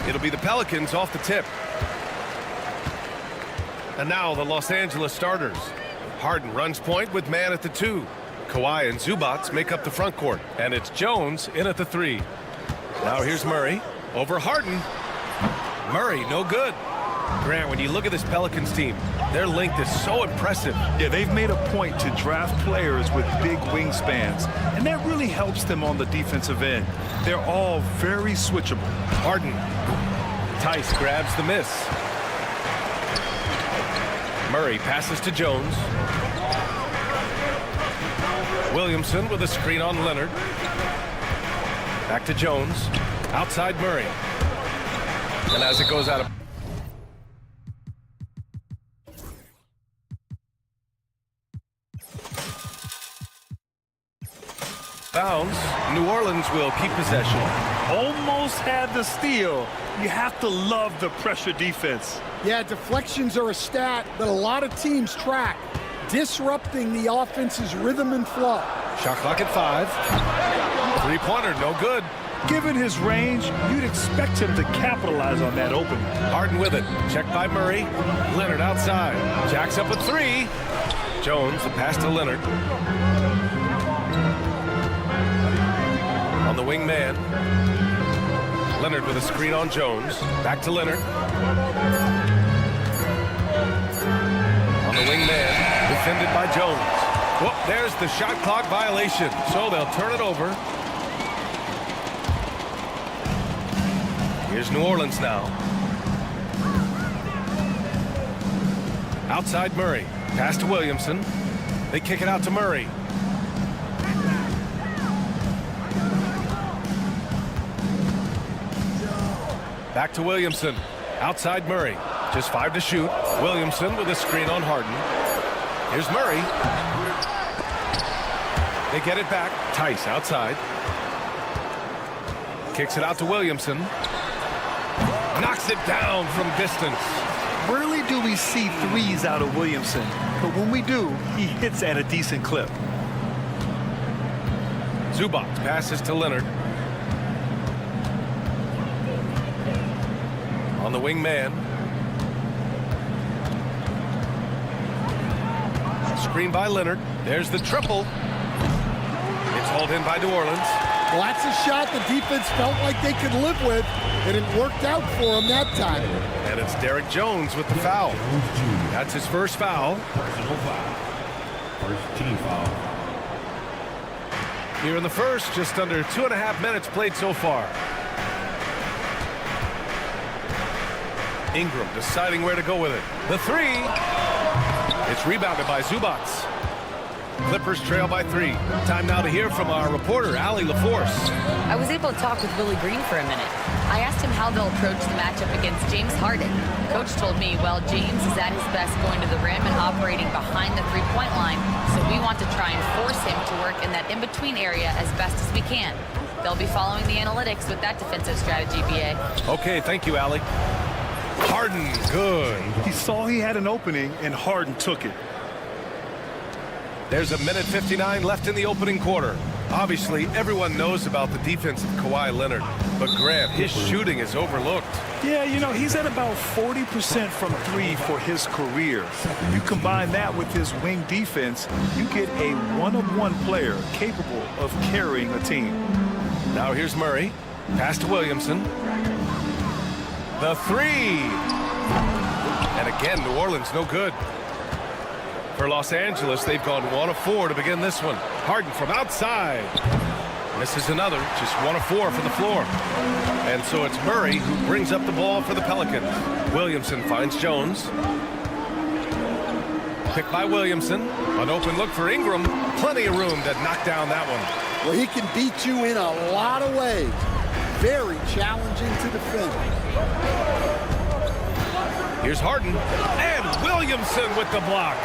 It'll be the Pelicans off the tip. And now the Los Angeles starters. Harden runs point with man at the 2. Kawhi and Zubats make up the front court. And it's Jones in at the 3. Now here's Murray over Harden. Murray, no good. Grant, when you look at this Pelicans team, their length is so impressive. Yeah, they've made a point to draft players with big wingspans, and that really helps them on the defensive end. They're all very switchable. Harden. Tice grabs the miss. Murray passes to Jones. Williamson with a screen on Leonard. Back to Jones. Outside Murray. And as it goes out of... bounds, New Orleans will keep possession. Almost had the steal. You have to love the pressure defense. Yeah, deflections are a stat that a lot of teams track, disrupting the offense's rhythm and flow. Shot clock at 5. Three-pointer, no good. Given his range, you'd expect him to capitalize on that opening. Harden with it. Checked by Murray. Leonard outside. Jacks up a 3. Jones, the pass to Leonard. On the wing man. Leonard with a screen on Jones. Back to Leonard. On the wing man. Defended by Jones. Whoop, there's the shot clock violation. So they'll turn it over. Here's New Orleans now. Outside Murray. Pass to Williamson. They kick it out to Murray. Back to Williamson. Outside Murray. Just 5 to shoot. Williamson with a screen on Harden. Here's Murray. They get it back. Tice outside. Kicks it out to Williamson. Knocks it down from distance. Rarely do we see threes out of Williamson, but when we do, he hits at a decent clip. Zubac passes to Leonard. On the wing man. Screen by Leonard. There's the triple. It's hauled in by New Orleans. Well, that's a shot the defense felt like they could live with, and it worked out for them that time. And it's Derek Jones with the foul. That's his first foul. Personal foul. First team foul. Here in the first, just under 2.5 minutes played so far. Ingram deciding where to go with it. The 3. It's rebounded by Zubac. Clippers trail by 3. Time now to hear from our reporter, Allie LaForce. I was able to talk with Willie Green for a minute. I asked him how they'll approach the matchup against James Harden. Coach told me, well, James is at his best going to the rim and operating behind the three-point line, so we want to try and force him to work in that in-between area as best as we can. They'll be following the analytics with that defensive strategy, BA. Okay, thank you, Allie. Harden, good. He saw he had an opening, and Harden took it. There's a minute 59 left in the opening quarter. Obviously, everyone knows about the defense of Kawhi Leonard, but Grant, his shooting is overlooked. Yeah, you know, he's at about 40% from 3 for his career. You combine that with his wing defense, you get a one-of-one player capable of carrying a team. Now here's Murray. Pass to Williamson. The 3. And again, New Orleans no good. For Los Angeles, they've gone 1 of 4 to begin this one. Harden from outside. Misses another, just 1 of 4 from the floor. And so it's Murray who brings up the ball for the Pelicans. Williamson finds Jones. Picked by Williamson. An open look for Ingram. Plenty of room to knock down that one. Well, he can beat you in a lot of ways. Very challenging to defend. Here's Harden. And Williamson with the block.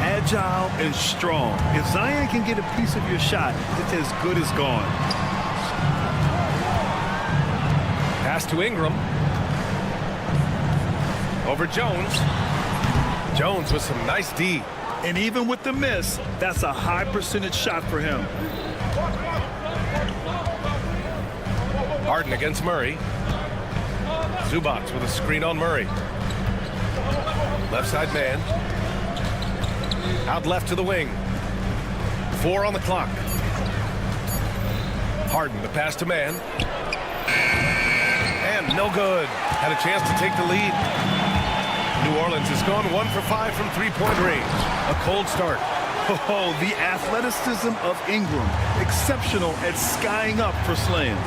Agile and strong. If Zion can get a piece of your shot, it's as good as gone. Pass to Ingram. Over Jones. Jones with some nice D. And even with the miss, that's a high percentage shot for him. Harden against Murray. Zubac with a screen on Murray. Left side man. Out left to the wing. 4 on the clock. Harden, the pass to man. And no good. Had a chance to take the lead. New Orleans has gone 1 for 5 from three-point range. A cold start. Oh, the athleticism of Ingram. Exceptional at skying up for slams.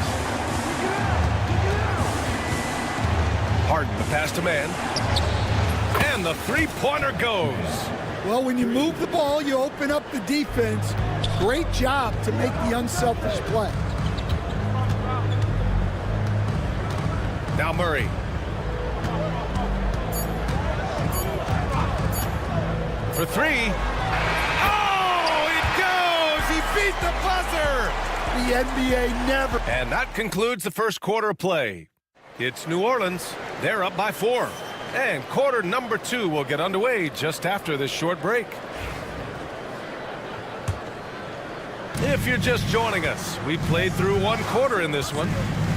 Harden, the pass to man. And the three-pointer goes. Well, when you move the ball, you open up the defense. Great job to make the unselfish play. Now Murray. For 3. Oh, it goes! He beat the buzzer! The NBA never. And that concludes the first quarter of play. It's New Orleans. They're up by 4. And quarter number 2 will get underway just after this short break. If you're just joining us, we played through 1 quarter in this one.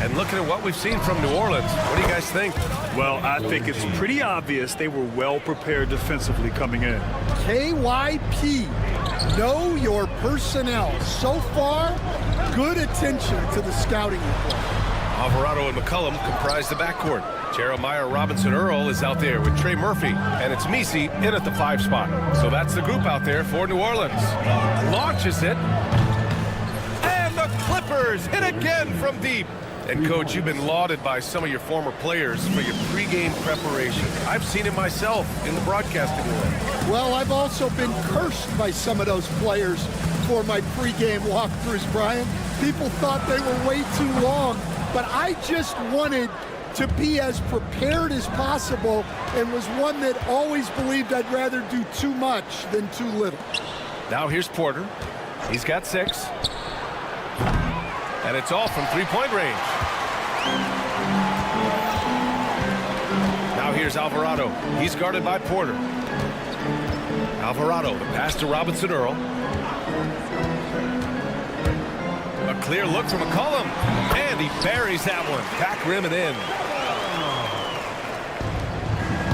And looking at what we've seen from New Orleans, what do you guys think? Well, I think it's pretty obvious they were well prepared defensively coming in. KYP, know your personnel. So far, good attention to the scouting report. Alvarado and McCollum comprise the backcourt. Jeremiah Robinson-Earl is out there with Trey Murphy, and it's Messi in at the 5 spot. So that's the group out there for New Orleans. Launches it. And the Clippers hit again from deep. And, Coach, you've been lauded by some of your former players for your pregame preparation. I've seen it myself in the broadcasting world. Well, I've also been cursed by some of those players for my pregame walkthroughs, Brian. People thought they were way too long, but I just wanted to be as prepared as possible and was one that always believed I'd rather do too much than too little. Now here's Porter. He's got 6. And it's all from three-point range. Now here's Alvarado. He's guarded by Porter. Alvarado, the pass to Robinson-Earl. A clear look from McCollum. And he buries that one. Back rim and in.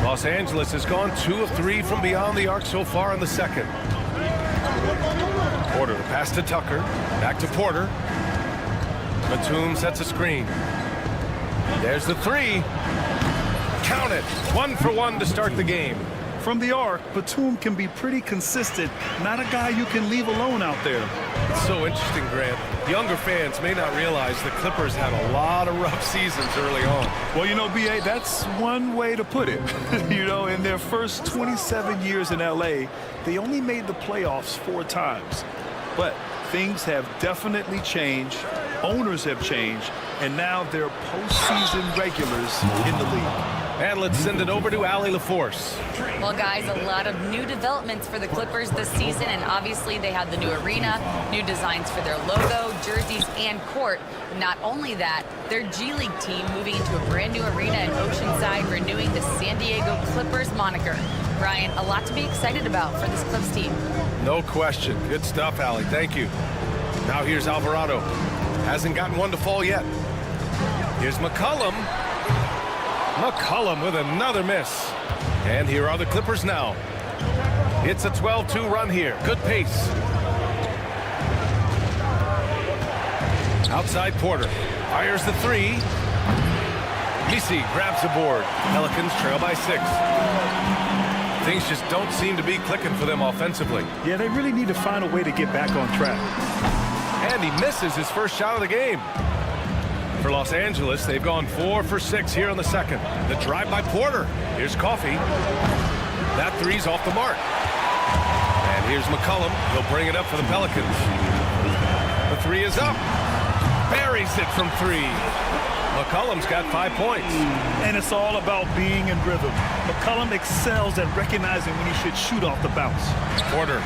Los Angeles has gone 2 of 3 from beyond the arc so far in the second. Porter, the pass to Tucker. Back to Porter. Batum sets a screen. There's the 3. Count it. 1 for 1 to start the game. From the arc, Batum can be pretty consistent. Not a guy you can leave alone out there. It's so interesting, Grant. Younger fans may not realize the Clippers had a lot of rough seasons early on. Well, you know, B.A., that's one way to put it. You know, in their first 27 years in L.A., they only made the playoffs 4 times. But things have definitely changed. Owners have changed. And now they're postseason regulars in the league. And let's send it over to Allie LaForce. Well, guys, a lot of new developments for the Clippers this season, and obviously they have the new arena, new designs for their logo, jerseys, and court. Not only that, their G League team moving into a brand new arena in Oceanside, renewing the San Diego Clippers moniker. Brian, a lot to be excited about for this Clips team. No question. Good stuff, Allie. Thank you. Now here's Alvarado. Hasn't gotten one to fall yet. Here's McCollum. McCollum with another miss. And here are the Clippers now. It's a 12-2 run here. Good pace. Outside Porter. Fires the 3. Messi grabs the board. Pelicans trail by 6. Things just don't seem to be clicking for them offensively. Yeah, they really need to find a way to get back on track. And he misses his first shot of the game. For Los Angeles, they've gone 4 for 6 here in the second. The drive by Porter. Here's Coffey. That three's off the mark. And here's McCollum. He'll bring it up for the Pelicans. The three is up. Buries it from 3. McCollum's got 5 points. And it's all about being in rhythm. McCollum excels at recognizing when he should shoot off the bounce. Porter.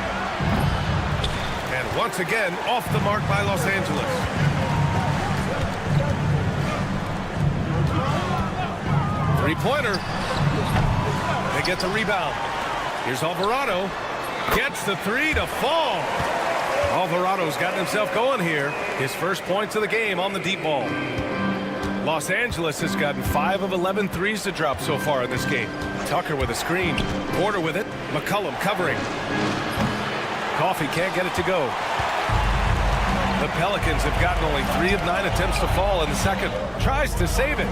And once again, off the mark by Los Angeles. Three-pointer. They get the rebound. Here's Alvarado. Gets the 3 to fall. Alvarado's gotten himself going here. His first points of the game on the deep ball. Los Angeles has gotten 5 of 11 threes to drop so far in this game. Tucker with a screen. Porter with it. McCollum covering. Coffey can't get it to go. The Pelicans have gotten only 3 of 9 attempts to fall in the second. Tries to save it.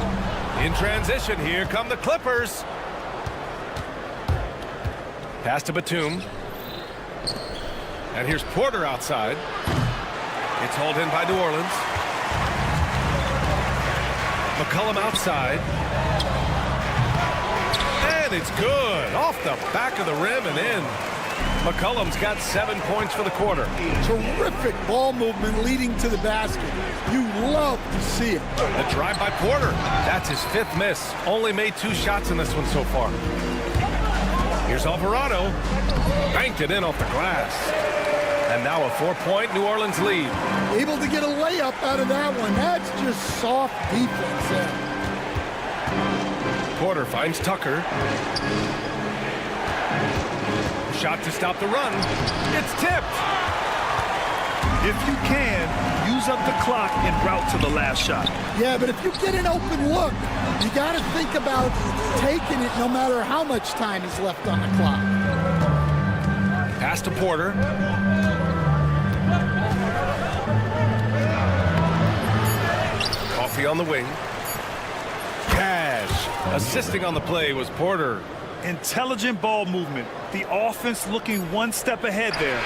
In transition, here come the Clippers. Pass to Batum. And here's Porter outside. It's hauled in by New Orleans. McCollum outside. And it's good. Off the back of the rim and in. McCollum's got 7 points for the quarter. Terrific ball movement leading to the basket. You love to see it. The drive by Porter. That's his 5th miss. Only made 2 shots in this one so far. Here's Alvarado. Banked it in off the glass. And now a 4-point New Orleans lead. Able to get a layup out of that one. That's just soft defense there. Porter finds Tucker. Shot to stop the run. It's tipped. If you can, use up the clock en route to the last shot. Yeah, but if you get an open look, you got to think about taking it no matter how much time is left on the clock. Pass to Porter. Coffey on the wing. Cash. Assisting on the play was Porter. Intelligent ball movement. The offense looking one step ahead there.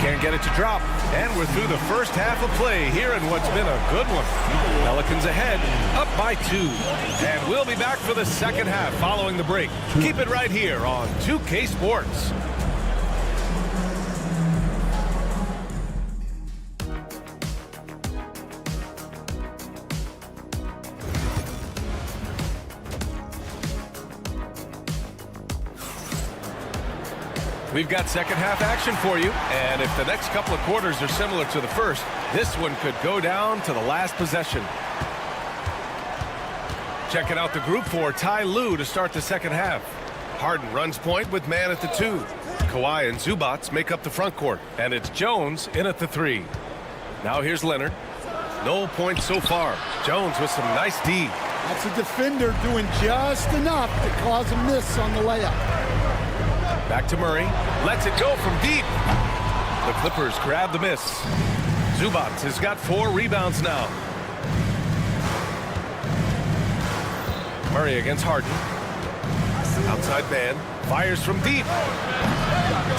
Can't get it to drop. And we're through the first half of play here in what's been a good one. Pelicans ahead, up by 2. And we'll be back for the second half following the break. Keep it right here on 2K Sports. We've got second half action for you, and if the next couple of quarters are similar to the first, this one could go down to the last possession. Checking out the group for Ty Lue to start the second half. Harden runs point with man at the 2. Kawhi and Zubac make up the front court, and it's Jones in at the 3. Now here's Leonard. No points so far. Jones with some nice D. That's a defender doing just enough to cause a miss on the layup. Back to Murray. Lets it go from deep. The Clippers grab the miss. Zubac has got 4 rebounds now. Murray against Harden. Outside man. Fires from deep.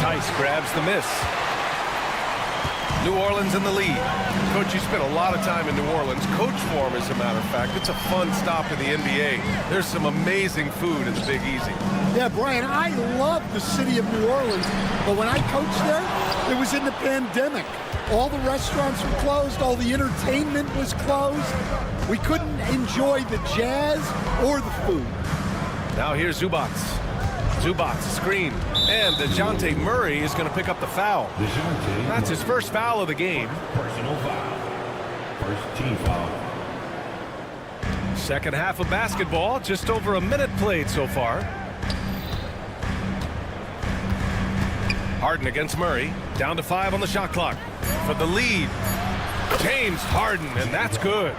Tice grabs the miss. New Orleans in the lead. Coach, you spent a lot of time in New Orleans. Coach form, as a matter of fact. It's a fun stop in the NBA. There's some amazing food in the Big Easy. Yeah, Brian, I love the city of New Orleans, but when I coached there, it was in the pandemic. All the restaurants were closed, all the entertainment was closed. We couldn't enjoy the jazz or the food. Now here's Zubac. Zubac screen, and DeJounte Murray is going to pick up the foul. That's his first foul of the game. Personal foul. First team foul. Second half of basketball, just over a minute played so far. Harden against Murray, down to 5 on the shot clock. For the lead, James Harden, and that's good.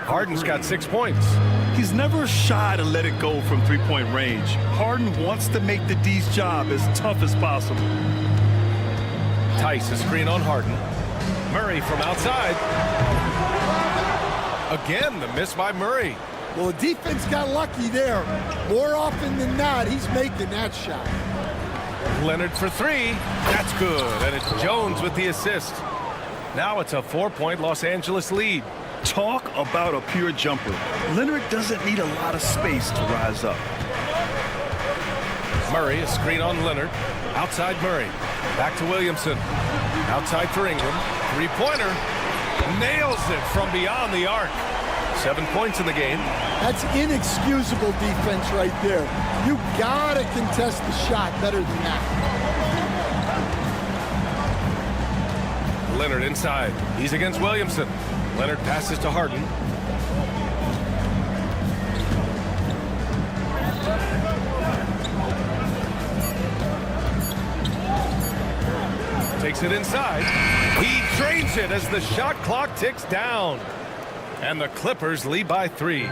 Harden's got 6 points. He's never shy to let it go from three-point range. Harden wants to make the D's job as tough as possible. Tice a screen on Harden. Murray from outside. Again, the miss by Murray. Well, the defense got lucky there. More often than not, he's making that shot. Leonard for three. That's good. And it's Jones with the assist. Now it's a 4-point Los Angeles lead. Talk about a pure jumper. Leonard doesn't need a lot of space to rise up. Murray, a screen on Leonard. Outside Murray. Back to Williamson. Outside for Ingram. Three-pointer. Nails it from beyond the arc. 7 points in the game. That's inexcusable defense right there. You gotta contest the shot better than that. Leonard inside. He's against Williamson. Leonard passes to Harden. Takes it inside. He drains it as the shot clock ticks down. And the Clippers lead by 3.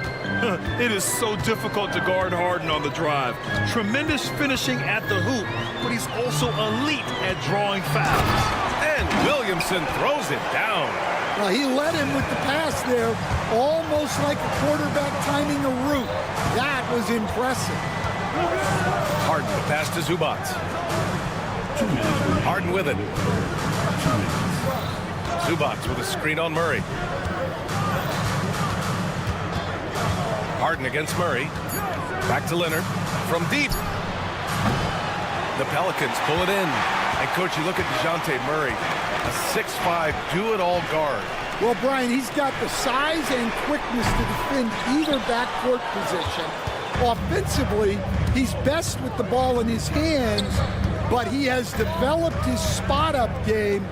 It is so difficult to guard Harden on the drive. Tremendous finishing at the hoop, but he's also elite at drawing fouls. And Williamson throws it down. Well, he led him with the pass there, almost like a quarterback timing a route. That was impressive. Harden, the pass to Zubac. Harden with it. Zubac with a screen on Murray. Harden against Murray. Back to Leonard. From deep. The Pelicans pull it in. And, Coach, you look at DeJounte Murray, a 6'5", do-it-all guard. Well, Brian, he's got the size and quickness to defend either backcourt position. Offensively, he's best with the ball in his hands, but he has developed his spot-up game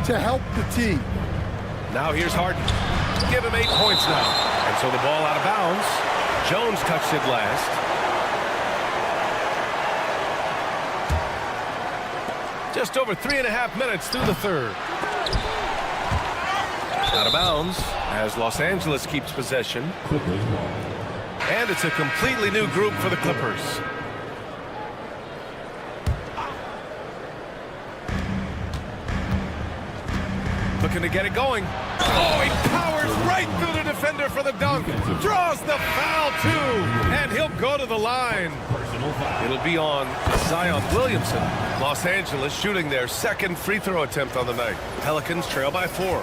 to help the team. Now here's Harden. Give him 8 points now. And so the ball out of bounds. Jones touched it last. Just over 3.5 minutes through the third. Out of bounds as Los Angeles keeps possession. And it's a completely new group for the Clippers. Looking to get it going. Oh, he powers right through the defender for the dunk. Draws the foul, too. And he'll go to the line. It'll be on Zion Williamson. Los Angeles shooting their second free throw attempt on the night. Pelicans trail by 4.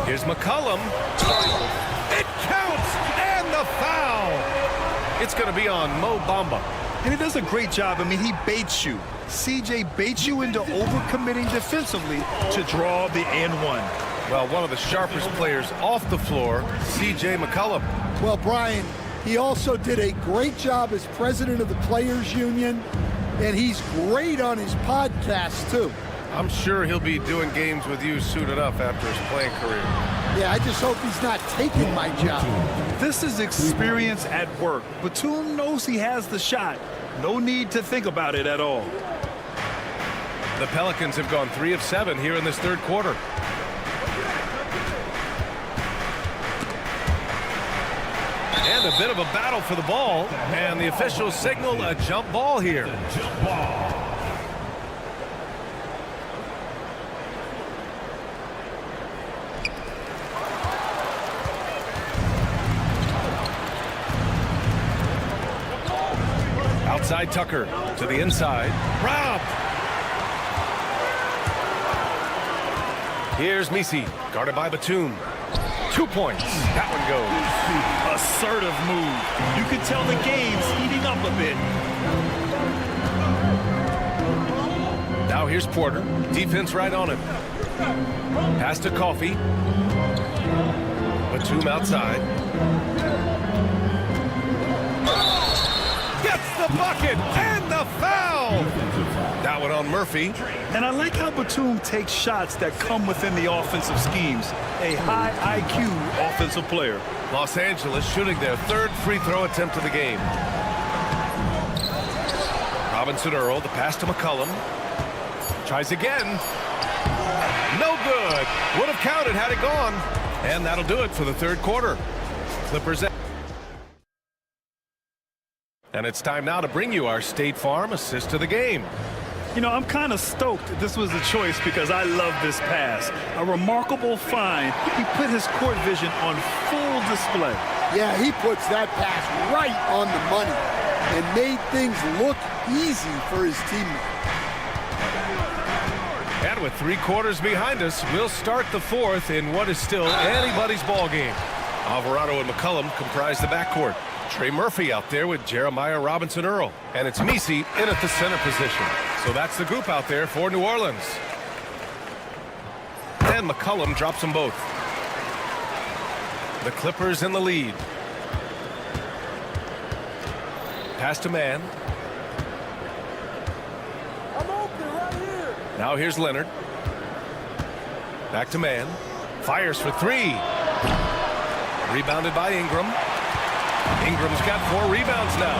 Here's McCollum. It counts! And the foul! It's going to be on Mo Bamba. And he does a great job. I mean, he baits you. CJ baits you into overcommitting defensively to draw the and one. Well, one of the sharpest players off the floor, CJ McCollum. Well, Brian, he also did a great job as president of the Players Union, and he's great on his podcast, too. I'm sure he'll be doing games with you suited up after his playing career. Yeah, I just hope he's not taking my job. This is experience at work. Batum knows he has the shot. No need to think about it at all. The Pelicans have gone 3 of 7 here in this third quarter. And a bit of a battle for the ball. And the officials signal a jump ball here. Jump ball. Outside Tucker to the inside. Robbed. Here's Misi, guarded by Batum. 2 points. That one goes. Assertive move. You can tell the game's heating up a bit. Now here's Porter. Defense right on him. Pass to Coffey. Batum outside. Gets the bucket and the foul. That one on Murphy. And I like how Batum takes shots that come within the offensive schemes. A high IQ offensive player. Los Angeles shooting their third free throw attempt of the game. Robinson Earl, the pass to McCollum. Tries again. No good. Would have counted had it gone. And that'll do it for the third quarter. Clippers. And it's time now to bring you our State Farm assist of the game. You know, I'm kind of stoked this was a choice because I love this pass. A remarkable find. He put his court vision on full display. Yeah, he puts that pass right on the money and made things look easy for his teammate. And with 3 quarters behind us, we'll start the 4th in what is still anybody's ball game. Alvarado and McCollum comprise the backcourt. Trey Murphy out there with Jeremiah Robinson-Earl. And it's Messi in at the center position. So that's the group out there for New Orleans. And McCollum drops them both. The Clippers in the lead. Pass to man. I'm open right here. Now here's Leonard. Back to man. Fires for 3. Rebounded by Ingram. Ingram's got 4 rebounds now.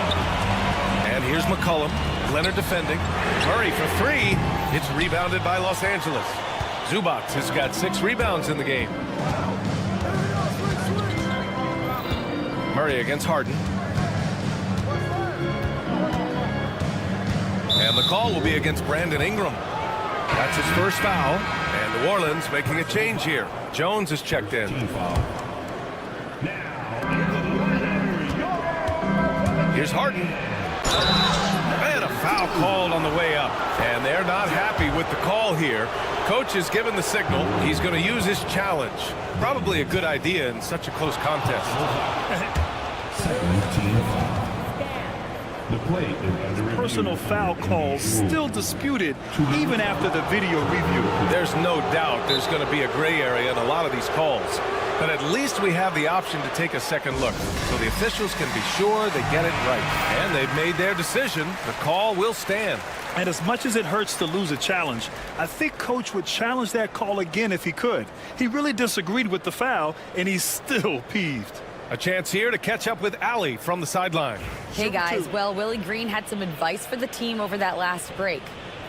And here's McCollum. Leonard defending. Murray for 3. It's rebounded by Los Angeles. Zubac has got 6 rebounds in the game. Murray against Harden. And the call will be against Brandon Ingram. That's his first foul. And New Orleans making a change here. Jones is checked in. Here's Harden. And a foul called on the way up. And they're not happy with the call here. Coach has given the signal. He's going to use his challenge. Probably a good idea in such a close contest. 17. The play is under review. Personal foul calls still disputed even after the video review. There's no doubt there's going to be a gray area in a lot of these calls. But at least we have the option to take a second look, so the officials can be sure they get it right. And they've made their decision. The call will stand. And as much as it hurts to lose a challenge, I think Coach would challenge that call again if he could. He really disagreed with the foul, and he's still peeved. A chance here to catch up with Allie from the sideline. Hey guys, well, Willie Green had some advice for the team over that last break.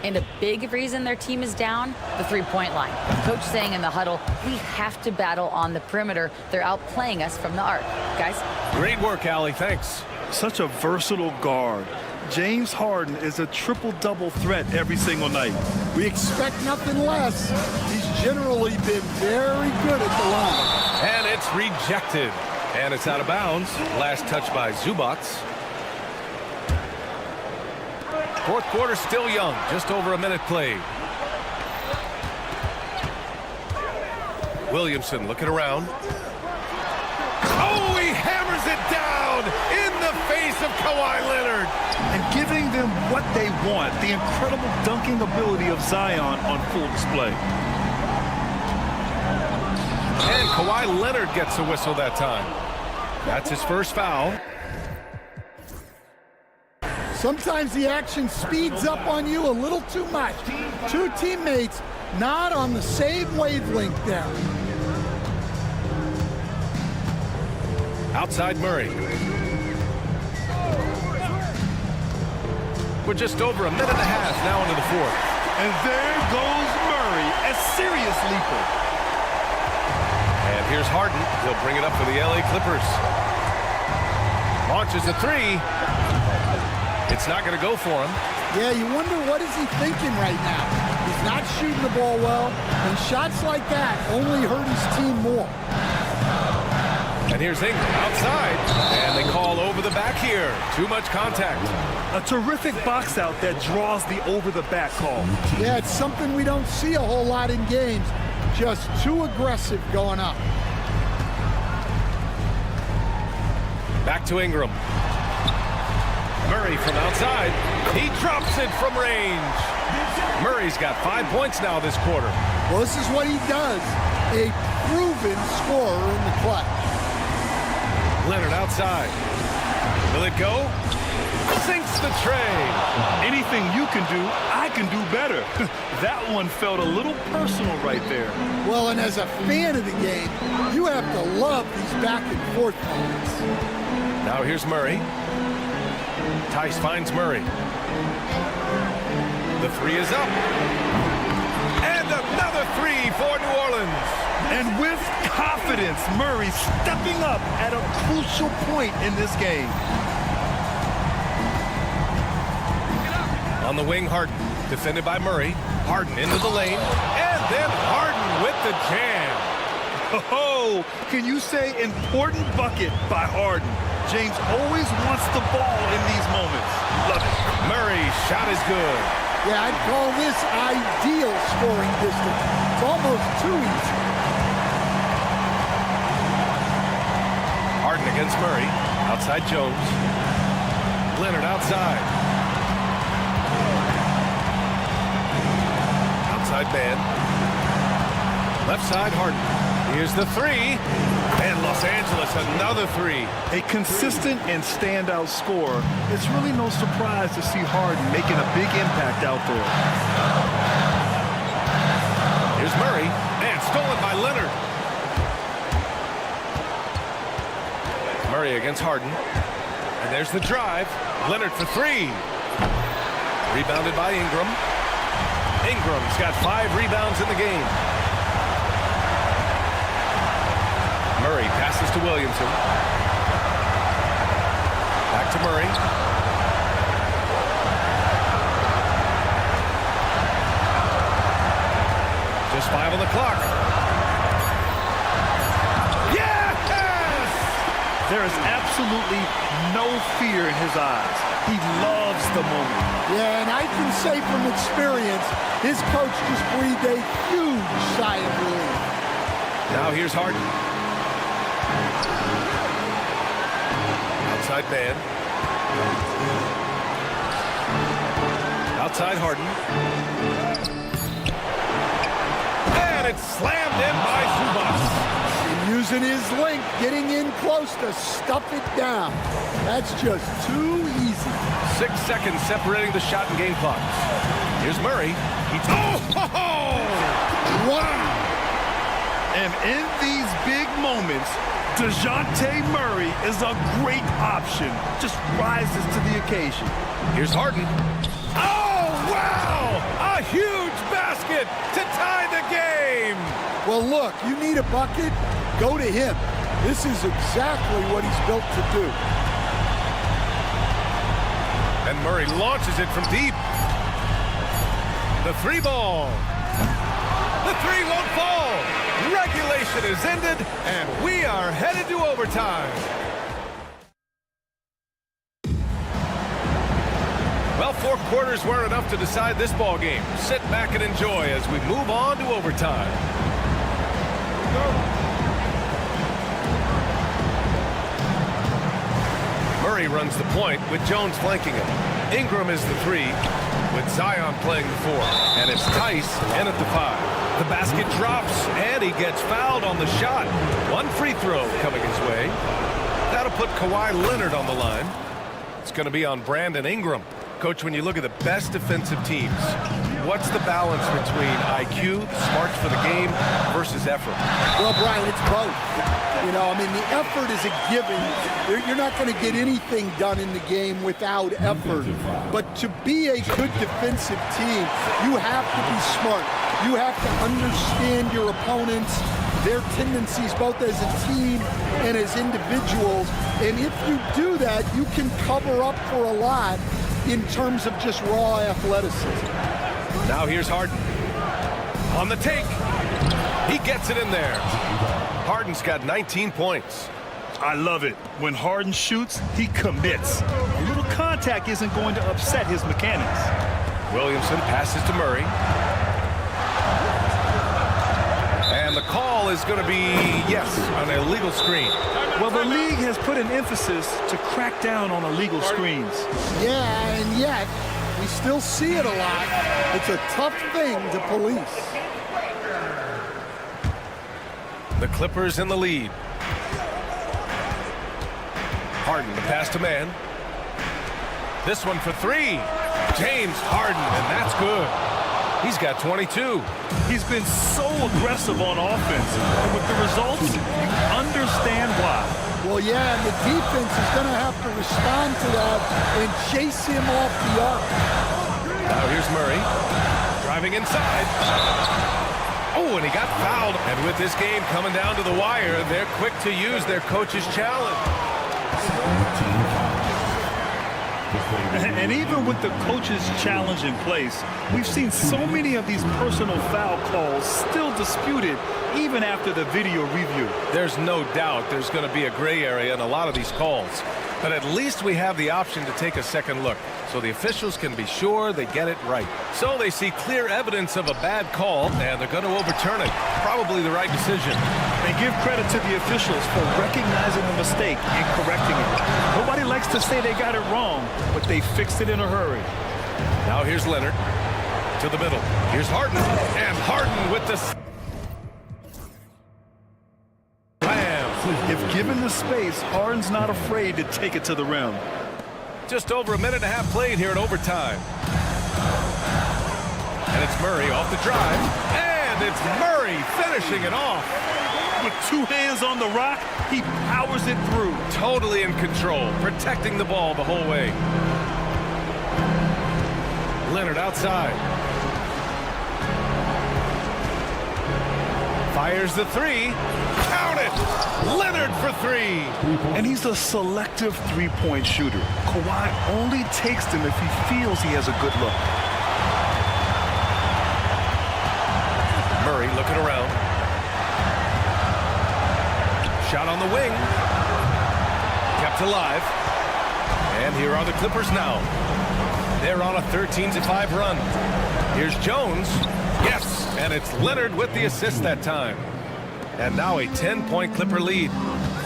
And a big reason their team is down, the three-point line. Coach saying in the huddle, we have to battle on the perimeter. They're outplaying us from the arc. Guys? Great work, Allie. Thanks. Such a versatile guard. James Harden is a triple-double threat every single night. We expect nothing less. He's generally been very good at the line. And it's rejected. And it's out of bounds. Last touch by Zubac. 4th quarter still young. Just over a minute played. Williamson looking around. Oh, he hammers it down in the face of Kawhi Leonard. And giving them what they want, the incredible dunking ability of Zion on full display. And Kawhi Leonard gets a whistle that time. That's his first foul. Sometimes the action speeds up on you a little too much. 2 teammates not on the same wavelength there. Outside Murray. We're just over a minute and a half now into the 4th. And there goes Murray, a serious leaper. And here's Harden. He'll bring it up for the LA Clippers. Launches a 3. It's not going to go for him. Yeah, you wonder what is he thinking right now. He's not shooting the ball well, and shots like that only hurt his team more. And here's Ingram outside. And they call over the back here. Too much contact. A terrific box out that draws the over-the-back call. Yeah, it's something we don't see a whole lot in games. Just too aggressive going up. Back to Ingram. Murray from outside. He drops it from range. Murray's got 5 points now this quarter. Well, this is what he does. A proven scorer in the clutch. Leonard outside. Will it go? Sinks the tray. Anything you can do, I can do better. That one felt a little personal right there. Well, and as a fan of the game, you have to love these back and forth moments. Now here's Murray. Tice finds Murray. The 3 is up. And another 3 for New Orleans. And with confidence, Murray stepping up at a crucial point in this game. On the wing, Harden. Defended by Murray. Harden into the lane. And then Harden with the jam. Oh, can you say important bucket by Harden? James always wants the ball in these moments. Love it. Murray's shot is good. Yeah, I'd call this ideal scoring distance. It's almost too easy. Harden against Murray. Outside Jones. Leonard outside. Outside man. Left side Harden. Here's the three. And Los Angeles another three. A consistent and standout scorer. It's really no surprise to see Harden making a big impact out there. Here's Murray. And stolen by Leonard. Murray against Harden. And there's the drive. Leonard for three. Rebounded by Ingram. Ingram's got 5 rebounds in the game. Murray passes to Williamson. Back to Murray. Just 5 on the clock. Yes! There is absolutely no fear in his eyes. He loves the moment. Yeah, and I can say from experience, his coach just breathed a huge sigh of relief. Now here's Harden. Outside man. Outside Harden. And it's slammed in by Zubac. Using his length, getting in close to stuff it down. That's just too easy. 6 seconds separating the shot and game clocks. Here's Murray. Wow! And in these big moments, DeJounte Murray is a great option. Just rises to the occasion. Here's Harden. Oh, wow! A huge basket to tie the game! Well, look, you need a bucket, go to him. This is exactly what he's built to do. And Murray launches it from deep. The 3 ball. The 3 won't fall. Regulation is ended, and we are headed to overtime. Well, 4 quarters weren't enough to decide this ball game. Sit back and enjoy as we move on to overtime. Murray runs the point with Jones flanking him. Ingram is the 3 with Zion playing the 4. And it's Tice in at the 5. The basket drops and he gets fouled on the shot. 1 free throw coming his way. That'll put Kawhi Leonard on the line. It's going to be on Brandon Ingram. Coach, when you look at the best defensive teams, what's the balance between IQ, smarts for the game, versus effort? Well, Brian, it's both. You know, I mean, the effort is a given. You're not going to get anything done in the game without effort. But to be a good defensive team, you have to be smart. You have to understand your opponents, their tendencies, both as a team and as individuals. And if you do that, you can cover up for a lot in terms of just raw athleticism. Now here's Harden. On the take. He gets it in there. Harden's got 19 points. I love it. When Harden shoots, he commits. A little contact isn't going to upset his mechanics. Williamson passes to Murray. And the call is going to be, yes, an illegal screen. Well, the league has put an emphasis to crack down on illegal screens. Yeah, and yet, we still see it a lot. It's a tough thing to police. The Clippers in the lead. Harden, the pass to man. This one for 3. James Harden, and that's good. He's got 22. He's been so aggressive on offense. And with the results, you understand why. Well, yeah, and the defense is going to have to respond to that and chase him off the arc. Now here's Murray. Driving inside. Oh, and he got fouled. And with this game coming down to the wire, they're quick to use their coach's challenge. And even with the coach's challenge in place, we've seen so many of these personal foul calls still disputed even after the video review. There's no doubt there's going to be a gray area in a lot of these calls. But at least we have the option to take a second look, so the officials can be sure they get it right. So they see clear evidence of a bad call, and they're going to overturn it. Probably the right decision. And give credit to the officials for recognizing the mistake and correcting it. Nobody likes to say they got it wrong, but they fixed it in a hurry. Now here's Leonard to the middle. Here's Harden, and Harden with the... If given the space, Harden's not afraid to take it to the rim. Just over a minute and a half played here in overtime. And it's Murray off the drive. And it's Murray finishing it off. With two hands on the rock, he powers it through. Totally in control, protecting the ball the whole way. Leonard outside. Fires the three. Count it! Leonard for three. And he's a selective three-point shooter. Kawhi only takes them if he feels he has a good look. Murray looking around. Shot on the wing. Kept alive. And here are the Clippers now. They're on a 13-5 run. Here's Jones. Yes, and it's Leonard with the assist that time. And now a 10-point Clipper lead.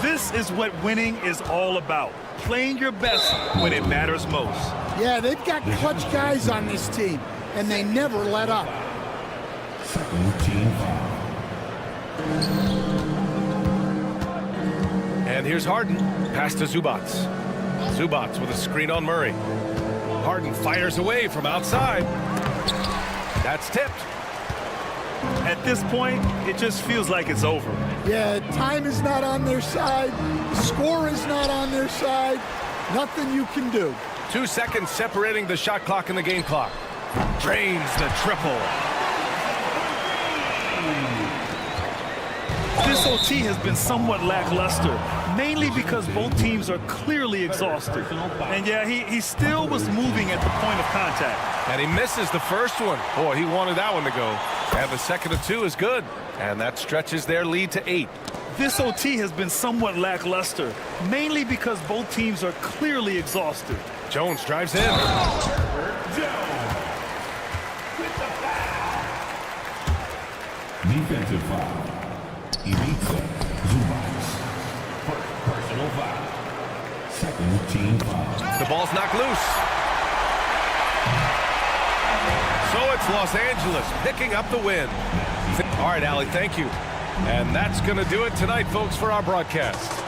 This is what winning is all about. Playing your best when it matters most. Yeah, they've got clutch guys on this team, and they never let up. Second team foul. And here's Harden. Pass to Zubac. Zubac with a screen on Murray. Harden fires away from outside. That's tipped. At this point, it just feels like it's over. Yeah, time is not on their side. The score is not on their side. Nothing you can do. 2 seconds separating the shot clock and the game clock. Drains the triple. This OT has been somewhat lackluster, mainly because both teams are clearly exhausted. And yeah, he still was moving at the point of contact. And he misses the first one. Boy, he wanted that one to go. And the second of two is good. And that stretches their lead to 8. This OT has been somewhat lackluster, mainly because both teams are clearly exhausted. Jones drives in. Defensive foul. Ibiza, Zubac. Personal foul. Second team foul. The ball's knocked loose. So it's Los Angeles picking up the win. All right, Allie, thank you. And that's going to do it tonight, folks, for our broadcast.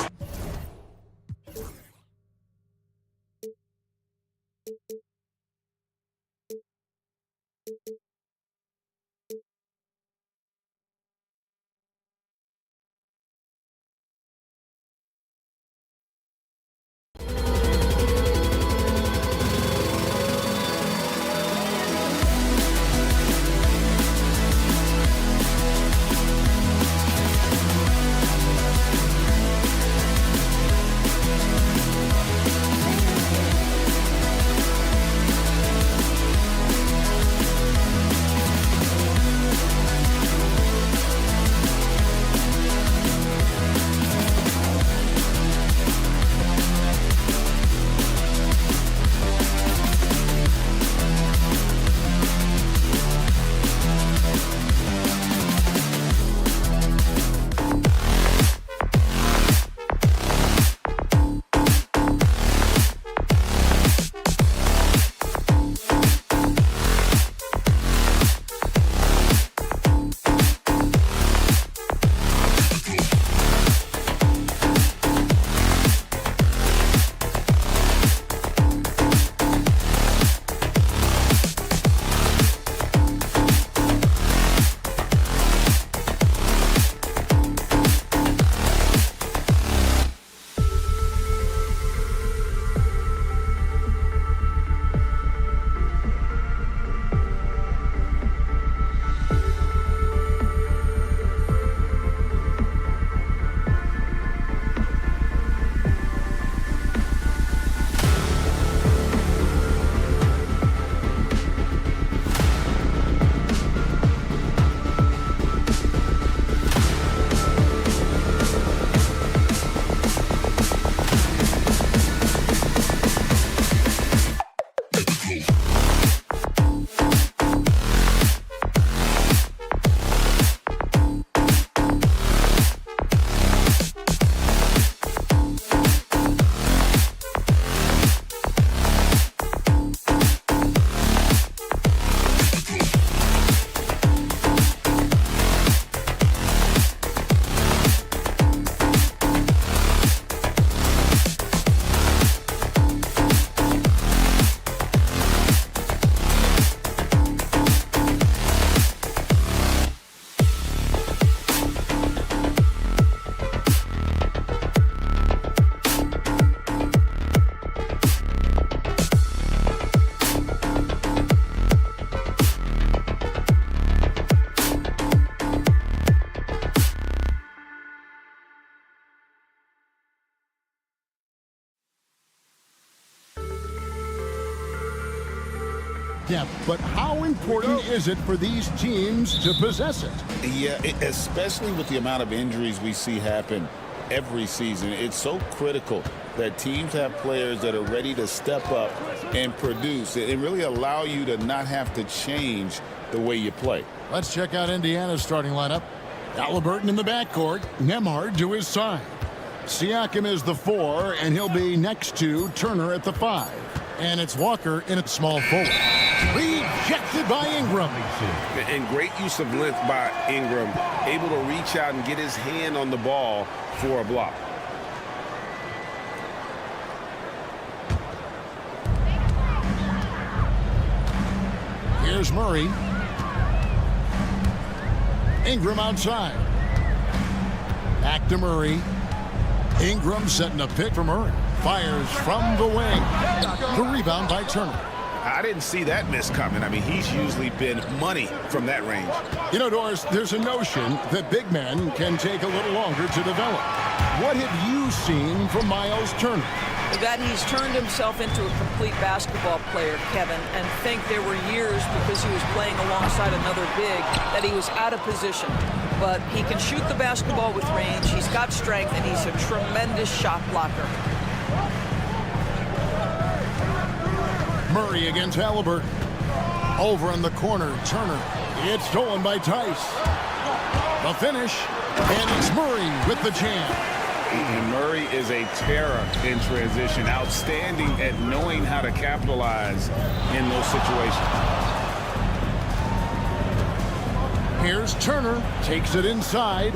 depth, but how important is it for these teams to possess it? Yeah, especially with the amount of injuries we see happen every season. It's so critical that teams have players that are ready to step up and produce and really allow you to not have to change the way you play. Let's check out Indiana's starting lineup. Halliburton in the backcourt, Nembhard to his side. Siakam is the 4, and he'll be next to Turner at the 5. And it's Walker in at small forward. Rejected by Ingram. And great use of length by Ingram, able to reach out and get his hand on the ball for a block. Here's Murray. Ingram outside. Back to Murray. Ingram setting a pick for Murray. Fires from the wing. The rebound by Turner. I didn't see that miss coming. I mean, he's usually been money from that range. You know, Doris, there's a notion that big men can take a little longer to develop. What have you seen from Miles Turner? That he's turned himself into a complete basketball player, Kevin, and think there were years because he was playing alongside another big that he was out of position. But he can shoot the basketball with range, he's got strength, and he's a tremendous shot blocker. Murray against Halliburton. Over in the corner, Turner. It's stolen by Tice. The finish, and it's Murray with the jam. And Murray is a terror in transition, outstanding at knowing how to capitalize in those situations. Here's Turner, takes it inside.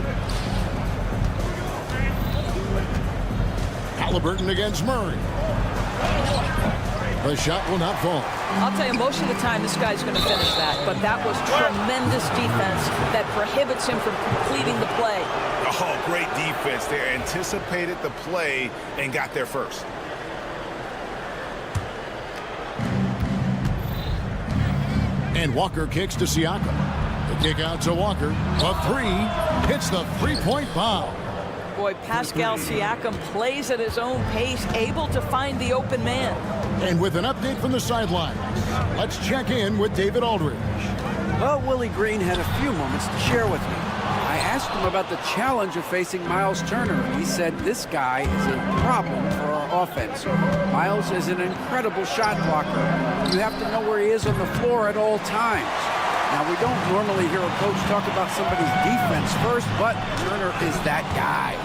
Halliburton against Murray. The shot will not fall. I'll tell you, most of the time this guy's going to finish that, but that was tremendous defense that prohibits him from completing the play. Oh, great defense there. Anticipated the play and got there first. And Walker kicks to Siakam. The kick out to Walker. A 3 hits the three-point bomb. Boy, Pascal Siakam plays at his own pace, able to find the open man. And with an update from the sidelines, let's check in with David Aldridge. Well, Willie Green had a few moments to share with me. I asked him about the challenge of facing Miles Turner. He said this guy is a problem for our offense. Miles is an incredible shot blocker. You have to know where he is on the floor at all times. Now, we don't normally hear a coach talk about somebody's defense first, but Turner is that guy.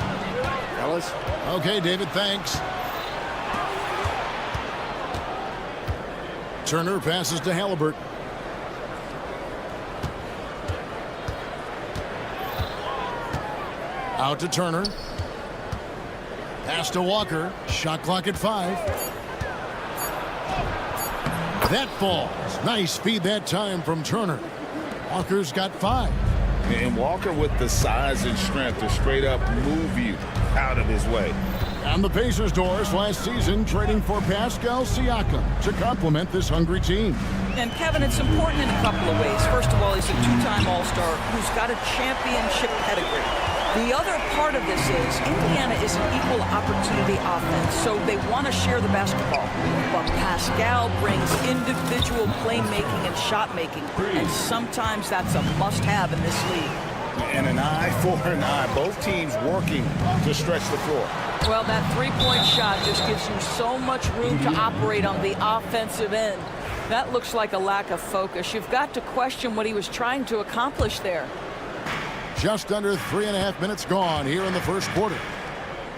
Fellas? Okay, David, thanks. Turner passes to Halliburton. Out to Turner. Pass to Walker. Shot clock at 5. That falls. Nice feed that time from Turner. Walker's got 5. And Walker with the size and strength to straight up move you out of his way. And the Pacers, Doris, last season trading for Pascal Siakam to complement this hungry team. And Kevin, it's important in a couple of ways. First of all, he's a two-time All-Star who's got a championship pedigree. The other part of this is Indiana is an equal opportunity offense, so they want to share the basketball. But Pascal brings individual playmaking and shot making, and sometimes that's a must-have in this league. And an eye for an eye. Both teams working to stretch the floor. Well, that three-point shot just gives you so much room to operate on the offensive end. That looks like a lack of focus. You've got to question what he was trying to accomplish there. Just under 3.5 minutes gone here in the first quarter.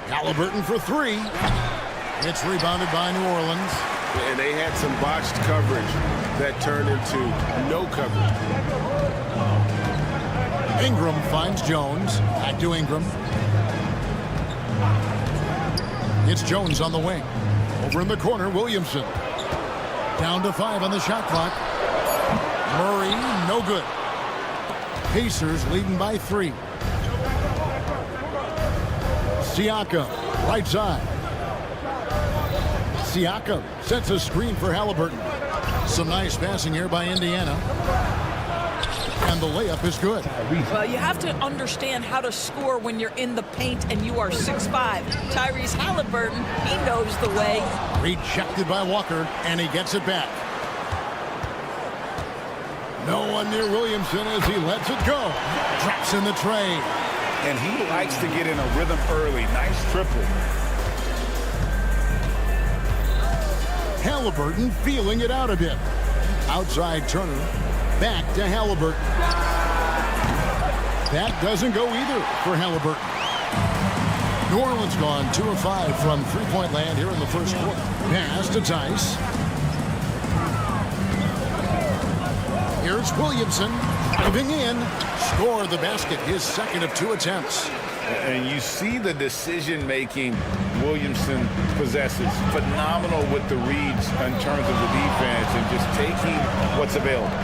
Halliburton for 3. It's rebounded by New Orleans. And they had some botched coverage that turned into no coverage. Ingram finds Jones. Back to Ingram. It's Jones on the wing. Over in the corner, Williamson. Down to 5 on the shot clock. Murray, no good. Pacers leading by 3. Siakam, right side. Siakam sets a screen for Halliburton. Some nice passing here by Indiana. And the layup is good. Well, you have to understand how to score when you're in the paint and you are 6'5". Tyrese Halliburton, he knows the way. Rejected by Walker, and he gets it back. No one near Williamson as he lets it go. Drops in the tray. And he likes to get in a rhythm early. Nice triple. Halliburton feeling it out a bit. Outside Turner. Back to Halliburton. That doesn't go either for Halliburton. New Orleans gone 2 of 5 from three-point land here in the first quarter. Pass to Tice. Here's Williamson driving in. Scored the basket, his second of 2 attempts. And you see the decision-making Williamson possesses. Phenomenal with the reads in terms of the defense and just taking what's available.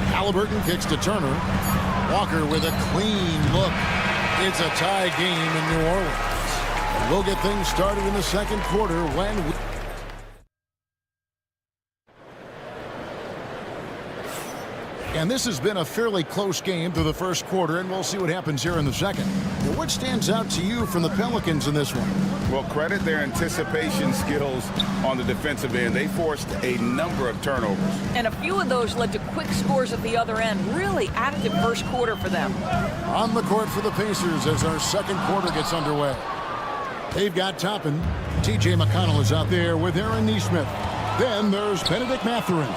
Halliburton kicks to Turner. Walker with a clean look. It's a tie game in New Orleans. We'll get things started in the second quarter when we... And this has been a fairly close game through the first quarter, and we'll see what happens here in the second. Now, what stands out to you from the Pelicans in this one? Well, credit their anticipation skills on the defensive end. They forced a number of turnovers. And a few of those led to quick scores at the other end. Really active first quarter for them. On the court for the Pacers as our second quarter gets underway. They've got Toppin. T.J. McConnell is out there with Aaron Nesmith. Then there's Benedict Mathurin.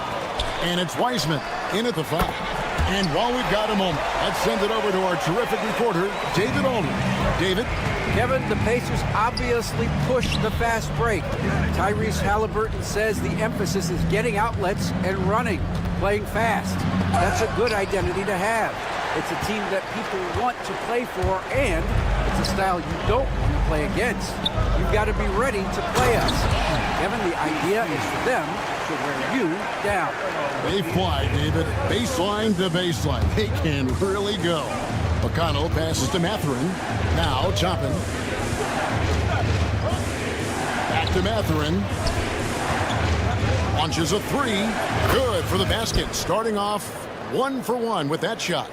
And it's Wiseman in at the 5. And while we've got a moment, let's send it over to our terrific reporter, David Aldridge. David? Kevin, the Pacers obviously pushed the fast break. Tyrese Halliburton says the emphasis is getting outlets and running, playing fast. That's a good identity to have. It's a team that people want to play for, and it's a style you don't want to play against. You've got to be ready to play us. Kevin, the idea is for them to wear you down. They fly, David. Baseline to baseline. They can really go. McConnell passes to Mathurin. Now Toppin. Back to Mathurin. Launches a 3. Good for the basket. Starting off 1 for 1 with that shot.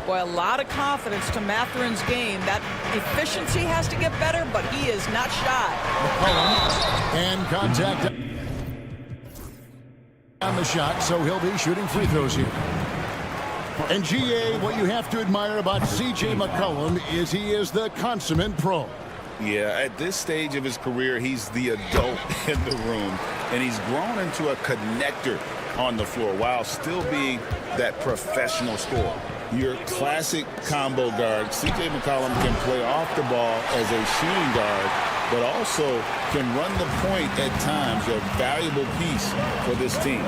Boy, a lot of confidence to Mathurin's game. That efficiency has to get better, but he is not shy. McCollum. And contact on the shot, so he'll be shooting free throws here. And GA, what you have to admire about C.J. McCollum is he is the consummate pro. Yeah, at this stage of his career, he's the adult in the room, and he's grown into a connector on the floor while still being that professional scorer. Your classic combo guard, C.J. McCollum can play off the ball as a shooting guard, but also can run the point at times, a valuable piece for this team.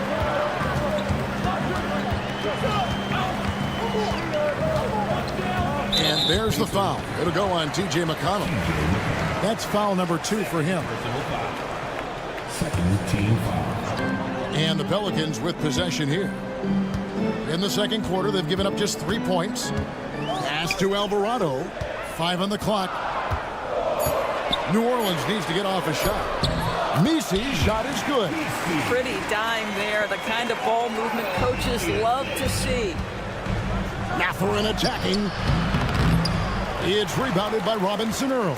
And there's the foul. It'll go on T.J. McConnell. That's foul number 2 for him. Second team foul. And the Pelicans with possession here. In the second quarter, they've given up just 3 points. Pass to Alvarado. 5 on the clock. New Orleans needs to get off a shot. Misi's shot is good. Pretty dime there, the kind of ball movement coaches love to see. Mathurin attacking. It's rebounded by Robinson Earl.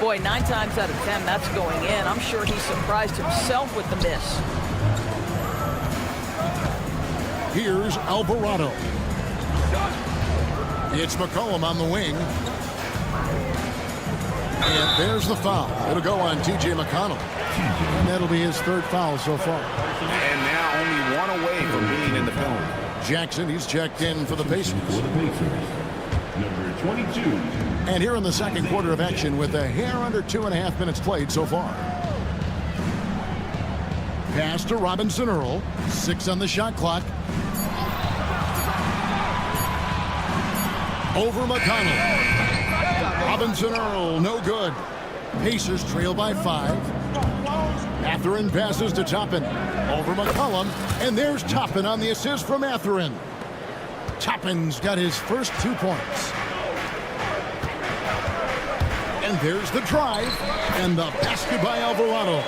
Boy, 9 times out of 10, that's going in. I'm sure he surprised himself with the miss. Here's Alvarado. It's McCollum on the wing. And there's the foul. It'll go on T.J. McConnell. And that'll be his 3rd foul so far. And now only 1 away from being in the penalty. Jackson, he's checked in for the Pacers. For the Pacers, number 22. And here in the second quarter of action with a hair under 2.5 minutes played so far. Pass to Robinson Earl. 6 on the shot clock. Over McConnell. Robinson Earl, no good. Pacers trail by 5. Mathurin passes to Toppin. Over McCollum. And there's Toppin on the assist from Mathurin. Toppin's got his first 2 points. And there's the drive. And the basket by Alvarado.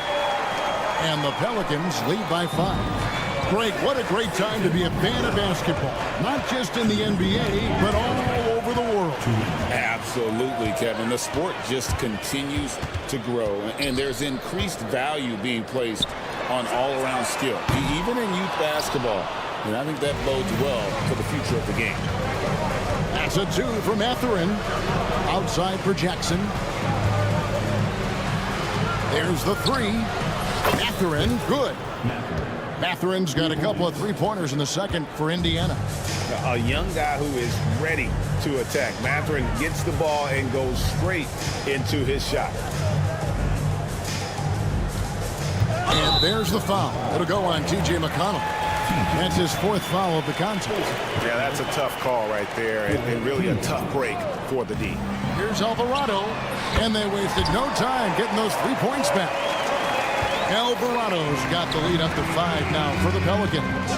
And the Pelicans lead by 5. Greg, what a great time to be a fan of basketball. Not just in the NBA, but all over the world. Absolutely, Kevin. The sport just continues to grow, and there's increased value being placed on all-around skill, even in youth basketball. And I think that bodes well for the future of the game. That's a 2 for Mathurin. Outside for Jackson. There's the 3. Mathurin, good. Mathurin's got a couple of three-pointers in the second for Indiana. A young guy who is ready to attack. Mathurin gets the ball and goes straight into his shot. And there's the foul. It'll go on T.J. McConnell. That's his 4th foul of the contest. Yeah, that's a tough call right there, and really a tough break for the D. Here's Alvarado, and they wasted no time getting those 3 points back. Alvarado's got the lead up to 5 now for the Pelicans.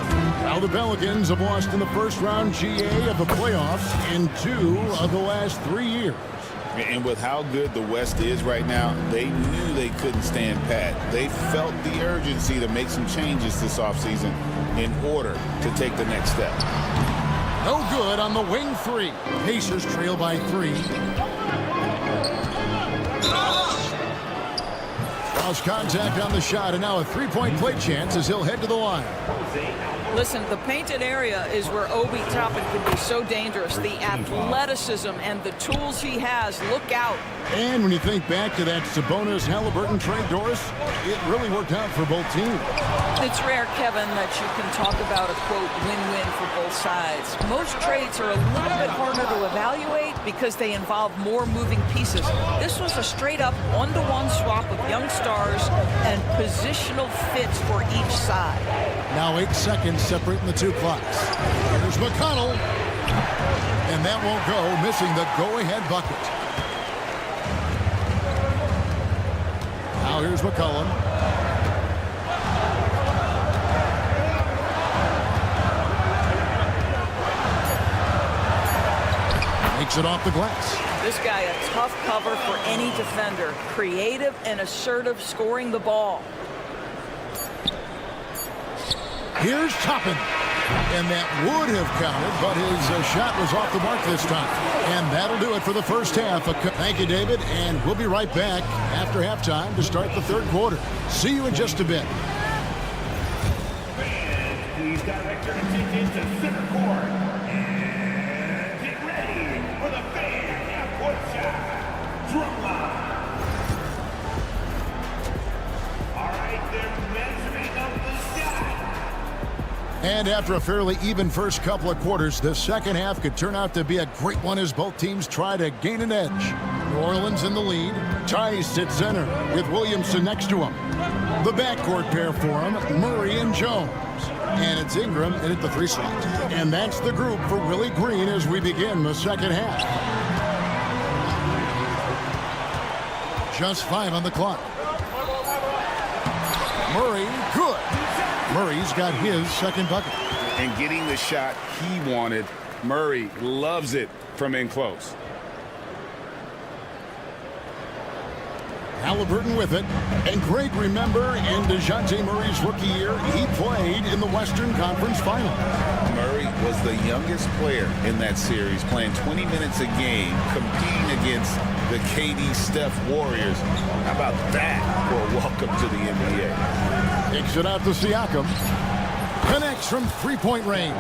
Now the Pelicans have lost in the first round GA of the playoffs in 2 of the last 3 years. And with how good the West is right now, they knew they couldn't stand pat. They felt the urgency to make some changes this offseason in order to take the next step. No good on the wing 3. Pacers trail by 3. Lost contact on the shot, and now a 3-point play chance as he'll head to the line. Listen, the painted area is where Obi Toppin can be so dangerous. The athleticism and the tools he has, look out. And when you think back to that Sabonis-Halliburton trade, Doris, it really worked out for both teams. It's rare, Kevin, that you can talk about a, quote, win-win for both sides. Most trades are a little bit harder to evaluate because they involve more moving pieces. This was a straight-up one-to-one swap of young stars and positional fits for each side. Now 8 seconds separating the 2 clocks. Here's McConnell. And that won't go, missing the go-ahead bucket. Now here's McCollum. Makes it off the glass. This guy a tough cover for any defender. Creative and assertive scoring the ball. Here's Toppin. And that would have counted, but his shot was off the mark this time. And that'll do it for the first half. Thank you, David, and we'll be right back after halftime to start the 3rd quarter. See you in just a bit. Please direct your attention to center court. And get ready for the fan half-court shot. Drumline. All right, they're measuring up the shot. And after a fairly even first couple of quarters, the second half could turn out to be a great one as both teams try to gain an edge. New Orleans in the lead. Tice at center with Williamson next to him. The backcourt pair for him, Murray and Jones. And it's Ingram in at the 3 slot. And that's the group for Willie Green as we begin the second half. Just 5 on the clock. Murray, good. Murray's got his second bucket. And getting the shot he wanted, Murray loves it from in close. Halliburton with it. And Greg, remember, in DeJounte Murray's rookie year, he played in the Western Conference Final. Murray was the youngest player in that series, playing 20 minutes a game, competing against the KD Steph Warriors. How about that for a welcome to the NBA? Takes it out to Siakam. Connects from 3-point range.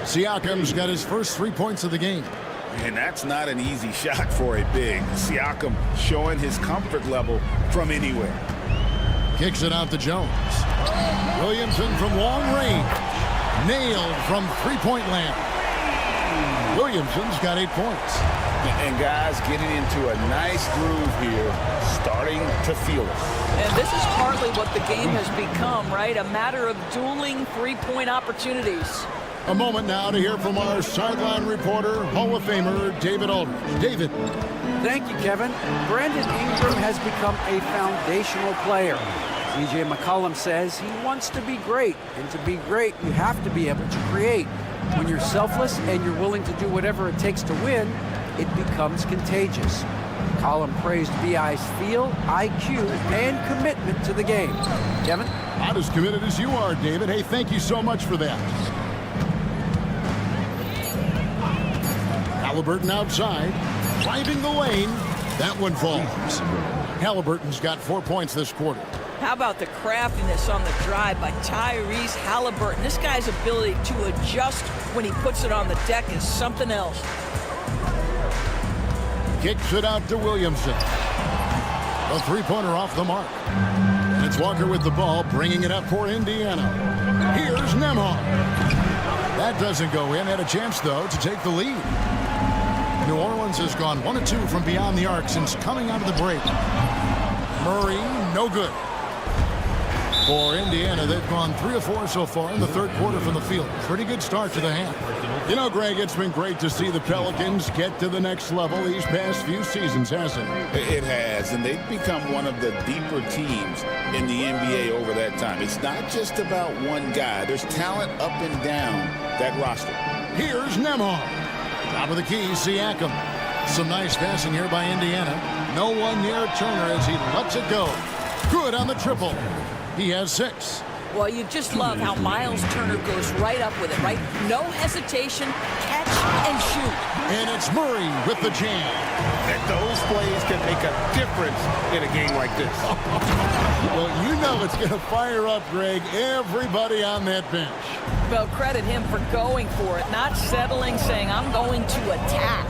Siakam's got his first 3 points of the game. And that's not an easy shot for a big. Siakam showing his comfort level from anywhere. Kicks it out to Jones. Williamson from long range. Nailed from 3-point land. Williamson's got 8 points. And guys getting into a nice groove here, starting to feel it. And this is partly what the game has become, right? A matter of dueling 3-point opportunities. A moment now to hear from our sideline reporter, Hall of Famer David Aldridge. David. Thank you, Kevin. Brandon Ingram has become a foundational player. C.J. McCollum says he wants to be great, and to be great, you have to be able to create. When you're selfless and you're willing to do whatever it takes to win, it becomes contagious. McCollum praised B.I.'s feel, IQ, and commitment to the game. Kevin? Not as committed as you are, David. Hey, thank you so much for that. Halliburton outside, driving the lane. That one falls. Halliburton's got 4 points this quarter. How about the craftiness on the drive by Tyrese Halliburton? This guy's ability to adjust when he puts it on the deck is something else. Kicks it out to Williamson. A three-pointer off the mark. And it's Walker with the ball, bringing it up for Indiana. Here's Nembhard. That doesn't go in. Had a chance, though, to take the lead. New Orleans has gone 1 of 2 from beyond the arc since coming out of the break. Murray, no good. For Indiana, they've gone 3 of 4 so far in the third quarter from the field. Pretty good start to the half. You know, Greg, it's been great to see the Pelicans get to the next level these past few seasons, hasn't it? It has, and they've become one of the deeper teams in the NBA over that time. It's not just about one guy. There's talent up and down that roster. Here's Nembhard. Top of the key, Siakam. Some nice passing here by Indiana. No one near Turner as he lets it go. Good on the triple. He has 6. Well, you just love how Miles Turner goes right up with it, right? No hesitation, catch and shoot. And it's Murray with the jam. That those plays can make a difference in a game like this. Well, you know it's going to fire up, Greg, everybody on that bench. Well, credit him for going for it, not settling, saying, I'm going to attack.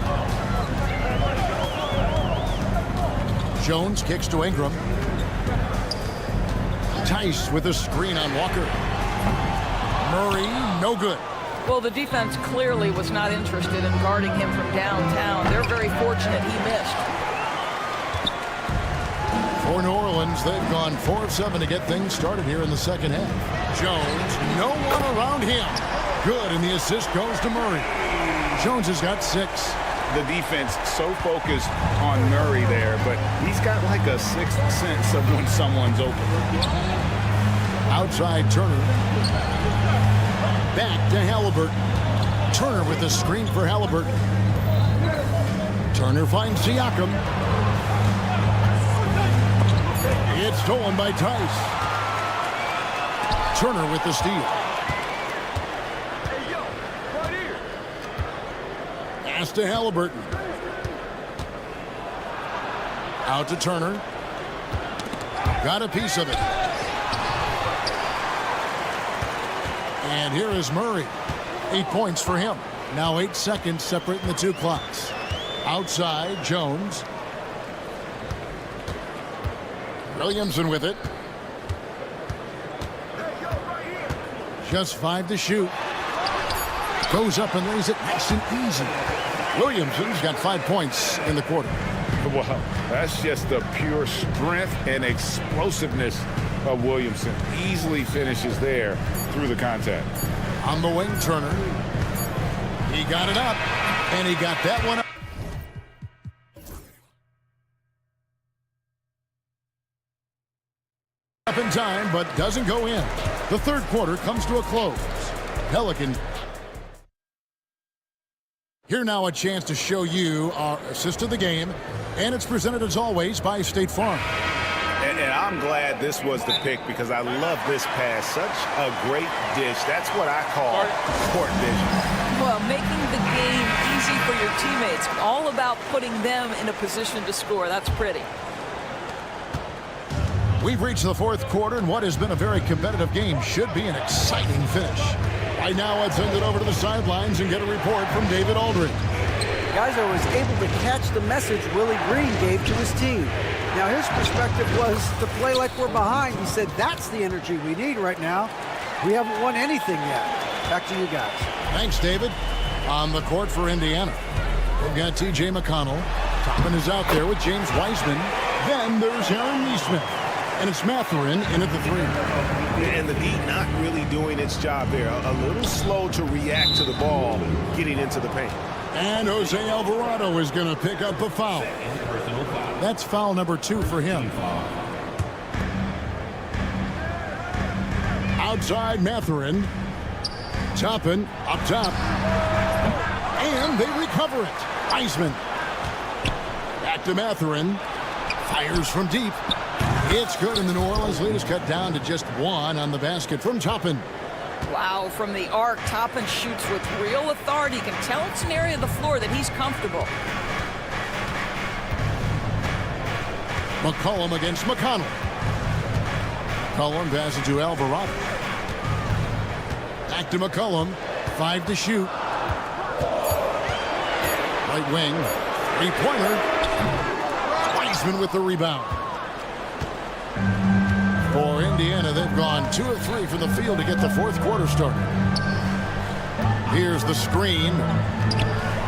Jones kicks to Ingram. Tice with a screen on Walker. Murray, no good. Well, the defense clearly was not interested in guarding him from downtown. They're very fortunate he missed. For New Orleans, they've gone 4 of 7 to get things started here in the second half. Jones, no one around him. Good, and the assist goes to Murray. Jones has got 6. The defense so focused on Murray there, but he's got like a sixth sense of when someone's open. Outside Turner. Back to Halliburton. Turner with the screen for Halliburton. Turner finds Siakam. It's stolen by Tice. Turner with the steal. Pass to Halliburton. Out to Turner. Got a piece of it. And here is Murray. 8 points for him. Now 8 seconds separating the 2 clocks. Outside, Jones. Williamson with it. Just 5 to shoot. Goes up and lays it nice and easy. Williamson's got 5 points in the quarter. Well, that's just the pure strength and explosiveness of Williamson. Easily finishes there through the contact. On the wing, Turner. He got it up, and he got that one up. Up in time, but doesn't go in. The third quarter comes to a close. Pelican. Here now a chance to show you our assist of the game, and it's presented as always by State Farm. And I'm glad this was the pick because I love this pass. Such a great dish. That's what I call court vision. Well, making the game easy for your teammates. All about putting them in a position to score. That's pretty. We've reached the fourth quarter, and what has been a very competitive game should be an exciting finish. Right now, let's send it over to the sidelines and get a report from David Aldridge. Guys, I was able to catch the message Willie Green gave to his team. Now, his perspective was to play like we're behind. He said that's the energy we need right now. We haven't won anything yet. Back to you guys. Thanks, David. On the court for Indiana, we've got T.J. McConnell. Toppin is out there with James Wiseman. Then there's Aaron Nesmith. And it's Mathurin in at the 3. And the D not really doing its job there. A little slow to react to the ball getting into the paint. And Jose Alvarado is going to pick up a foul. That's foul number 2 for him. Outside Mathurin. Toppin up top. And they recover it. Wiseman. Back to Mathurin. Fires from deep. It's good, and the New Orleans lead is cut down to just 1 on the basket from Toppin. Wow, from the arc, Toppin shoots with real authority. You can tell it's an area of the floor that he's comfortable. McCollum against McConnell. McCollum passes to Alvarado. Back to McCollum. 5 to shoot. Right wing. 3-pointer. Wiseman with the rebound. For Indiana, they've gone 2 of 3 from the field to get the fourth quarter started. Here's the screen.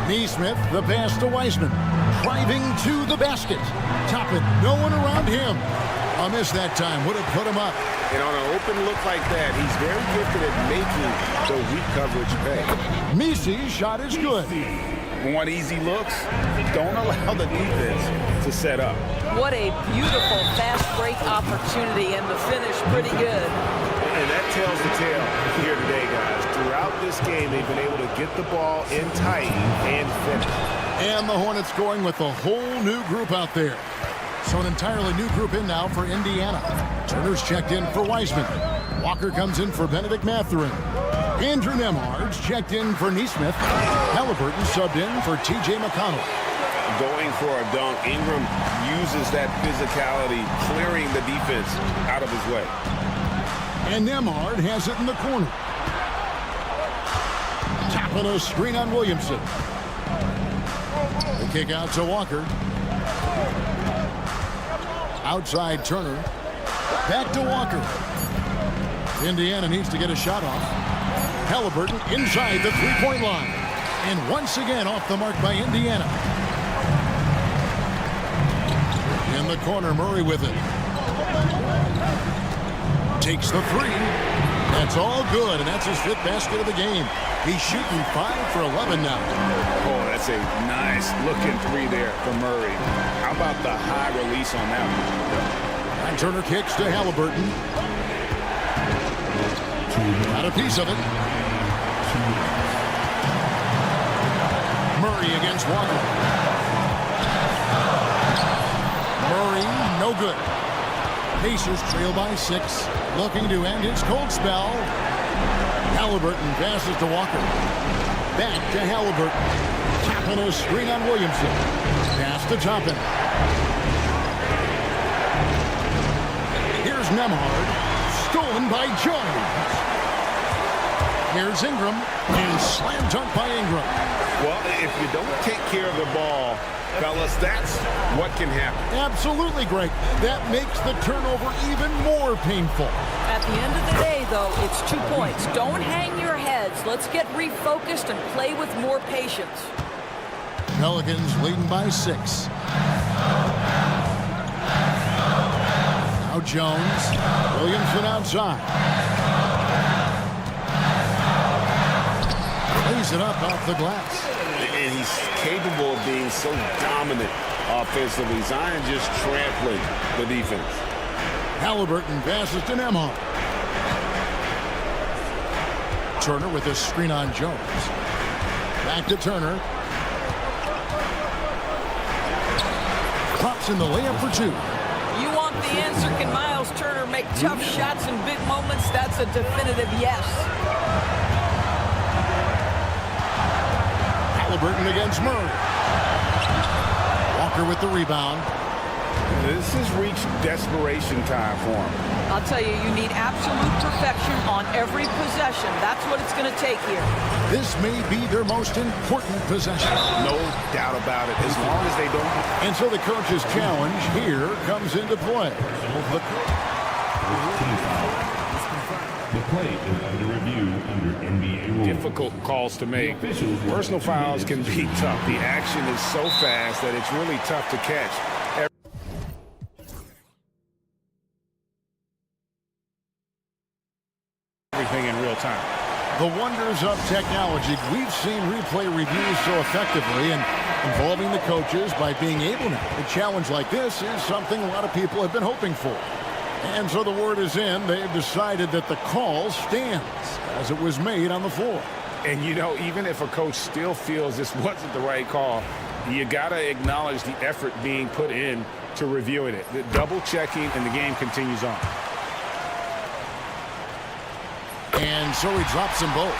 Neesmith, the pass to Wiseman. Driving to the basket. Toppin, no one around him. A miss that time. Would have put him up. And on an open look like that, he's very gifted at making the weak coverage pay. Misi's shot is good. Want easy looks? Don't allow the defense to set up. What a beautiful fast break opportunity, and the finish pretty good. And that tells the tale here today, guys. Throughout this game, they've been able to get the ball in tight and finish. And the Hornets going with a whole new group out there. So an entirely new group in now for Indiana. Turner's checked in for Wiseman. Walker comes in for Benedict Mathurin. Andrew Nembhard's checked in for Neesmith. Halliburton subbed in for T.J. McConnell. Going for a dunk, Ingram uses that physicality, clearing the defense out of his way. And Nembhard has it in the corner. Tapping a screen on Williamson. The kick out to Walker. Outside Turner. Back to Walker. Indiana needs to get a shot off. Halliburton inside the three-point line. And once again off the mark by Indiana. In the corner, Murray with it. Takes the three. That's all good, and that's his 5th basket of the game. He's shooting 5 for 11 now. Oh, that's a nice looking three there for Murray. How about the high release on that one? And Turner kicks to Halliburton. Got a piece of it. Murray against Walker. Murray, no good. Pacers trail by 6. Looking to end his cold spell. Halliburton passes to Walker. Back to Halliburton. Tapping a screen on Williamson. Pass to Toppin. Here's Nembhard. Stolen by Jones. Here's Ingram. And slam dunk by Ingram. Well, if you don't take care of the ball, fellas, that's what can happen. Absolutely, Greg. That makes the turnover even more painful. At the end of the day, though, it's 2 points. Don't hang your heads. Let's get refocused and play with more patience. Pelicans leading by 6. Now Jones. Williamson outside. Lays it up off the glass. And he's capable of being so dominant offensively. Zion just trampling the defense. Halliburton passes to Nembhard. Turner with a screen on Jones. Back to Turner. Drops in the layup for 2. You want the answer. Can Miles Turner make tough shots in big moments? That's a definitive yes. Halliburton against Murray. Walker with the rebound. This has reached desperation time for him. I'll tell you, you need absolute perfection on every possession. That's what it's going to take here. This may be their most important possession. No doubt about it, as long as they don't. And so the coach's challenge here comes into play. The play is under review under NBA rules. Difficult calls to make. Personal fouls can be tough. The action is so fast that it's really tough to catch. Everything in real time. The wonders of technology. We've seen replay reviews so effectively and involving the coaches by being able to. A challenge like this is something a lot of people have been hoping for. And so the word is in. They've decided that the call stands as it was made on the floor. And, you know, even if a coach still feels this wasn't the right call, you got to acknowledge the effort being put in to reviewing it. The double checking, and the game continues on. And so he drops them both.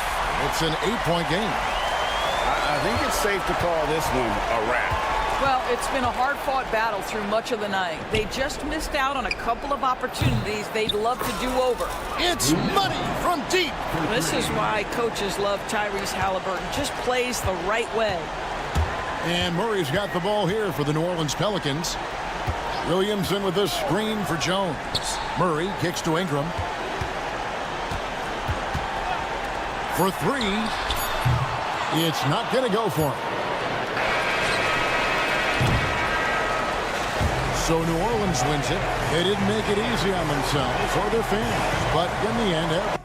It's an 8-point game. I think it's safe to call this one a wrap. Well, it's been a hard-fought battle through much of the night. They just missed out on a couple of opportunities they'd love to do over. It's money from deep. This is why coaches love Tyrese Halliburton. Just plays the right way. And Murray's got the ball here for the New Orleans Pelicans. Williamson with a screen for Jones. Murray kicks to Ingram. For three. It's not going to go for him. So New Orleans wins it. They didn't make it easy on themselves or their fans. But in the end,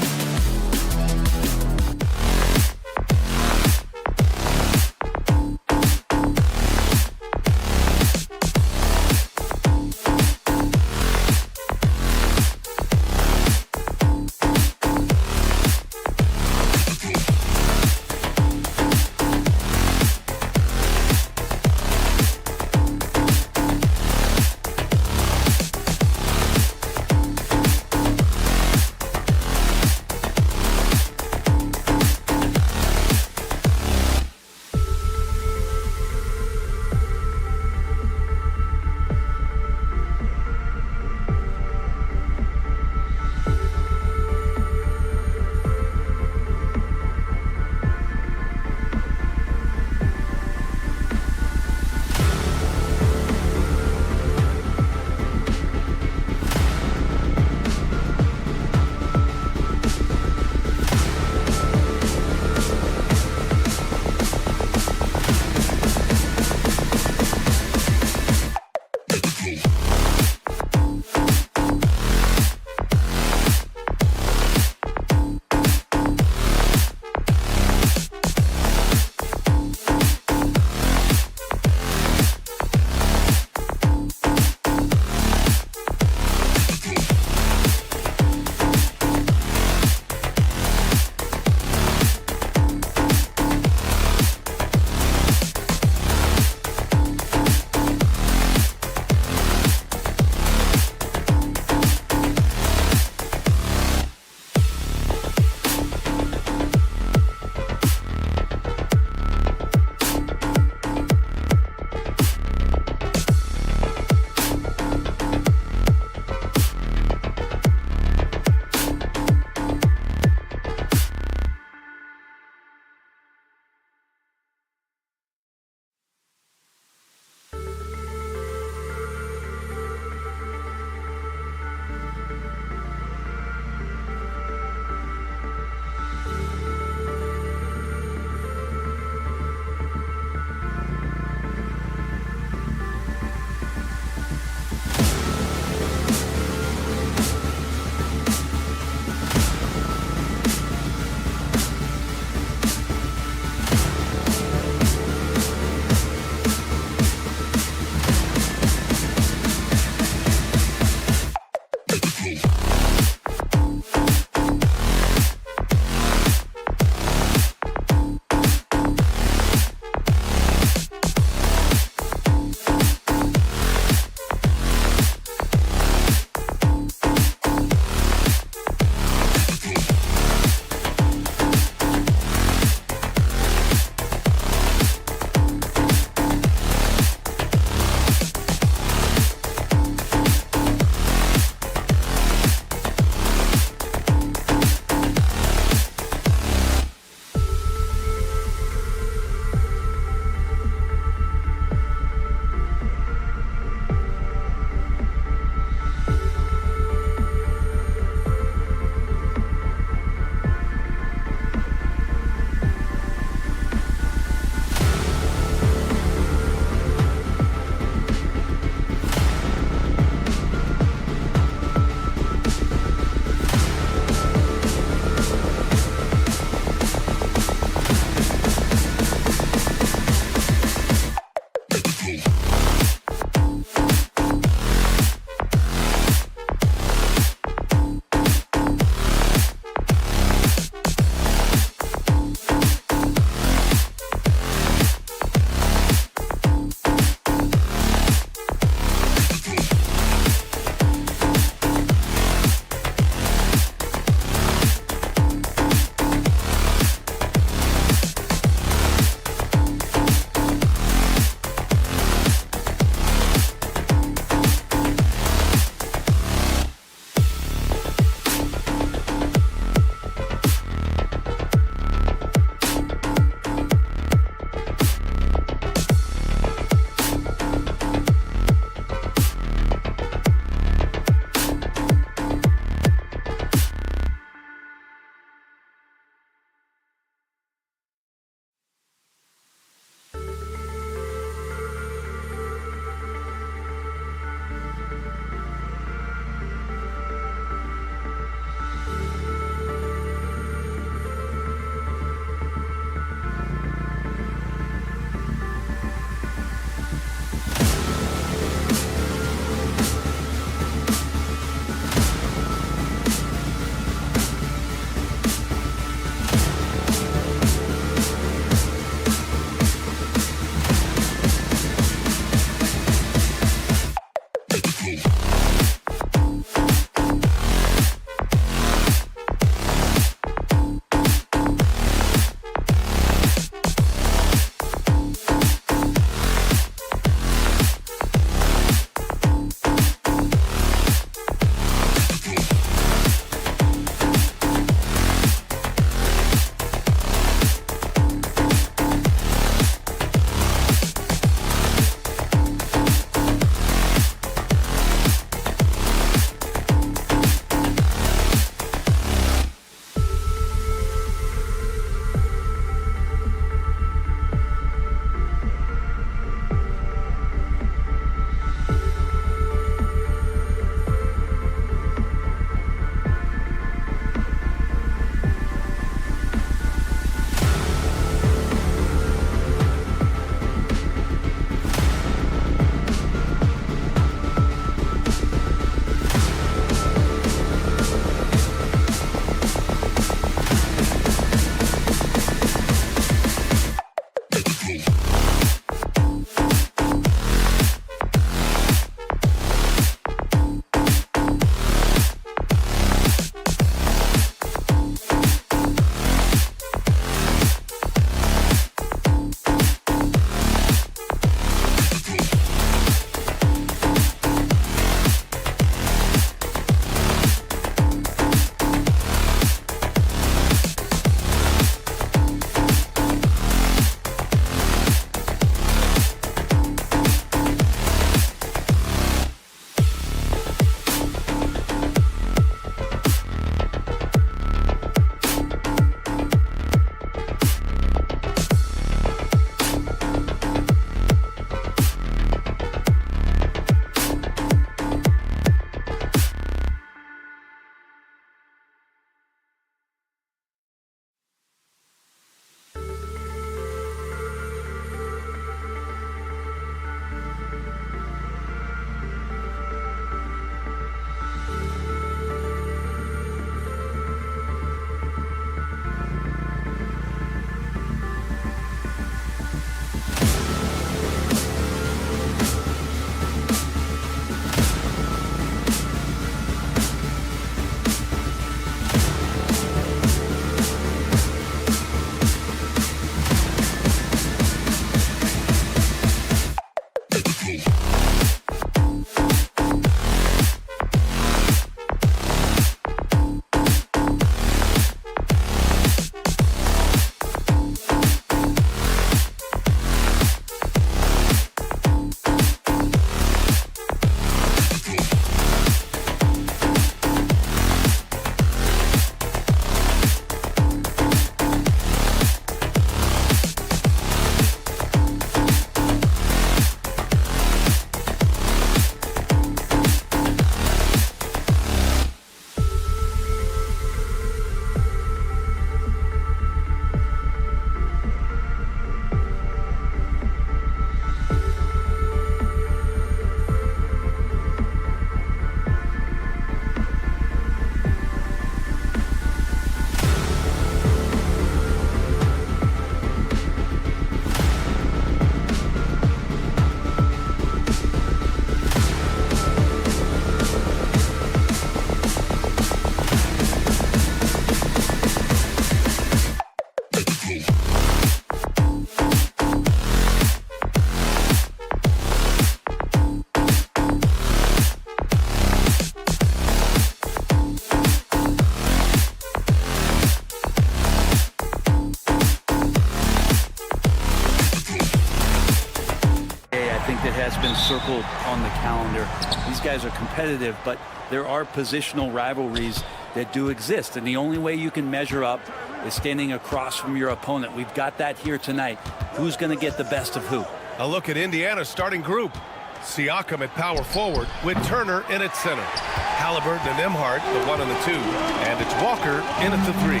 has been circled on the calendar. These guys are competitive, but there are positional rivalries that do exist, and the only way you can measure up is standing across from your opponent. We've got that here tonight. Who's going to get the best of who? A look at Indiana's starting group. Siakam at power forward with Turner in at center. Halliburton and Nembhard, the 1 and the 2. And it's Walker in at the 3.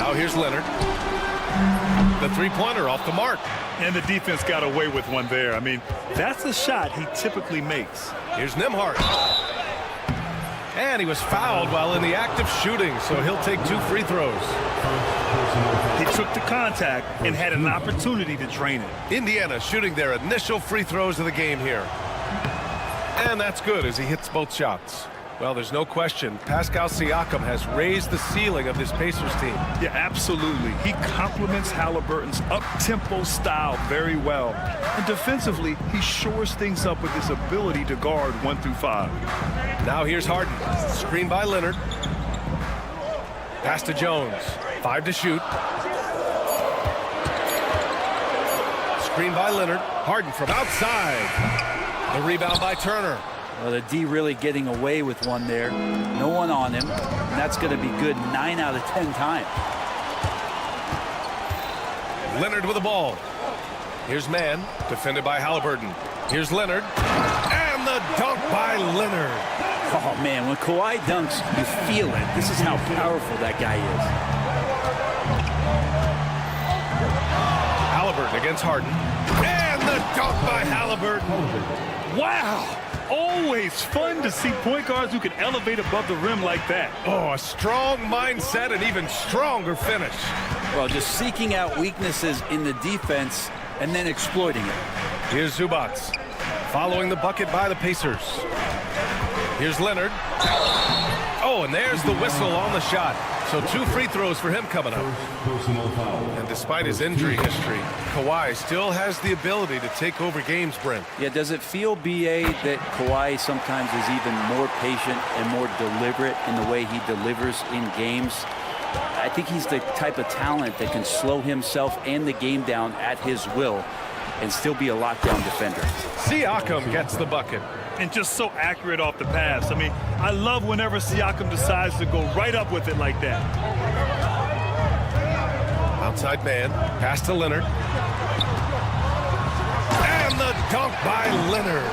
Now here's Leonard. The three-pointer off the mark. And the defense got away with one there. I mean, that's a shot he typically makes. Here's Nembhard. And he was fouled while in the act of shooting, so he'll take 2 free throws. He took the contact and had an opportunity to drain it. Indiana shooting their initial free throws of the game here. And that's good as he hits both shots. Well, there's no question Pascal Siakam has raised the ceiling of this Pacers team. Yeah, absolutely. He complements Halliburton's up-tempo style very well. And defensively, he shores things up with his ability to guard 1 through 5. Now here's Harden. Screen by Leonard. Pass to Jones. 5 to shoot. Screen by Leonard. Harden from outside. The rebound by Turner. Well, the D really getting away with one there. No one on him. And that's going to be good 9 out of 10 times. Leonard with the ball. Here's Mann, defended by Halliburton. Here's Leonard. And the dunk by Leonard. Oh, man, when Kawhi dunks, you feel it. This is how powerful that guy is. Halliburton against Harden. And the dunk by Halliburton. Wow! Always fun to see point guards who can elevate above the rim like that. Oh, a strong mindset and even stronger finish. Well, just seeking out weaknesses in the defense and then exploiting it. Here's Zubac, following the bucket by the Pacers. Here's Leonard. Oh, and there's the whistle on the shot. So 2 free throws for him coming up. And despite his injury history, Kawhi still has the ability to take over games, Brent. Yeah, does it feel, B.A., that Kawhi sometimes is even more patient and more deliberate in the way he delivers in games? I think he's the type of talent that can slow himself and the game down at his will and still be a lockdown defender. Siakam gets the bucket. And just so accurate off the pass. I mean, I love whenever Siakam decides to go right up with it like that. Outside man, pass to Leonard. And the dunk by Leonard.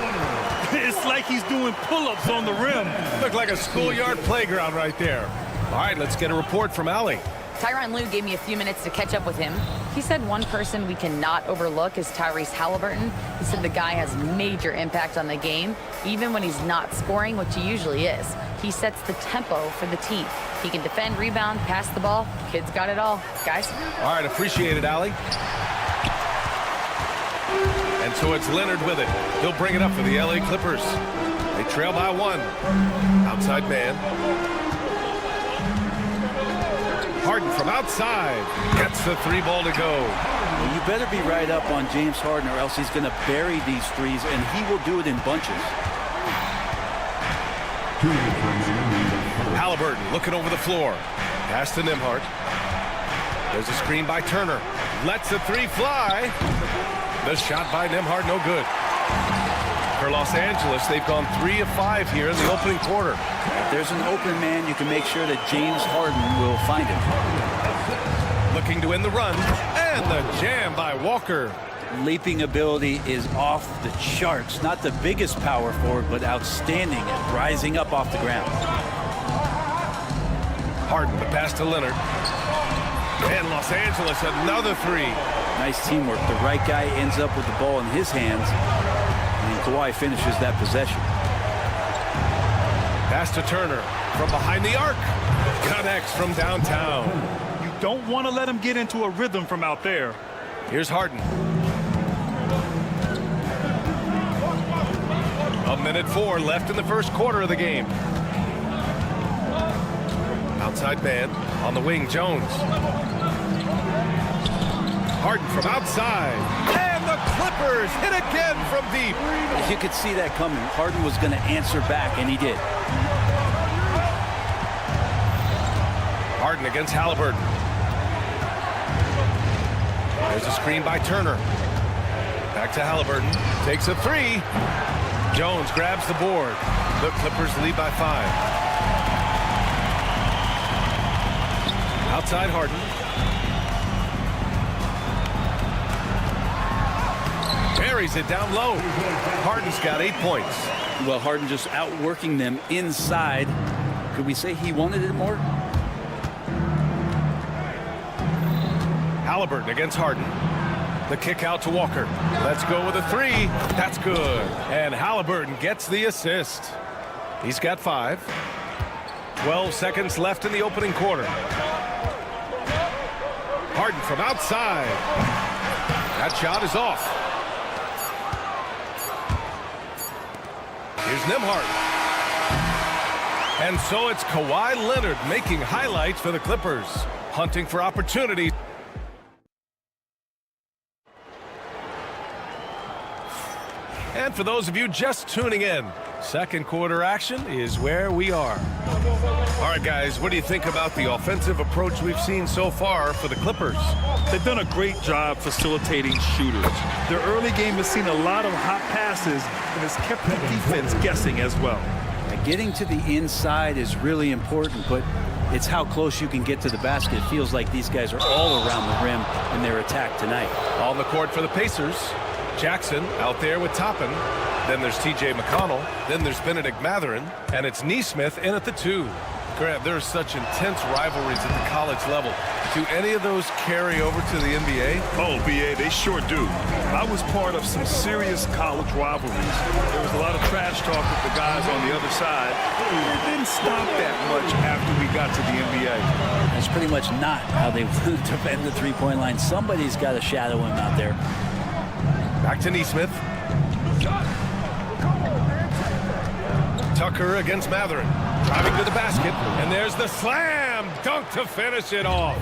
It's like he's doing pull-ups on the rim. Looked like a schoolyard playground right there. All right, let's get a report from Allie. Tyronn Lue gave me a few minutes to catch up with him. He said one person we cannot overlook is Tyrese Halliburton. He said the guy has major impact on the game, even when he's not scoring, which he usually is. He sets the tempo for the team. He can defend, rebound, pass the ball. Kid's got it all. Guys? All right, appreciate it, Allie. And so it's Leonard with it. He'll bring it up for the LA Clippers. They trail by 1. Outside man. Harden from outside gets the 3 ball to go. Well, you better be right up on James Harden or else he's going to bury these threes, and he will do it in bunches. Halliburton looking over the floor. Pass to Nembhard. There's a screen by Turner. Lets the 3 fly. The shot by Nembhard, no good. For Los Angeles, they've gone 3 of 5 here in the opening quarter. If there's an open man, you can make sure that James Harden will find him. Looking to win the run. And the jam by Walker. Leaping ability is off the charts. Not the biggest power forward, but outstanding at rising up off the ground. Harden, the pass to Leonard. And Los Angeles, another 3. Nice teamwork. The right guy ends up with the ball in his hands. And Kawhi finishes that possession. Pass to Turner from behind the arc. Connects from downtown. You don't want to let him get into a rhythm from out there. Here's Harden. 1:04 left in the first quarter of the game. Outside man on the wing, Jones. Harden from outside. And the Clippers hit again from deep. You could see that coming. Harden was going to answer back, and he did. Harden against Halliburton. There's a screen by Turner. Back to Halliburton. Takes a three. Jones grabs the board. The Clippers lead by 5. Outside Harden. Buries it down low. Harden's got 8 points. Well, Harden just outworking them inside. Could we say he wanted it more? Halliburton against Harden. The kick out to Walker. Let's go with a three. That's good. And Halliburton gets the assist. He's got 5. 12 seconds left in the opening quarter. Harden from outside. That shot is off. Here's Nembhard. And so it's Kawhi Leonard making highlights for the Clippers. Hunting for opportunity. And for those of you just tuning in, second quarter action is where we are. All right, guys, what do you think about the offensive approach we've seen so far for the Clippers? They've done a great job facilitating shooters. Their early game has seen a lot of hot passes and has kept the defense guessing as well. And getting to the inside is really important, but it's how close you can get to the basket. It feels like these guys are all around the rim in their attack tonight. On the court for the Pacers. Jackson out there with Toppin. Then there's T.J. McConnell. Then there's Benedict Mathurin. And it's Nesmith in at the 2. Grant, there are such intense rivalries at the college level. Do any of those carry over to the NBA? Oh, B.A., they sure do. I was part of some serious college rivalries. There was a lot of trash talk with the guys on the other side. It didn't stop that much after we got to the NBA. That's pretty much not how they defend the three-point line. Somebody's got to shadow him out there. Back to Nesmith. Tucker against Mathurin. Driving to the basket. And there's the slam dunk to finish it off.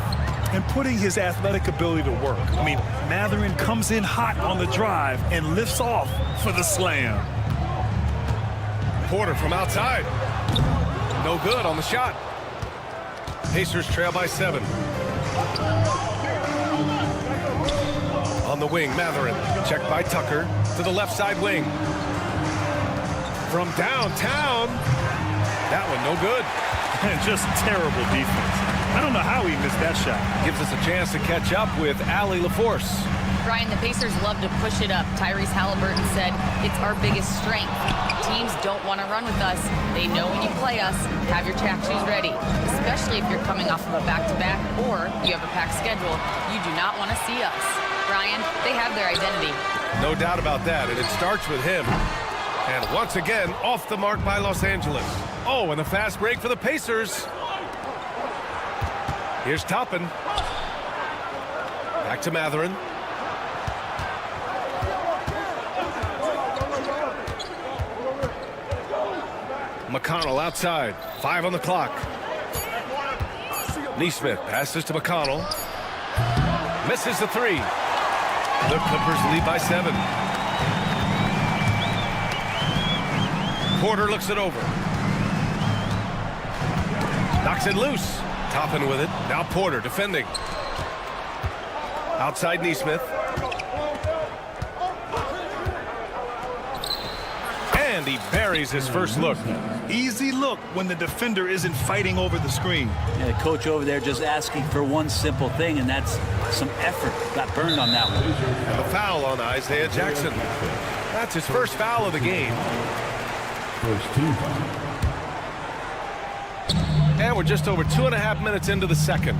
And putting his athletic ability to work. I mean, Mathurin comes in hot on the drive and lifts off for the slam. Porter from outside. No good on the shot. Pacers trail by 7. On the wing, Mathurin. Checked by Tucker to the left side wing. From downtown. That one no good. Just terrible defense. I don't know how he missed that shot. Gives us a chance to catch up with Allie LaForce. Brian, the Pacers love to push it up. Tyrese Halliburton said it's our biggest strength. Teams don't want to run with us. They know when you play us, have your track shoes ready, especially if you're coming off of a back-to-back or you have a packed schedule. You do not want to see us. Brian, they have their identity. No doubt about that, and it starts with him. And once again, off the mark by Los Angeles. Oh, and a fast break for the Pacers. Here's Toppin. Back to Mathurin. McConnell outside. 5 on the clock. Nesmith passes to McConnell. Misses the 3. The Clippers lead by 7. Porter looks it over. Knocks it loose. Toppin with it. Now Porter defending. Outside Nesmith. And he buries his first look. Easy look when the defender isn't fighting over the screen. Yeah, the coach over there just asking for one simple thing, and that's some effort. Got burned on that one. And the foul on Isaiah Jackson. That's his first foul of the game. First team foul. And we're just over 2.5 minutes into the second.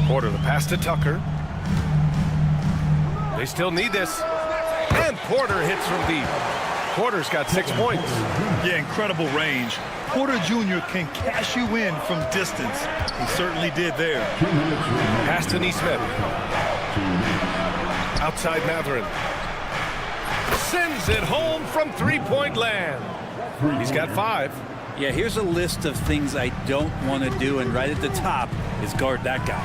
Porter, the pass to Tucker. They still need this. And Porter hits from deep. Porter's got 6 points. Yeah, incredible range. Porter Jr. can cash you in from distance. He certainly did there. Pass to Nesmith. Outside Mathurin. Sends it home from three-point land. He's got 5. Yeah, here's a list of things I don't want to do, and right at the top is guard that guy.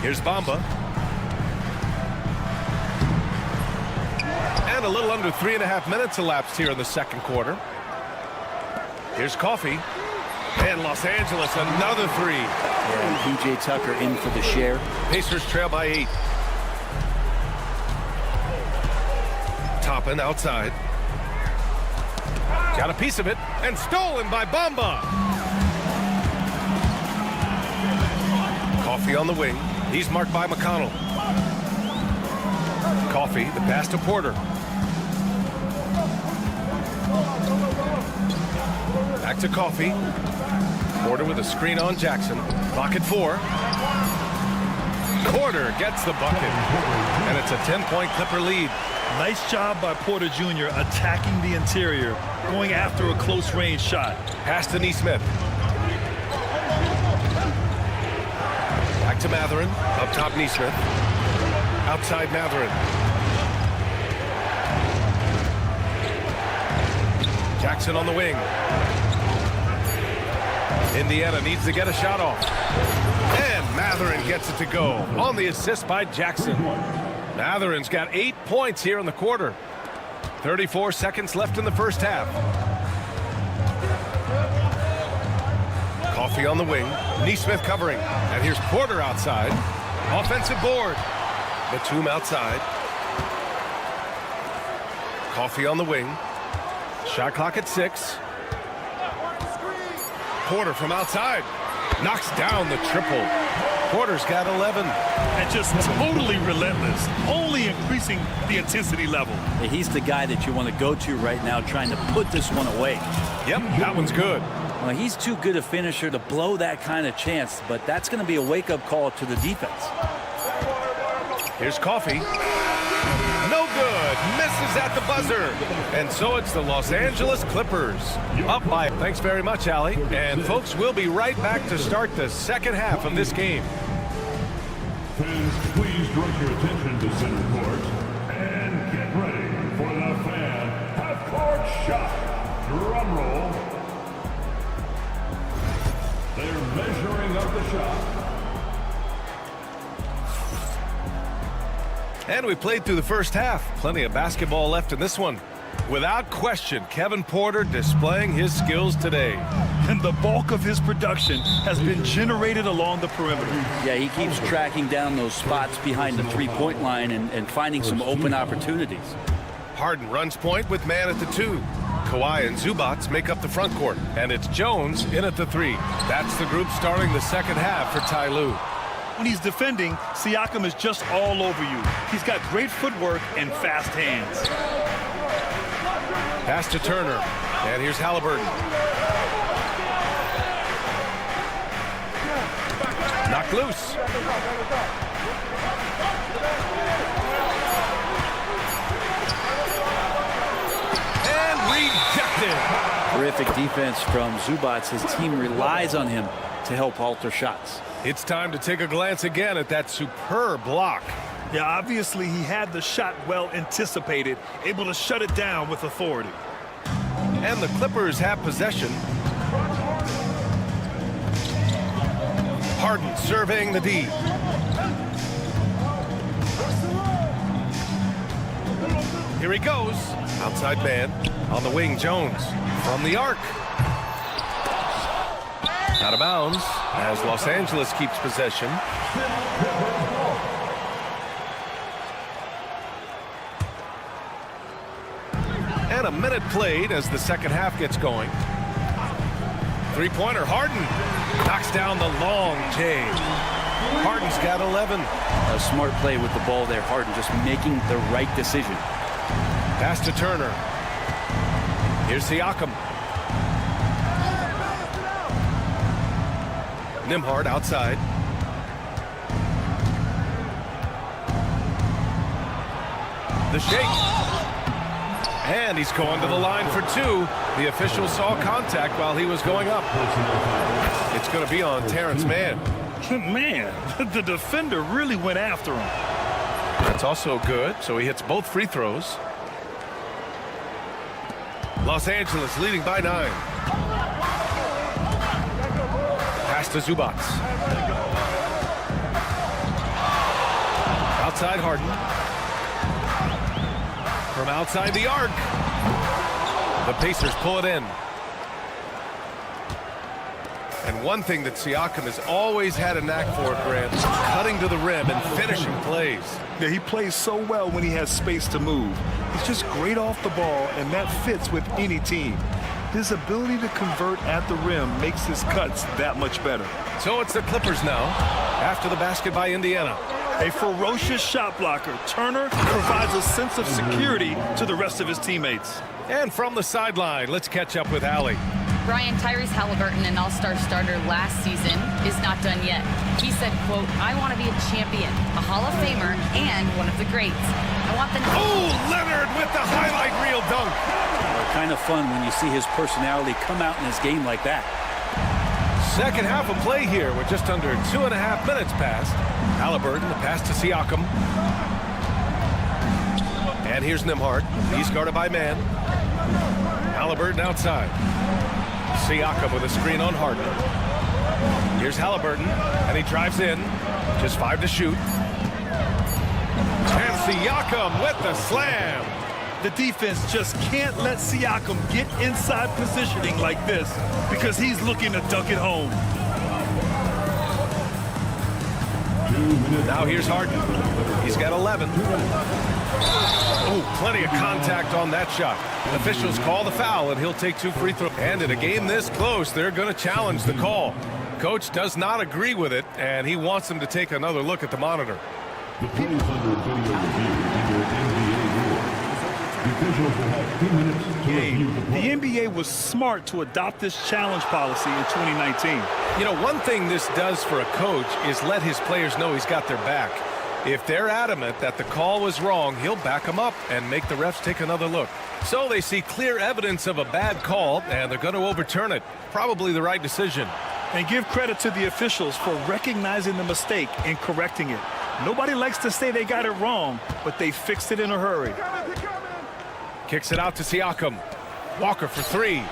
Here's Bamba. And a little under 3.5 minutes elapsed here in the second quarter. Here's Coffey. And Los Angeles, another 3. And P.J. Tucker in for the share. Pacers trail by 8. Toppin outside. Got a piece of it and stolen by Bamba. Coffee on the wing. He's marked by McConnell. Coffee, the pass to Porter. Back to Coffee. Porter with a screen on Jackson. Clock at 4. Porter gets the bucket. And it's a 10-point Clipper lead. Nice job by Porter Jr. attacking the interior, going after a close-range shot. Pass to Neesmith. Back to Mathurin. Up top Neesmith. Outside Mathurin. Jackson on the wing. Indiana needs to get a shot off. And Mathurin gets it to go on the assist by Jackson. Mathurin's got 8 points here in the quarter. 34 seconds left in the first half. Coffee on the wing. Neesmith covering. And here's Porter outside. Offensive board. Batum outside. Coffee on the wing. Shot clock at 6. Porter from outside. Knocks down the triple. Porter's got 11. And just totally relentless, only increasing the intensity level. He's the guy that you want to go to right now, trying to put this one away. Yep, that one's good. Well, he's too good a finisher to blow that kind of chance, but that's going to be a wake-up call to the defense. Here's Coffee. No good. Misses at the buzzer. And so it's the Los Angeles Clippers. Up by. Thanks very much, Allie. And folks, we'll be right back to start the second half of this game. Fans, please direct your attention to center court and get ready for the fan half-court shot. Drum roll. They're measuring up the shot. And we played through the first half. Plenty of basketball left in this one. Without question, Kevin Porter displaying his skills today. And the bulk of his production has been generated along the perimeter. Yeah, he keeps tracking down those spots behind the three-point line and finding some open opportunities. Harden runs point with man at the 2. Kawhi and Zubac make up the front court. And it's Jones in at the 3. That's the group starting the second half for Ty Lue. When he's defending, Siakam is just all over you. He's got great footwork and fast hands. Pass to Turner. And here's Halliburton. Knocked loose. And rejected. Terrific defense from Zubac. His team relies on him to help alter shots. It's time to take a glance again at that superb block. Yeah, obviously he had the shot well anticipated, able to shut it down with authority. And the Clippers have possession. Harden surveying the D. Here he goes. Outside man. On the wing, Jones. From the arc. Out of bounds as Los Angeles keeps possession. And a minute played as the second half gets going. Three-pointer, Harden knocks down the long J. Harden's got 11. A smart play with the ball there. Harden just making the right decision. Pass to Turner. Here's Siakam. Nembhard outside. The shake. And he's going to the line for 2. The official saw contact while he was going up. It's going to be on Terrence Mann. Man, the defender really went after him. That's also good, so he hits both free throws. Los Angeles leading by 9. Pass to Zubac. Outside Harden. From outside the arc. The Pacers pull it in. And And one thing that Siakam has always had a knack for, Grant, cutting to the rim and finishing plays. Yeah, he plays so well when he has space to move. He's just great off the ball, and that fits with any team. His ability to convert at the rim makes his cuts that much better. So it's the Clippers now, after the basket by Indiana. A ferocious shot blocker, Turner provides a sense of security to the rest of his teammates. And from the sideline, let's catch up with Allie. Brian, Tyrese Halliburton, an all-star starter last season, is not done yet. He said, quote, "I want to be a champion, a Hall of Famer, and one of the greats. I want the..." Oh, Leonard with the highlight reel dunk. Kind of fun when you see his personality come out in his game like that. Second half of play here with just under 2.5 minutes passed. Halliburton, the pass to Siakam. And here's Nembhard. He's guarded by man. Halliburton outside. Siakam with a screen on Harden. Here's Halliburton, and he drives in. Just 5 to shoot. And Siakam with the slam. The defense just can't let Siakam get inside positioning like this because he's looking to dunk it home. Now here's Harden. He's got 11. Oh, plenty of contact on that shot. Officials call the foul, and he'll take 2 free throws. And in a game this close, they're going to challenge the call. Coach does not agree with it, and he wants them to take another look at the monitor. The play is under video review under NBA rules. The officials will have 2 minutes to review the play. The NBA was smart to adopt this challenge policy in 2019. You know, one thing this does for a coach is let his players know he's got their back. If they're adamant that the call was wrong, he'll back them up and make the refs take another look. So they see clear evidence of a bad call, and they're going to overturn it. Probably the right decision. And give credit to the officials for recognizing the mistake and correcting it. Nobody likes to say they got it wrong, but they fixed it in a hurry. Kicks it out to Siakam. Walker for 3.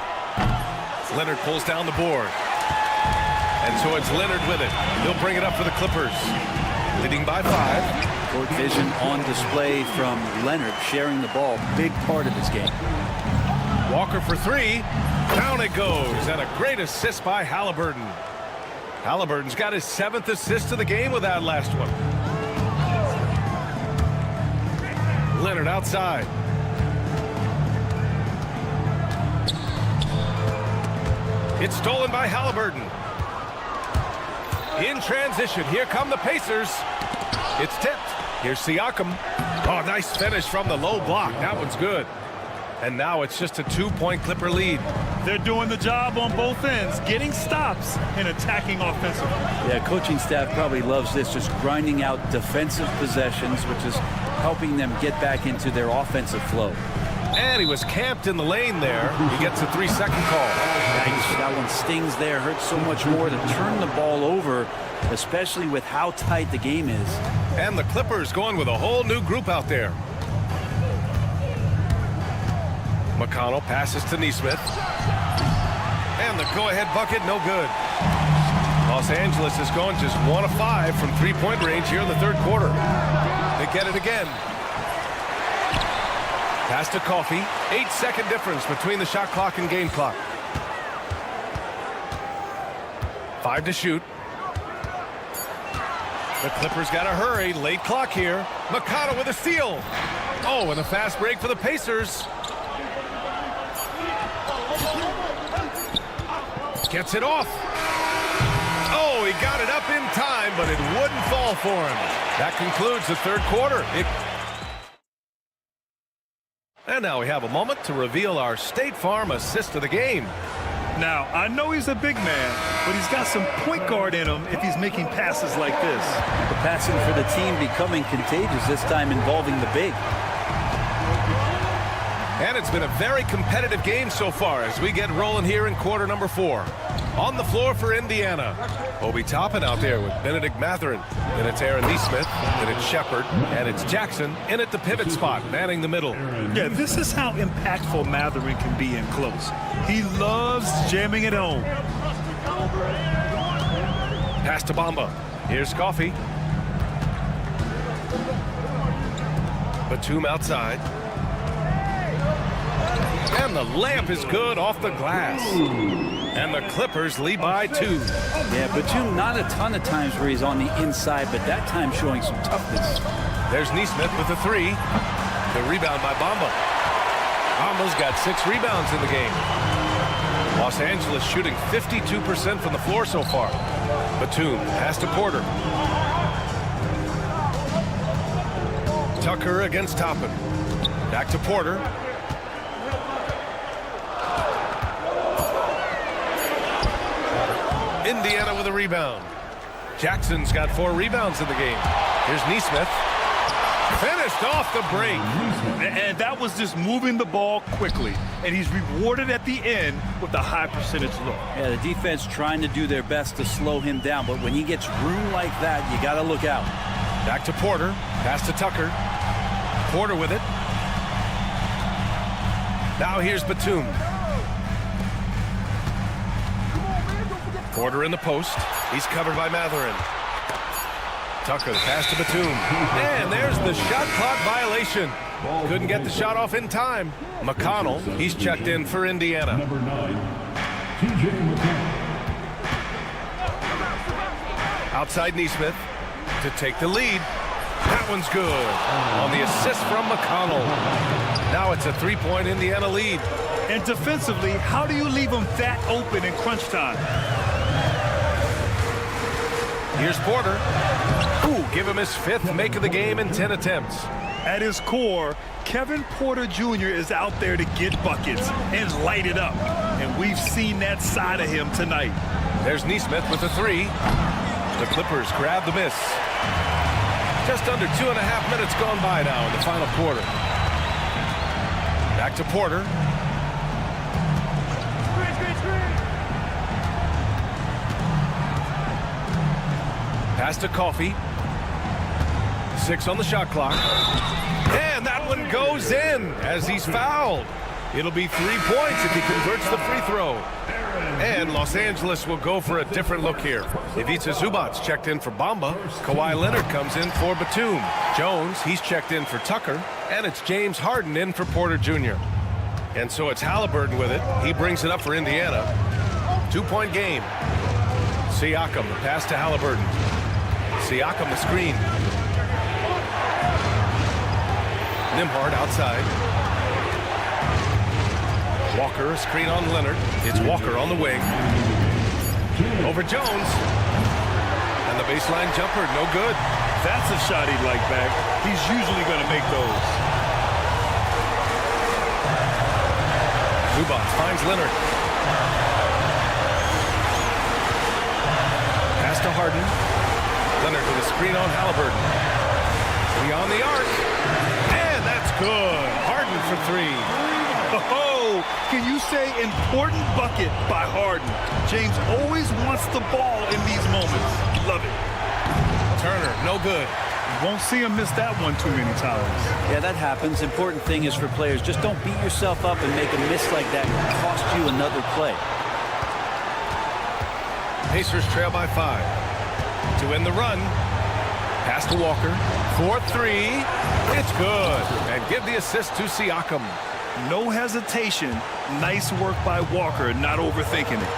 Leonard pulls down the board. And so it's Leonard with it. He'll bring it up for the Clippers. Leading by 5. Court vision on display from Leonard, sharing the ball, big part of his game. Walker for 3. Down it goes, and a great assist by Halliburton. Halliburton's got his 7th assist of the game with that last one. Leonard outside. It's stolen by Halliburton. In transition, here come the Pacers. It's tipped. Here's Siakam. Oh, nice finish from the low block. That one's good. And now it's just a 2-point Clipper lead. They're doing the job on both ends, getting stops and attacking offensively. Yeah, coaching staff probably loves this, just grinding out defensive possessions, which is helping them get back into their offensive flow. And he was camped in the lane there. He gets a 3-second call. Nice. That one stings there. Hurts so much more to turn the ball over, especially with how tight the game is. And the Clippers going with a whole new group out there. McConnell passes to Nesmith. And the go-ahead bucket, no good. Los Angeles is going just 1 of 5 from 3-point range here in the third quarter. They get it again. Pass to Coffey. 8-second difference between the shot clock and game clock. 5 to shoot. The Clippers got to hurry. Late clock here. McConnell with a steal. Oh, and a fast break for the Pacers. Gets it off. Oh, he got it up in time, but it wouldn't fall for him. That concludes the third quarter. And now we have a moment to reveal our State Farm assist of the game. Now, I know he's a big man, but he's got some point guard in him if he's making passes like this. The passing for the team becoming contagious, this time involving the big. And it's been a very competitive game so far as we get rolling here in quarter number 4. On the floor for Indiana, Obi Toppin out there with Benedict Mathurin. Then it's Aaron Nesmith, then it's Shepard, and it's Jackson in at the pivot spot, manning the middle. Yeah, this is how impactful Mathurin can be in close. He loves jamming it home. Pass to Bamba. Here's Coffey. Batum outside. And the layup is good off the glass. And the Clippers lead by 2. Yeah, Batum not a ton of times where he's on the inside, but that time showing some toughness. There's Neesmith with the 3. The rebound by Bamba. Bamba's got 6 rebounds in the game. Los Angeles shooting 52% from the floor so far. Batum, pass to Porter. Tucker against Toppin. Back to Porter. Indiana with a rebound. Jackson's got 4 rebounds in the game. Here's Neesmith. Finished off the break. And that was just moving the ball quickly. And he's rewarded at the end with a high percentage look. Yeah, the defense trying to do their best to slow him down, but when he gets room like that, you got to look out. Back to Porter. Pass to Tucker. Porter with it. Now here's Batum. Porter in the post. He's covered by Matherin. Tucker, the pass to Batum. And there's the shot clock violation. Couldn't get the shot off in time. McConnell, he's checked in for Indiana. Number 9, TJ McConnell. Outside Neesmith to take the lead. That one's good. On the assist from McConnell. Now it's a 3-point Indiana lead. And defensively, how do you leave them that open in crunch time? Here's Porter. Ooh, give him his 5th make of the game in 10 attempts. At his core, Kevin Porter Jr. is out there to get buckets and light it up. And we've seen that side of him tonight. There's Neesmith with the 3. The Clippers grab the miss. Just under 2.5 minutes gone by now in the final quarter. Back to Porter. Pass to Coffey. 6 on the shot clock. And that one goes in as he's fouled. It'll be 3 points if he converts the free throw. And Los Angeles will go for a different look here. Ivica Zubac's checked in for Bamba. Kawhi Leonard comes in for Batum. Jones, he's checked in for Tucker. And it's James Harden in for Porter Jr. And so it's Halliburton with it. He brings it up for Indiana. 2-point game. Siakam, the pass to Halliburton. Siakam, the screen. Nembhard outside. Walker, a screen on Leonard. It's Walker on the wing. Over Jones. And the baseline jumper, no good. That's a shot he'd like back. He's usually going to make those. Zubac finds Leonard. Pass to Harden. Leonard with a screen on Halliburton. Beyond the arc. And that's good. Harden for 3. Oh, can you say important bucket by Harden? James always wants the ball in these moments. Love it. Turner, no good. You won't see him miss that one too many times. Yeah, that happens. Important thing is for players, just don't beat yourself up and make a miss like that cost you another play. Pacers trail by 5. To end the run. Pass to Walker. 4-3. It's good. And give the assist to Siakam. No hesitation. Nice work by Walker, not overthinking it.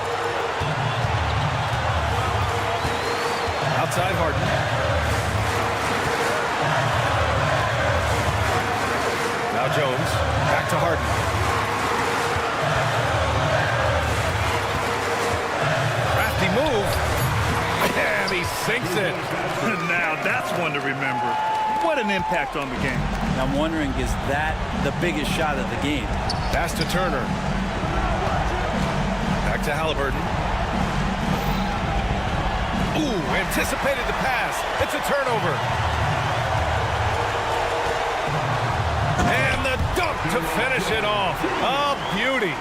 Outside Harden. Now Jones. Back to Harden. Crafty move. And he sinks it. Now that's one to remember. What an impact on the game. I'm wondering, is that the biggest shot of the game? Pass to Turner. Back to Halliburton. Ooh, anticipated the pass. It's a turnover. And the dunk to finish it off. A beauty.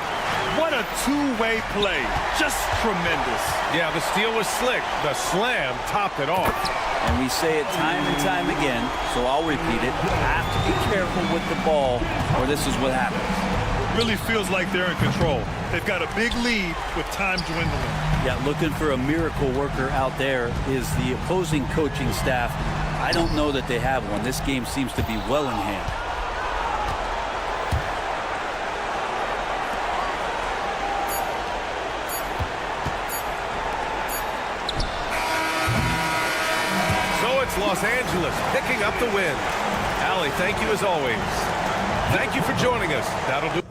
What a two-way play. Just tremendous. Yeah, the steal was slick. The slam topped it off. And we say it time and time again, so I'll repeat it. You have to be careful with the ball, or this is what happens. Really feels like they're in control. They've got a big lead with time dwindling. Yeah, looking for a miracle worker out there is the opposing coaching staff. I don't know that they have one. This game seems to be well in hand. Los Angeles picking up the win. Allie, thank you as always. Thank you for joining us. That'll do.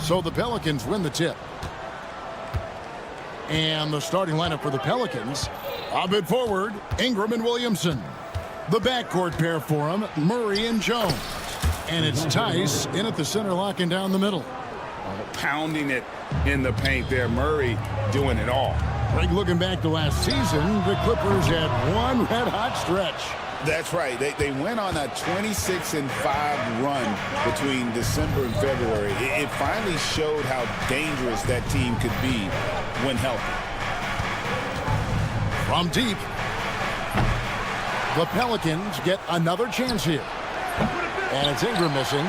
So the Pelicans win the tip. And the starting lineup for the Pelicans. A bit forward, Ingram and Williamson. The backcourt pair for him, Murray and Jones. And it's Tice in at the center, locking down the middle. Pounding it in the paint there. Murray doing it all. Greg, looking back to last season, the Clippers had one red-hot stretch. That's right. They went on a 26-5 run between December and February. It finally showed how dangerous that team could be when healthy. From deep, the Pelicans get another chance here. And it's Ingram missing.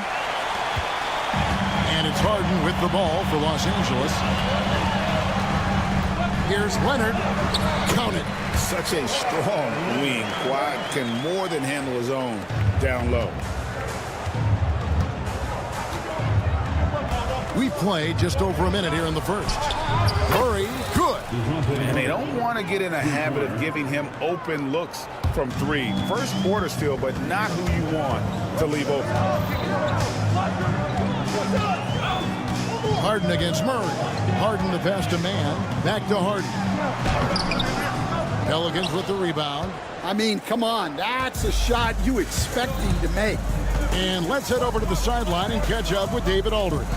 And it's Harden with the ball for Los Angeles. Here's Leonard. Count it. Such a strong wing. Kawhi can more than handle his own down low. We play just over a minute here in the first. Murray, good. And they don't want to get in a habit of giving him open looks from three. First quarter still, but not who you want to leave open. Harden against Murray. Harden to pass to man. Back to Harden. Pelicans with the rebound. I mean, come on. That's a shot you expect him to make. And let's head over to the sideline and catch up with David Aldridge.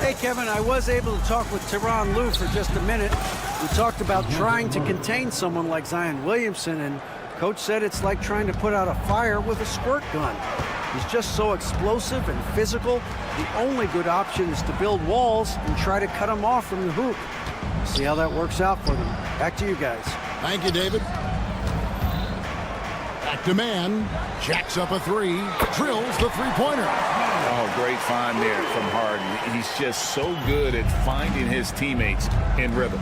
Hey, Kevin, I was able to talk with Tyronn Lue for just a minute. We talked about trying to contain someone like Zion Williamson, and Coach said it's like trying to put out a fire with a squirt gun. He's just so explosive and physical. The only good option is to build walls and try to cut him off from the hoop. See how that works out for them. Back to you guys. Thank you, David. Back to man. Jacks up a three. Drills the three-pointer. Oh, great find there from Harden. He's just so good at finding his teammates in rhythm.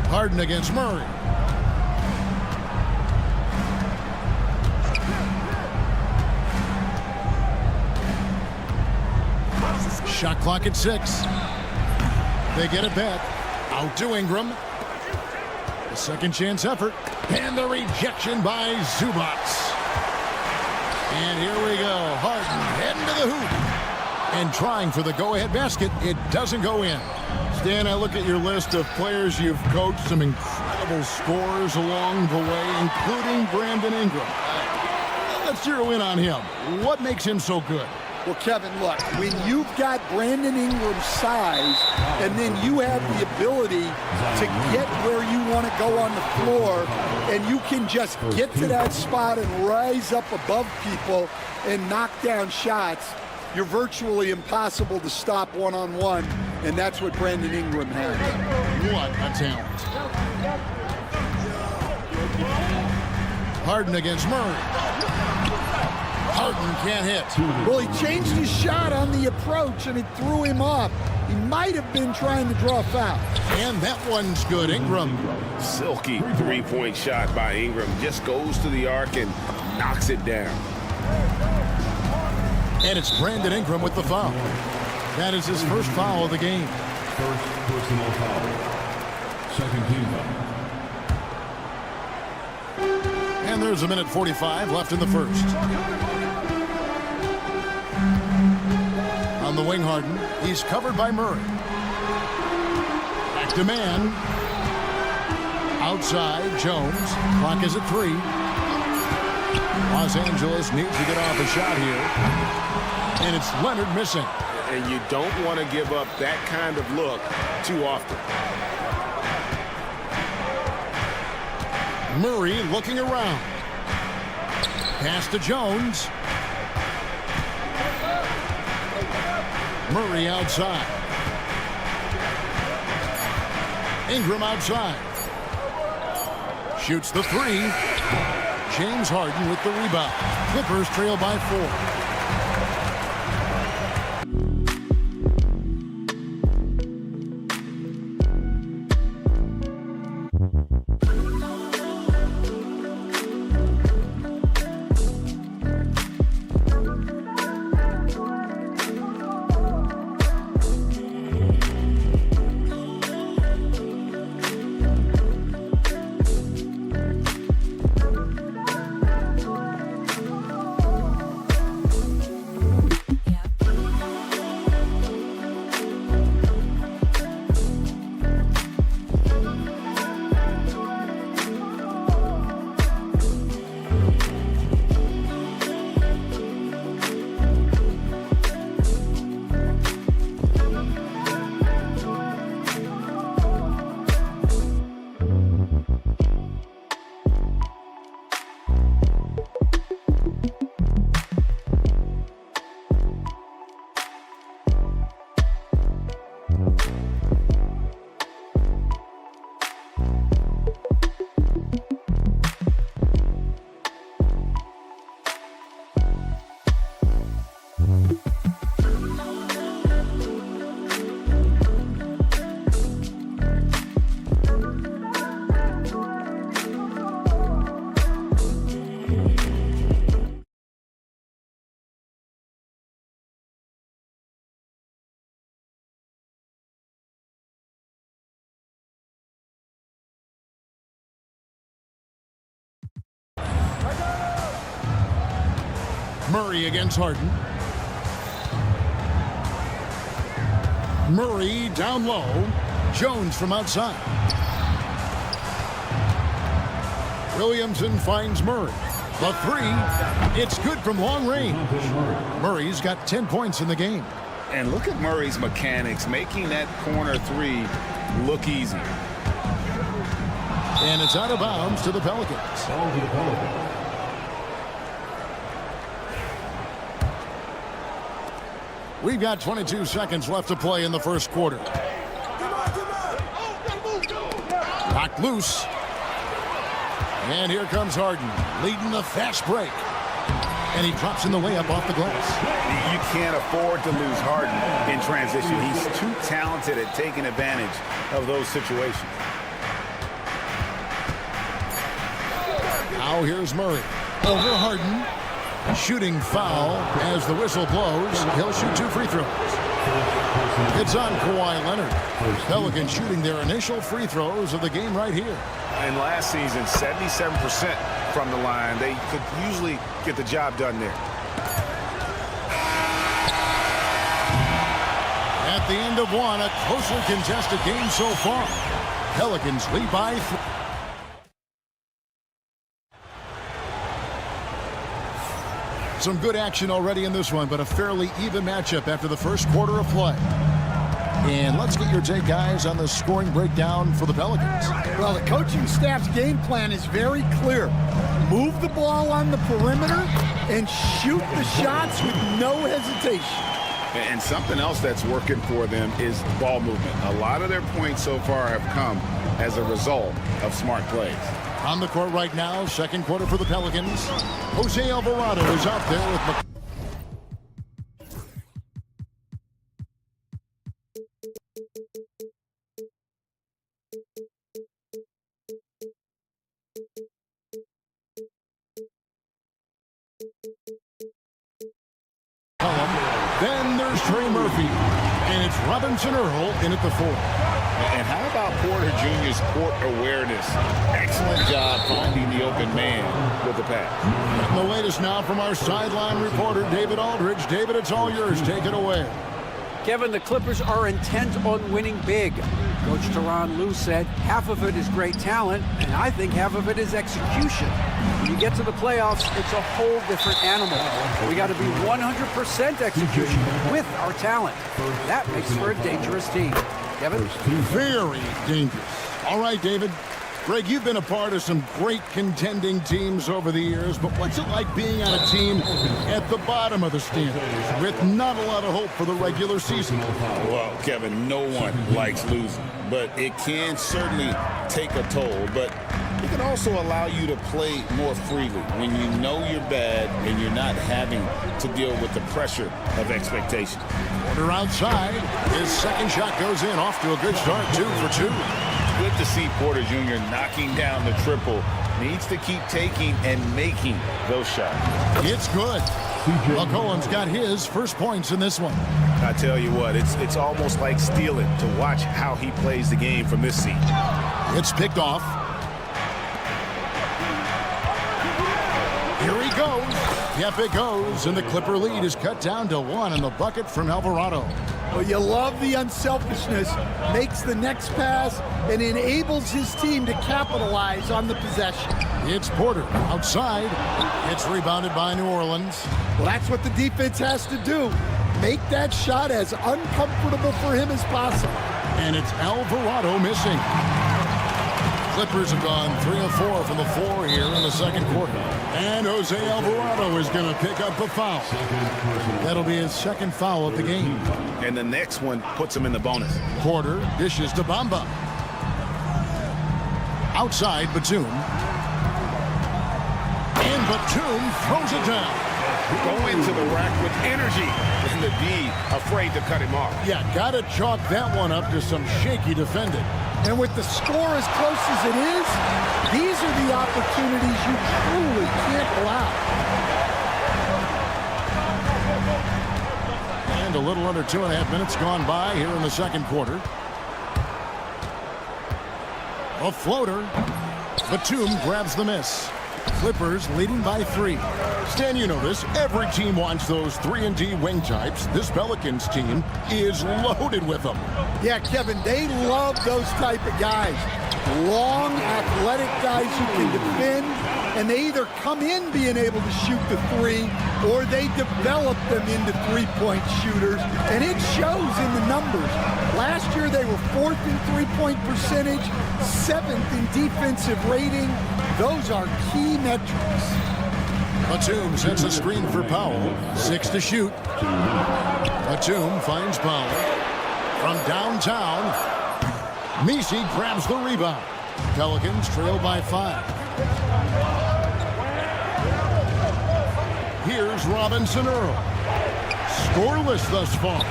Harden against Murray. Shot clock at 6. They get it back. Out to Ingram. The second chance effort. And the rejection by Zubats. And here we go. Harden heading to the hoop. And trying for the go-ahead basket. It doesn't go in. Stan, I look at your list of players you've coached, some incredible scores along the way, including Brandon Ingram. Let's zero in on him. What makes him so good? Well, Kevin, look, when you've got Brandon Ingram's size and then you have the ability to get where you want to go on the floor and you can just get to that spot and rise up above people and knock down shots, you're virtually impossible to stop one-on-one, and that's what Brandon Ingram has. What a talent. Harden against Murray. Harden can't hit. Well, he changed his shot on the approach, and it threw him off. He might have been trying to draw a foul. And that one's good. Ingram. Silky three-point shot by Ingram. Just goes to the arc and knocks it down. And it's Brandon Ingram with the foul. That is his first foul of the game. First personal foul. Second team foul. And there's a minute 45 left in the first. On the wing, Harden. He's covered by Murray. Back to man. Outside, Jones. Clock is at 3. Los Angeles needs to get off a shot here. And it's Leonard missing. And you don't want to give up that kind of look too often. Murray looking around. Pass to Jones. Murray outside. Ingram outside. Shoots the 3. James Harden with the rebound. Clippers trail by 4. Murray against Harden. Murray down low. Jones from outside. Williamson finds Murray. The three, it's good from long range. Murray's got 10 points in the game. And look at Murray's mechanics, making that corner three look easy. And it's out of bounds to the Pelicans. We've got 22 seconds left to play in the first quarter. Knocked loose. And here comes Harden, leading the fast break. And he drops in the layup off the glass. You can't afford to lose Harden in transition. He's too talented at taking advantage of those situations. Now here's Murray. Over Harden. Shooting foul as the whistle blows. He'll shoot 2 free throws. It's on Kawhi Leonard. Pelicans shooting their initial free throws of the game right here. And last season, 77% from the line. They could usually get the job done there. At the end of one, a closely contested game so far. Pelicans lead by 3. Some good action already in this one, but a fairly even matchup after the first quarter of play. And let's get your take, guys, on the scoring breakdown for the Pelicans. Well, the coaching staff's game plan is very clear. Move the ball on the perimeter and shoot the shots with no hesitation. And something else that's working for them is ball movement. A lot of their points so far have come as a result of smart plays. On the court right now, second quarter for the Pelicans. Jose Alvarado is out there with Then there's Trey Murphy. And it's Robinson Earl in at the 4. And how about Porter Jr.'s court awareness? Excellent job finding the open man with the pass. And the latest now from our sideline reporter, David Aldridge. David, it's all yours. Take it away. Kevin, the Clippers are intent on winning big. Coach Tyronn Lue said half of it is great talent, and I think half of it is execution. When you get to the playoffs, it's a whole different animal. We got to be 100% execution with our talent. That makes for a dangerous team. Kevin? Very dangerous. All right, David. Greg, you've been a part of some great contending teams over the years, but what's it like being on a team at the bottom of the standings with not a lot of hope for the regular season? Well, Kevin, no one likes losing, but it can certainly take a toll. But it can also allow you to play more freely when you know you're bad and you're not having to deal with the pressure of expectation. Porter outside. His second shot goes in. Off to a good start. 2 for 2. Good to see Porter Jr. knocking down the triple. Needs to keep taking and making those shots. It's good. McCollum's got his first points in this one. I tell you what, it's almost like stealing to watch how he plays the game from this seat. It's picked off. Here he goes. Yep, it goes. And the Clipper lead is cut down to 1 in the bucket from Alvarado. Well, you love the unselfishness. Makes the next pass and enables his team to capitalize on the possession. It's Porter outside. It's rebounded by New Orleans. Well, that's what the defense has to do. Make that shot as uncomfortable for him as possible. And it's Alvarado missing. Clippers have gone 3 of 4 from the floor here in the second quarter. And Jose Alvarado is going to pick up a foul. That'll be his second foul of the game. And the next one puts him in the bonus. Porter dishes to Bamba. Outside, Batum. And Batum throws it down. Go into the rack with energy and the D afraid to cut him off. Yeah, got to chalk that one up to some shaky defending. And with the score as close as it is, these are the opportunities you truly can't allow. And a little under 2.5 minutes gone by here in the second quarter. A floater. Batum grabs the miss. Clippers leading by 3. Stan, you know this. Every team wants those 3-and-D wing types. This Pelicans team is loaded with them. Yeah, Kevin, they love those type of guys. Long, athletic guys who can defend, and they either come in being able to shoot the 3 or they develop them into three-point shooters, and it shows in the numbers. Last year they were 4th in three-point percentage, 7th in defensive rating. Those are key metrics. Batum sets a screen for Powell. 6 to shoot. Batum finds Powell. From downtown, Messi grabs the rebound. Pelicans trail by 5. Here's Robinson Earl. Scoreless thus far.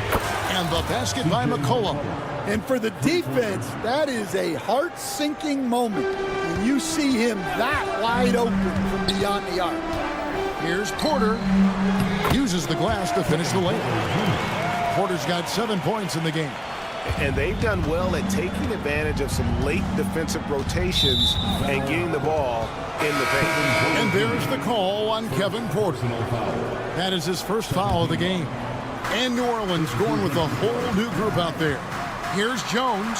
And the basket by McCollum. And for the defense, that is a heart-sinking moment when you see him that wide open from beyond the arc. Here's Porter. Uses the glass to finish the layup. Porter's got 7 points in the game. And they've done well at taking advantage of some late defensive rotations and getting the ball in the paint. And there's the call on Kevin Porter. That is his first foul of the game. And New Orleans going with a whole new group out there. Here's Jones.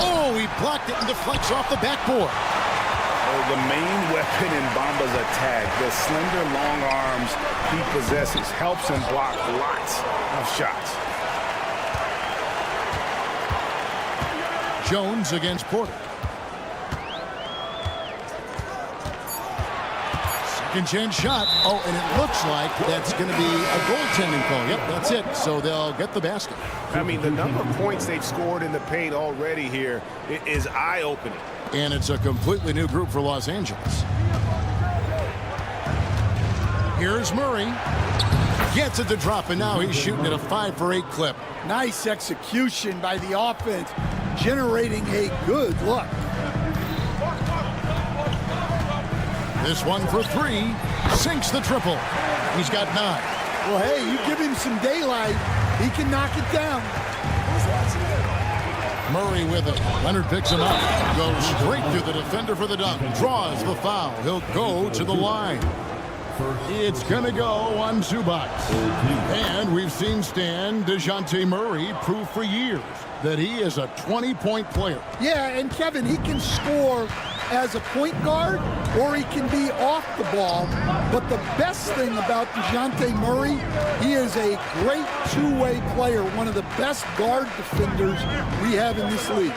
Oh, he blocked it and deflects off the backboard. Oh, the main weapon in Bamba's attack, the slender long arms he possesses, helps him block lots of shots. Jones against Porter. Second chance shot. Oh, and it looks like that's going to be a goaltending call. Yep, that's it. So they'll get the basket. I mean, the number of points they've scored in the paint already here is eye-opening. And it's a completely new group for Los Angeles. Here's Murray. Gets it to drop, and now he's shooting at a 5-for-8 clip. Nice execution by the offense, generating a good look. This one for 3. Sinks the triple. He's got 9. Well, hey, you give him some daylight, he can knock it down. Murray with it. Leonard picks him up. Goes straight through the defender for the dunk. Draws the foul. He'll go to the line. It's going to go on Zubac. And we've seen Stan DeJounte Murray prove for years that he is a 20-point player. Yeah, and Kevin, he can score as a point guard or he can be off the ball. But the best thing about DeJounte Murray, he is a great two-way player, one of the best guard defenders we have in this league.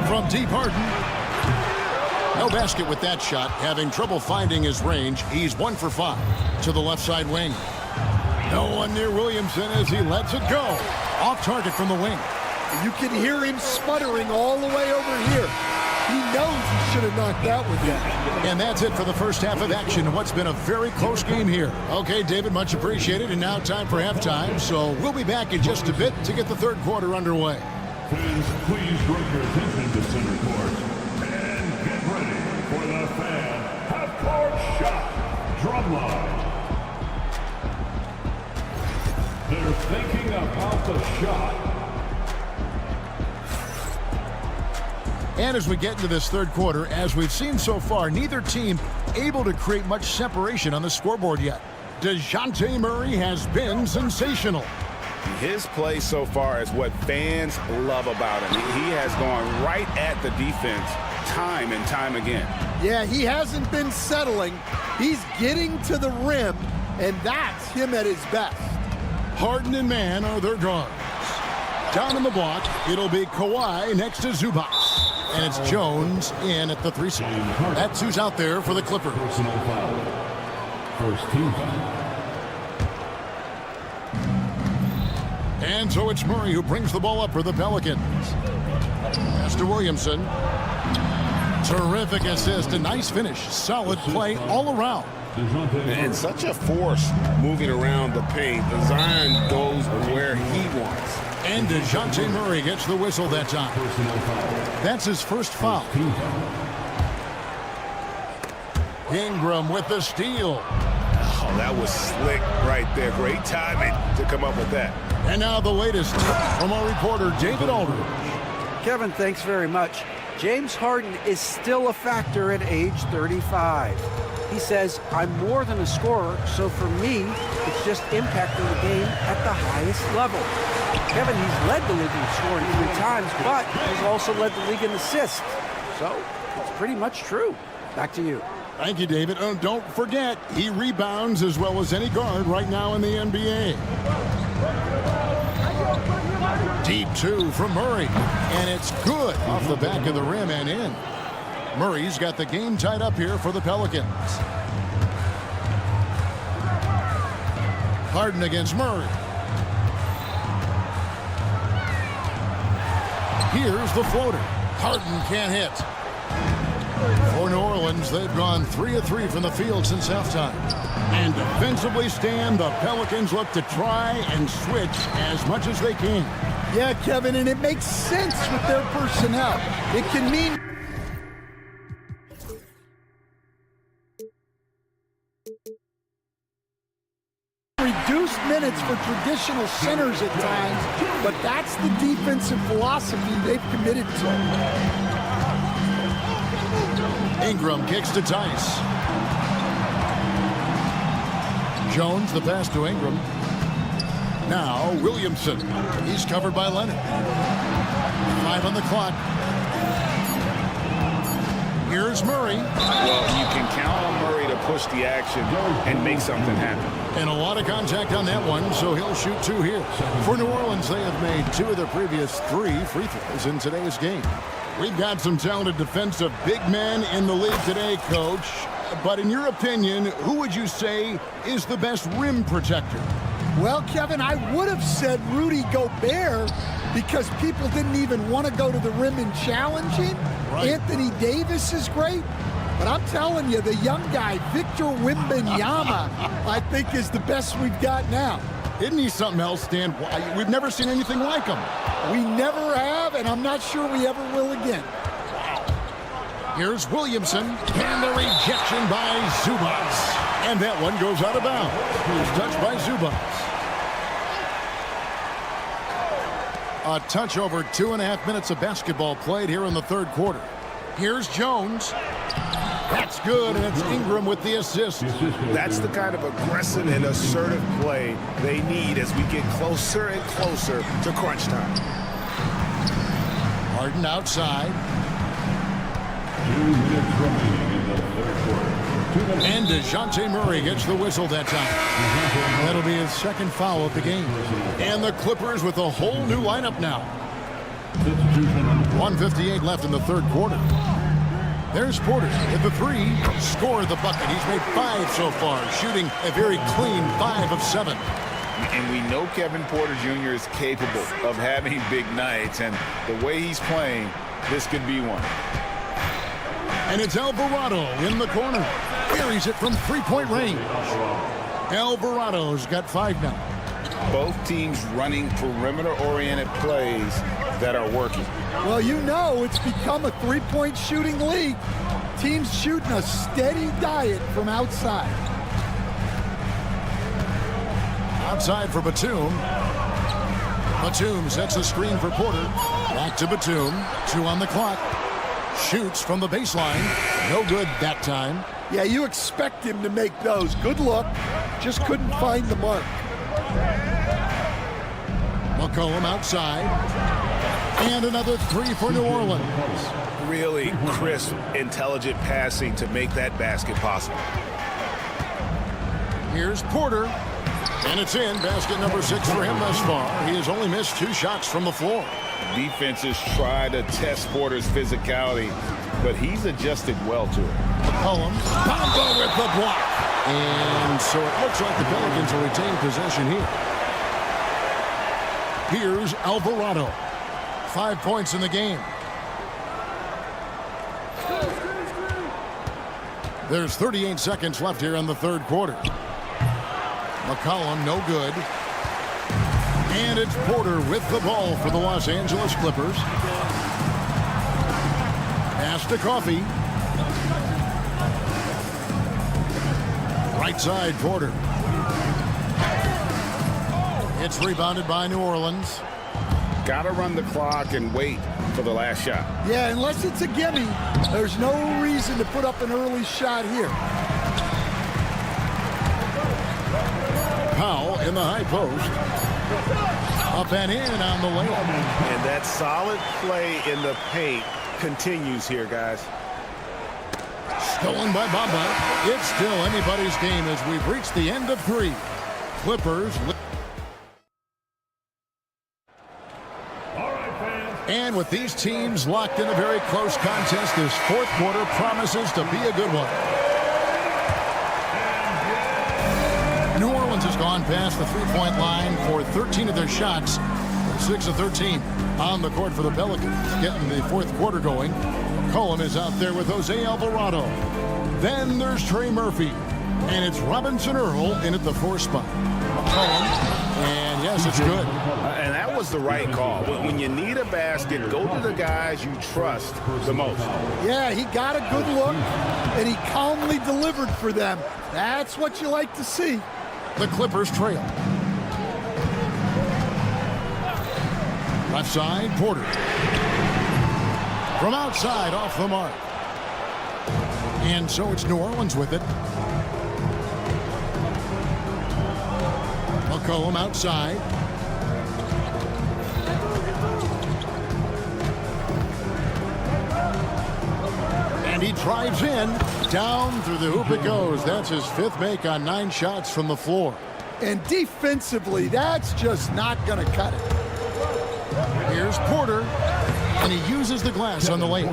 From deep, Harden. No basket with that shot. Having trouble finding his range. He's 1 for 5 to the left side wing. No one near Williamson as he lets it go. Off target from the wing. You can hear him sputtering all the way over here. He knows he should have knocked that one down. And that's it for the first half of action. What's been a very close game here. Okay, David, much appreciated. And now time for halftime. So we'll be back in just a bit to get the third quarter underway. Fans, please direct your attention to center court. And get ready for the fan half-court shot. Drumline. They're thinking about the shot. And as we get into this third quarter, as we've seen so far, neither team able to create much separation on the scoreboard yet. DeJounte Murray has been sensational. His play so far is what fans love about him. He has gone right at the defense time and time again. Yeah, he hasn't been settling. He's getting to the rim, and that's him at his best. Harden and Man are their guards. Down in the block, it'll be Kawhi next to Zubac. And it's Jones in at the 3 spot. That's who's out there for the Clippers. Personal foul. First team foul. And so it's Murray who brings the ball up for the Pelicans. Pass to Williamson. Terrific assist, a nice finish. Solid play all around. And such a force moving around the paint. The Zion goes where he wants. And DeJounte Murray gets the whistle that time. That's his first foul. Ingram with the steal. Oh, that was slick right there. Great timing to come up with that. And now the latest from our reporter, David Aldridge. Kevin, thanks very much. James Harden is still a factor at age 35. He says, I'm more than a scorer, so for me, it's just impacting the game at the highest level. Kevin, he's led the league in scoring 3 times, but he's also led the league in assists. So it's pretty much true. Back to you. Thank you, David. Don't forget, he rebounds as well as any guard right now in the NBA. Deep 2 from Murray, and it's good off the back of the rim and in. Murray's got the game tied up here for the Pelicans. Harden against Murray. Here's the floater. Harden can't hit. For New Orleans, they've gone 3 of 3 from the field since halftime. And defensively stand, the Pelicans look to try and switch as much as they can. Yeah, Kevin, and it makes sense with their personnel. It can mean reduced minutes for traditional centers at times, but that's the defensive philosophy they've committed to. Ingram kicks to Tice. Jones, the pass to Ingram. Now Williamson. He's covered by Leonard. 5 on the clock. Here's Murray. Well, you can count on Murray to push the action and make something happen. And a lot of contact on that one, so he'll shoot 2 here. For New Orleans, they have made 2 of their previous 3 free throws in today's game. We've got some talented defensive big men in the league today, Coach. But in your opinion, who would you say is the best rim protector? Well, Kevin, I would have said Rudy Gobert because people didn't even want to go to the rim and challenge him. Right. Anthony Davis is great. But I'm telling you, the young guy, Victor Wembanyama, I think is the best we've got now. Isn't he something else, Stan? We've never seen anything like him. We never have, and I'm not sure we ever will again. Here's Williamson, and the rejection by Zubats. And that one goes out of bounds. He was touched by Zubats. A touch over 2.5 minutes of basketball played here in the third quarter. Here's Jones. That's good, and it's Ingram with the assist. That's the kind of aggressive and assertive play they need as we get closer and closer to crunch time. Harden outside. 2 minutes remaining in the third quarter. And DeJounte Murray gets the whistle that time. That'll be his second foul of the game. And the Clippers with a whole new lineup now. 1:58 left in the third quarter. There's Porter at the 3. Scored the bucket. He's made 5 so far, shooting a very clean 5 of 7. And we know Kevin Porter Jr. is capable of having big nights, and the way he's playing, this could be one. And it's Alvarado in the corner. Buries it from 3-point range. Alvarado's got 5 now. Both teams running perimeter-oriented plays that are working. Well, you know it's become a 3-point shooting league. Teams shooting a steady diet from outside. Outside for Batum. Batum sets a screen for Porter. Back to Batum. 2 on the clock. Shoots from the baseline. No good that time. Yeah, you expect him to make those. Good look. Just couldn't find the mark. McCollum outside. And another 3 for New Orleans. Really crisp, intelligent passing to make that basket possible. Here's Porter. And it's in. Basket number 6 for him thus far. He has only missed 2 shots from the floor. Defenses try to test Porter's physicality, but he's adjusted well to it. McCollum. Bomba with the block. And so it looks like the Pelicans will retain possession here. Here's Alvarado. 5 points in the game. There's 38 seconds left here in the third quarter. McCollum, no good. And it's Porter with the ball for the Los Angeles Clippers. Pass to Coffey. Right side, Porter. It's rebounded by New Orleans. got to run the clock and wait for the last shot. Yeah, unless it's a gimme, there's no reason to put up an early shot here. Powell in the high post. Up and in on the layup. And that solid play in the paint continues here, guys. Stolen by Bamba. It's still anybody's game as we've reached the end of 3. Clippers. And with these teams locked in a very close contest, this fourth quarter promises to be a good one. New Orleans has gone past the three-point line for 13 of their shots. 6 of 13 on the court for the Pelicans. Getting the fourth quarter going. Cullum is out there with Jose Alvarado. Then there's Trey Murphy. And it's Robinson Earl in at the 4 spot. Cullum. And yes, it's good. And that was the right call. When you need a basket, go to the guys you trust the most. Yeah, he got a good look, and he calmly delivered for them. That's what you like to see. The Clippers trail. Left side, Porter. From outside, off the mark. And so it's New Orleans with it. McCollum outside. And he drives in. Down through the hoop it goes. That's his 5th make on 9 shots from the floor. And defensively, that's just not going to cut it. Here's Porter. And he uses the glass on the lane.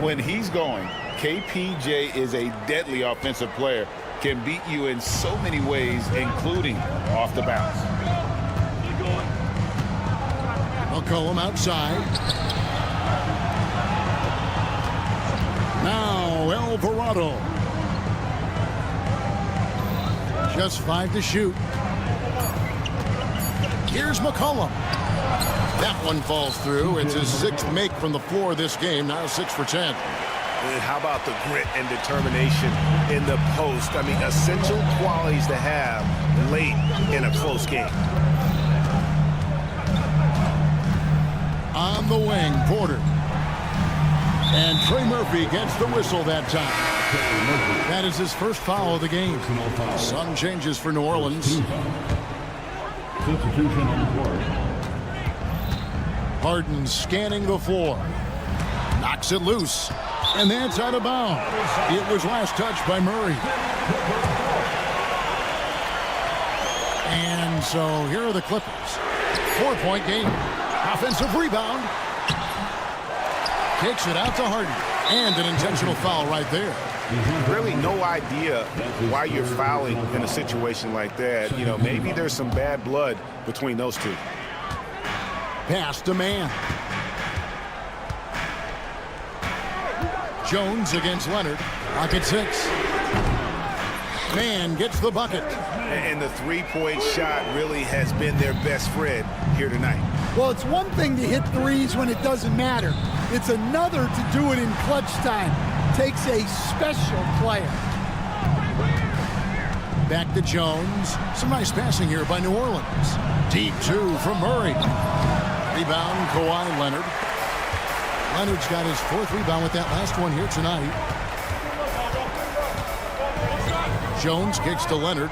When he's going, KPJ is a deadly offensive player. Can beat you in so many ways, including off the bounce. McCollum outside. Now Alvarado. Just 5 to shoot. Here's McCollum. That one falls through. It's his 6th make from the floor this game. Now 6 for 10. How about the grit and determination in the post? I mean, essential qualities to have late in a close game. On the wing, Porter. And Trey Murphy gets the whistle that time. That is his first foul of the game. Some changes for New Orleans. Substitution on the court. Harden scanning the floor. Knocks it loose. And that's out of bounds. It was last touched by Murray. And so here are the Clippers. 4-point game. Offensive rebound. Kicks it out to Harden. And an intentional foul right there. Really no idea why you're fouling in a situation like that. You know, maybe there's some bad blood between those two. Pass to man. Jones against Leonard. Pocket 6. Man gets the bucket. And the three-point shot really has been their best friend here tonight. Well, it's one thing to hit threes when it doesn't matter. It's another to do it in clutch time. Takes a special player. Back to Jones. Some nice passing here by New Orleans. Deep 2 from Murray. Rebound, Kawhi Leonard. Leonard's got his 4th rebound with that last one here tonight. Jones kicks to Leonard.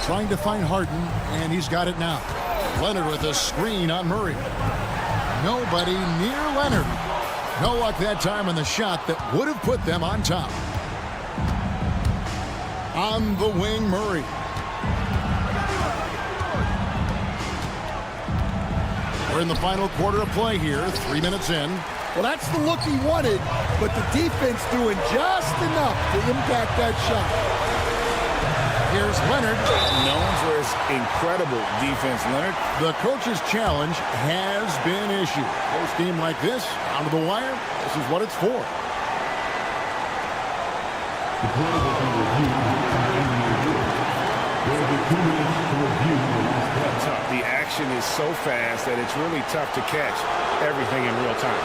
Trying to find Harden, and he's got it now. Leonard with a screen on Murray. Nobody near Leonard. No luck that time on the shot that would have put them on top. On the wing, Murray. We're in the final quarter of play here, 3 minutes in. Well, that's the look he wanted, but the defense doing just enough to impact that shot. Here's Leonard. Known for his incredible defense, Leonard. The coach's challenge has been issued. Close game like this, down to the wire, this is what it's for. The play will be reviewed and reviewed. There will be 2 minutes to review the last play. The action is so fast that it's really tough to catch everything in real time.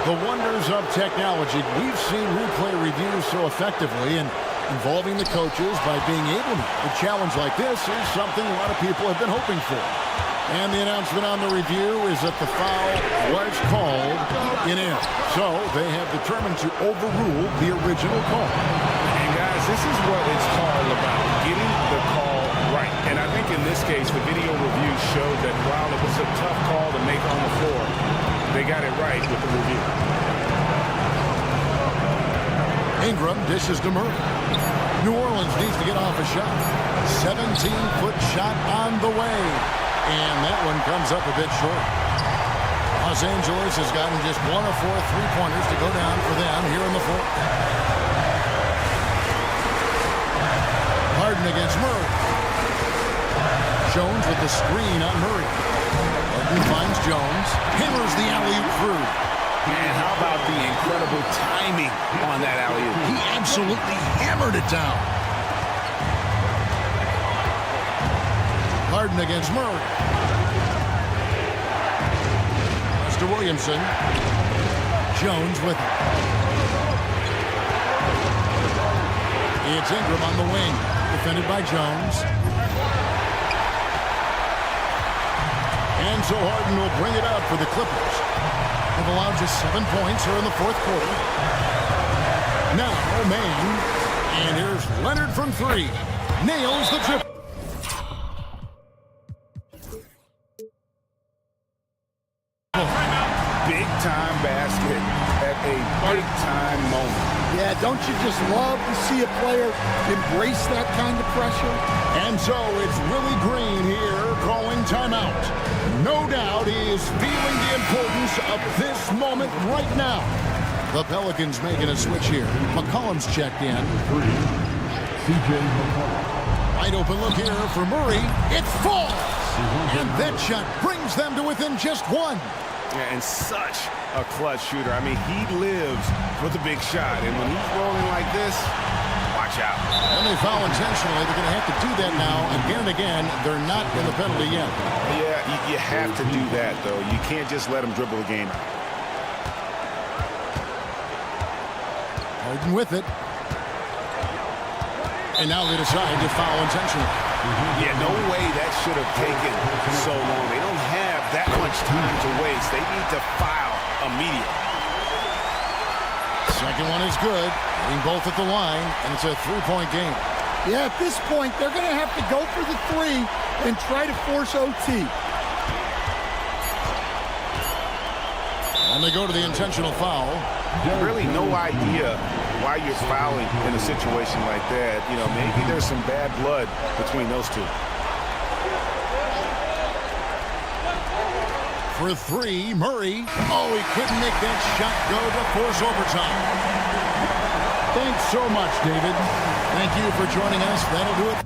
The wonders of technology. We've seen replay reviews so effectively, and involving the coaches by being able to. A challenge like this is something a lot of people have been hoping for. And the announcement on the review is that the foul was called in. So they have determined to overrule the original call. And guys, this is what it's all about, getting the call right. And I think in this case, the video review showed that while it was a tough call to make on the floor, they got it right with the review. Ingram dishes to Murray. New Orleans needs to get off a shot. 17-foot shot on the way. And that one comes up a bit short. Los Angeles has gotten just 1 of 4 three-pointers to go down for them here in the fourth. Harden against Murray. Jones with the screen on Murray. Harden finds Jones. Hammers the alley-oop through. Man, how about the incredible timing on that alley-oop? He absolutely hammered it down. Harden against Murray. Mr. Williamson. Jones with it. It's Ingram on the wing. Defended by Jones. And so Harden will bring it out for the Clippers. They've allowed just 7 points here in the fourth quarter. Now, man. And here's Leonard from 3. Nails the triple. Big-time basket at a big-time moment. Yeah, don't you just love to see a player embrace that kind of pressure? And so it's Willie Green here calling timeout. No doubt he is feeling the importance of this moment right now. The Pelicans making a switch here. McCollum's checked in. Wide open look here for Murray. It falls! And that shot brings them to within just 1. Yeah, and such a clutch shooter. I mean, he lives for the big shot. And when he's rolling like this, watch out. When they foul intentionally, they're going to have to do that now again and again. They're not in the penalty yet. Yeah, you have to do that, though. You can't just let him dribble the game out. Harden with it. And now they decide to foul intentionally. Yeah, no way that should have taken so long. They don't have that much time to waste. They need to foul immediately. Second one is good. Getting both at the line, and it's a three-point game. Yeah, at this point, they're going to have to go for the 3 and try to force OT. And they go to the intentional foul. Really no idea why you're fouling in a situation like that. You know, maybe there's some bad blood between those two. For 3, Murray. Oh, he couldn't make that shot go to force overtime. Thanks so much, David. Thank you for joining us. That'll do it.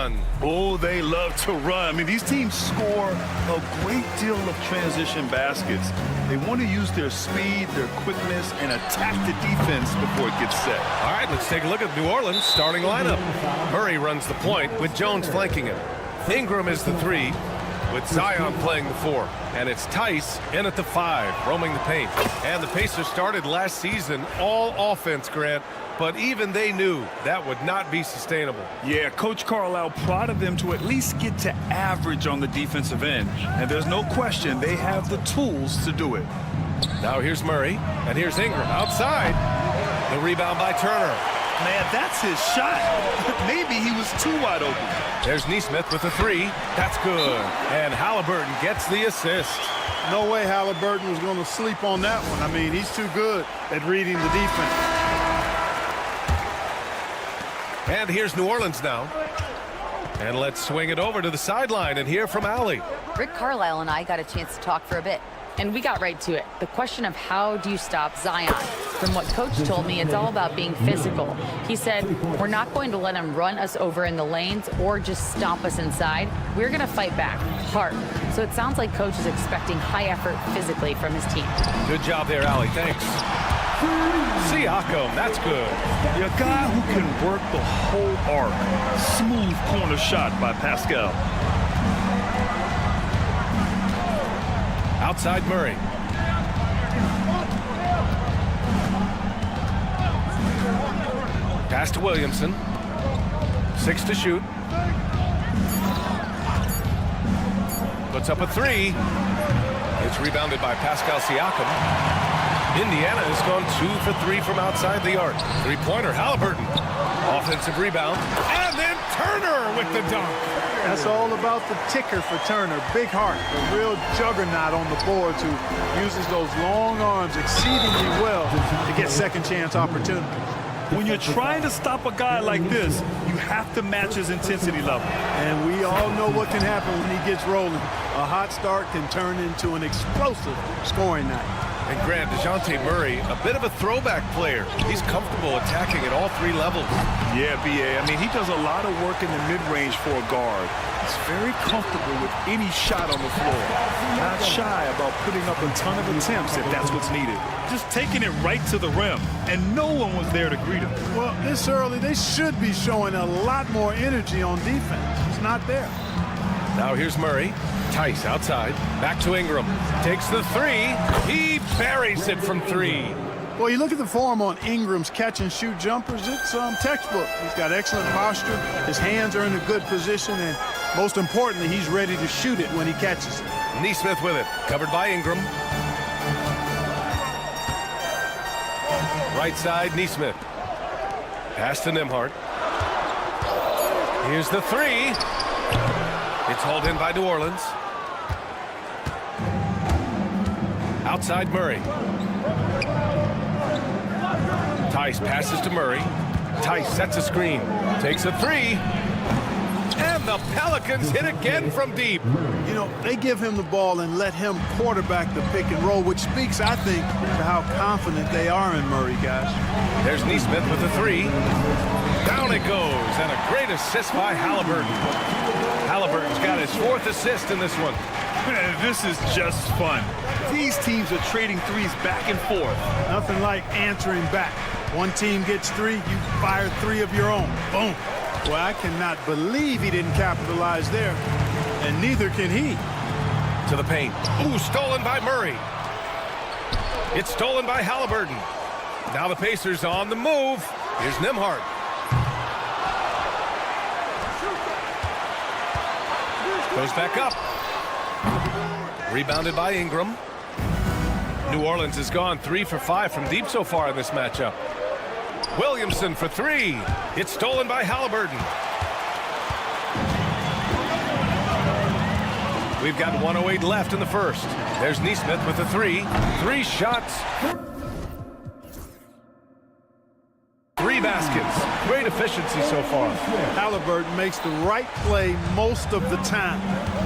run. Oh, they love to run. I mean, these teams score a great deal of transition baskets. They want to use their speed, their quickness, and attack the defense before it gets set. All right, let's take a look at New Orleans' starting lineup. Murray runs the point with Jones flanking him. Ingram is the 3, with Zion playing the 4. And it's Tice in at the 5, roaming the paint. And the Pacers started last season all offense, Grant, but even they knew that would not be sustainable. Yeah, Coach Carlisle prodded them to at least get to average on the defensive end. And there's no question they have the tools to do it. Now here's Murray, and here's Ingram outside. The rebound by Turner. Man, that's his shot. Maybe he was too wide open. There's Nesmith with the 3. That's good. And Halliburton gets the assist. No way Halliburton was going to sleep on that one. I mean, he's too good at reading the defense. And here's New Orleans now. And let's swing it over to the sideline and hear from Allie. Rick Carlisle and I got a chance to talk for a bit, and we got right to it. The question of how do you stop Zion? From what Coach told me, it's all about being physical. He said, we're not going to let him run us over in the lanes or just stomp us inside. We're going to fight back hard. So it sounds like Coach is expecting high effort physically from his team. Good job there, Allie. Thanks. Siakam, that's good. A guy who can work the whole arc. Smooth corner shot by Pascal. Outside Murray. Pass to Williamson. 6 to shoot. Puts up a 3. It's rebounded by Pascal Siakam. Indiana has gone 2 for 3 from outside the arc. 3-pointer, Halliburton. Offensive rebound. And then Turner with the dunk. That's all about the ticker for Turner. Big heart, a real juggernaut on the boards who uses those long arms exceedingly well to get second chance opportunities. When you're trying to stop a guy like this, you have to match his intensity level. And we all know what can happen when he gets rolling. A hot start can turn into an explosive scoring night. And Grant, DeJounte Murray, a bit of a throwback player. He's comfortable attacking at all 3 levels. Yeah, B.A. I mean, he does a lot of work in the mid-range for a guard. He's very comfortable with any shot on the floor. Not shy about putting up a ton of attempts if that's what's needed. Just taking it right to the rim, and no one was there to greet him. Well, this early, they should be showing a lot more energy on defense. It's not there. Now here's Murray. Tice outside. Back to Ingram. Takes the 3. He buries it from 3. Well, you look at the form on Ingram's catch-and-shoot jumpers, it's textbook. He's got excellent posture. His hands are in a good position, and most importantly, he's ready to shoot it when he catches it. Nesmith with it. Covered by Ingram. Right side, Nesmith. Pass to Nembhard. Here's the 3. It's hauled in by New Orleans. Outside Murray. Tice passes to Murray. Tice sets a screen. Takes a 3. And the Pelicans hit again from deep. You know, they give him the ball and let him quarterback the pick and roll, which speaks, I think, to how confident they are in Murray, guys. There's Nesmith with the 3. Down it goes, and a great assist by Halliburton. Halliburton's got his 4th assist in this one. Man, this is just fun. These teams are trading threes back and forth. Nothing like answering back. One team gets 3, you fire 3 of your own. Boom. Well, I cannot believe he didn't capitalize there, and neither can he. To the paint. Ooh, stolen by Murray. It's stolen by Halliburton. Now the Pacers on the move. Here's Nembhard. Goes back up. Rebounded by Ingram. New Orleans has gone 3 for 5 from deep so far in this matchup. Williamson for 3. It's stolen by Halliburton. We've got 1:08 left in the first. There's Nesmith with the 3. 3 shots. 3 baskets. Great efficiency so far. Halliburton makes the right play most of the time.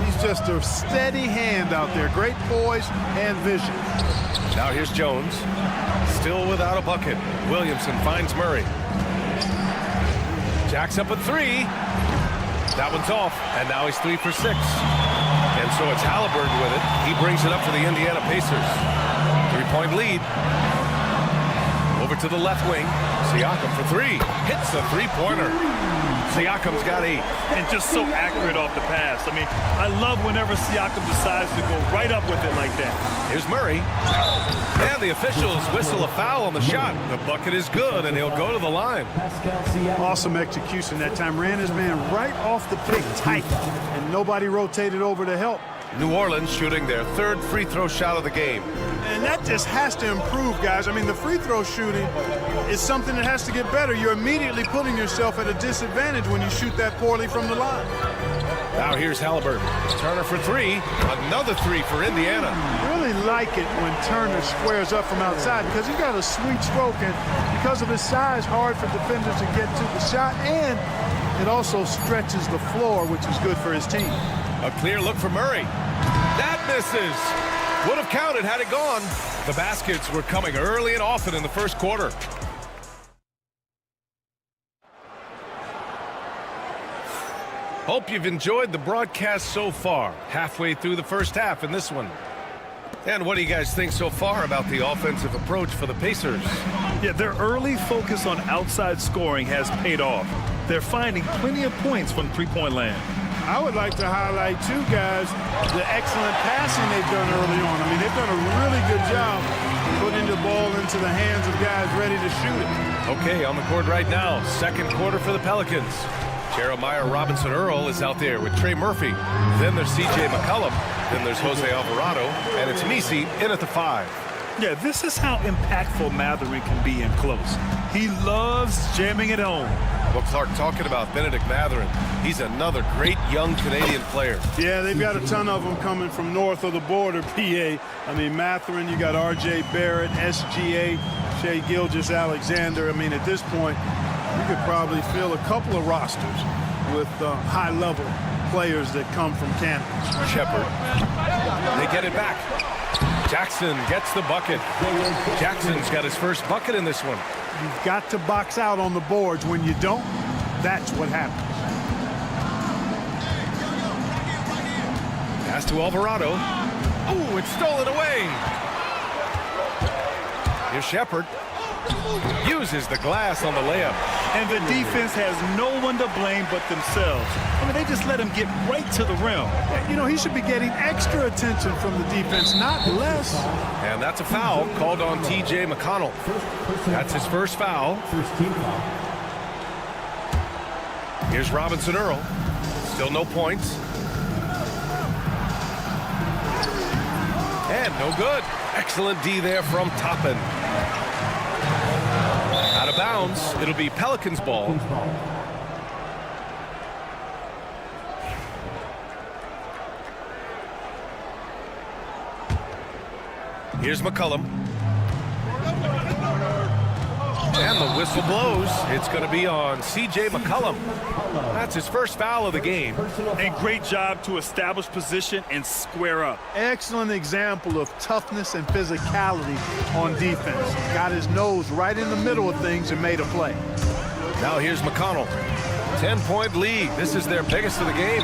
He's just a steady hand out there. Great poise and vision. Now here's Jones. Still without a bucket. Williamson finds Murray. Jacks up a 3. That one's off, and now he's 3 for 6. And so it's Halliburton with it. He brings it up for the Indiana Pacers. 3-point lead. Over to the left wing. Siakam for 3. Hits the three-pointer. Siakam's got 8. And just so accurate off the pass. I mean, I love whenever Siakam decides to go right up with it like that. Here's Murray. And the officials whistle a foul on the shot. The bucket is good, and he'll go to the line. Awesome execution that time. Ran his man right off the pick tight, and nobody rotated over to help. New Orleans shooting their 3rd free throw shot of the game. And that just has to improve, guys. I mean, the free throw shooting is something that has to get better. You're immediately putting yourself at a disadvantage when you shoot that poorly from the line. Now here's Halliburton. Turner for 3. Another 3 for Indiana. Really like it when Turner squares up from outside because he's got a sweet stroke, and because of his size, hard for defenders to get to the shot, and it also stretches the floor, which is good for his team. A clear look for Murray. That misses. Would have counted had it gone. The baskets were coming early and often in the first quarter. Hope you've enjoyed the broadcast so far. Halfway through the first half in this one. And what do you guys think so far about the offensive approach for the Pacers? Yeah, their early focus on outside scoring has paid off. They're finding plenty of points from three-point land. I would like to highlight, too, guys, the excellent passing they've done early on. I mean, they've done a really good job putting the ball into the hands of guys ready to shoot it. Okay, on the court right now, second quarter for the Pelicans. Jeremiah Robinson-Earl is out there with Trey Murphy. Then there's C.J. McCollum. Then there's Jose Alvarado. And it's Misi in at the 5. Yeah, this is how impactful Mathurin can be in close. He loves jamming it home. Well, Clark, talking about Benedict Mathurin, he's another great young Canadian player. Yeah, they've got a ton of them coming from north of the border, PA. I mean, Mathurin, you got R.J. Barrett, SGA, Shai Gilgeous-Alexander. I mean, at this point, you could probably fill a couple of rosters with high-level players that come from Canada. Shepard. They get it back. Jackson gets the bucket. Jackson's got his first bucket in this one. You've got to box out on the boards. When you don't, that's what happens. Pass to Alvarado. Oh, it's stolen away. Here's Shepard. Uses the glass on the layup. And the defense has no one to blame but themselves. I mean, they just let him get right to the rim. You know, he should be getting extra attention from the defense, not less. And that's a foul called on T.J. McConnell. That's his first foul. Here's Robinson-Earl. Still no points. And no good. Excellent D there from Toppin. Out of bounds. It'll be Pelicans ball. Here's McCollum. And the whistle blows. It's going to be on C.J. McCollum. That's his first foul of the game. And great job to establish position and square up. Excellent example of toughness and physicality on defense. Got his nose right in the middle of things and made a play. Now here's McConnell. 10-point lead. This is their biggest of the game.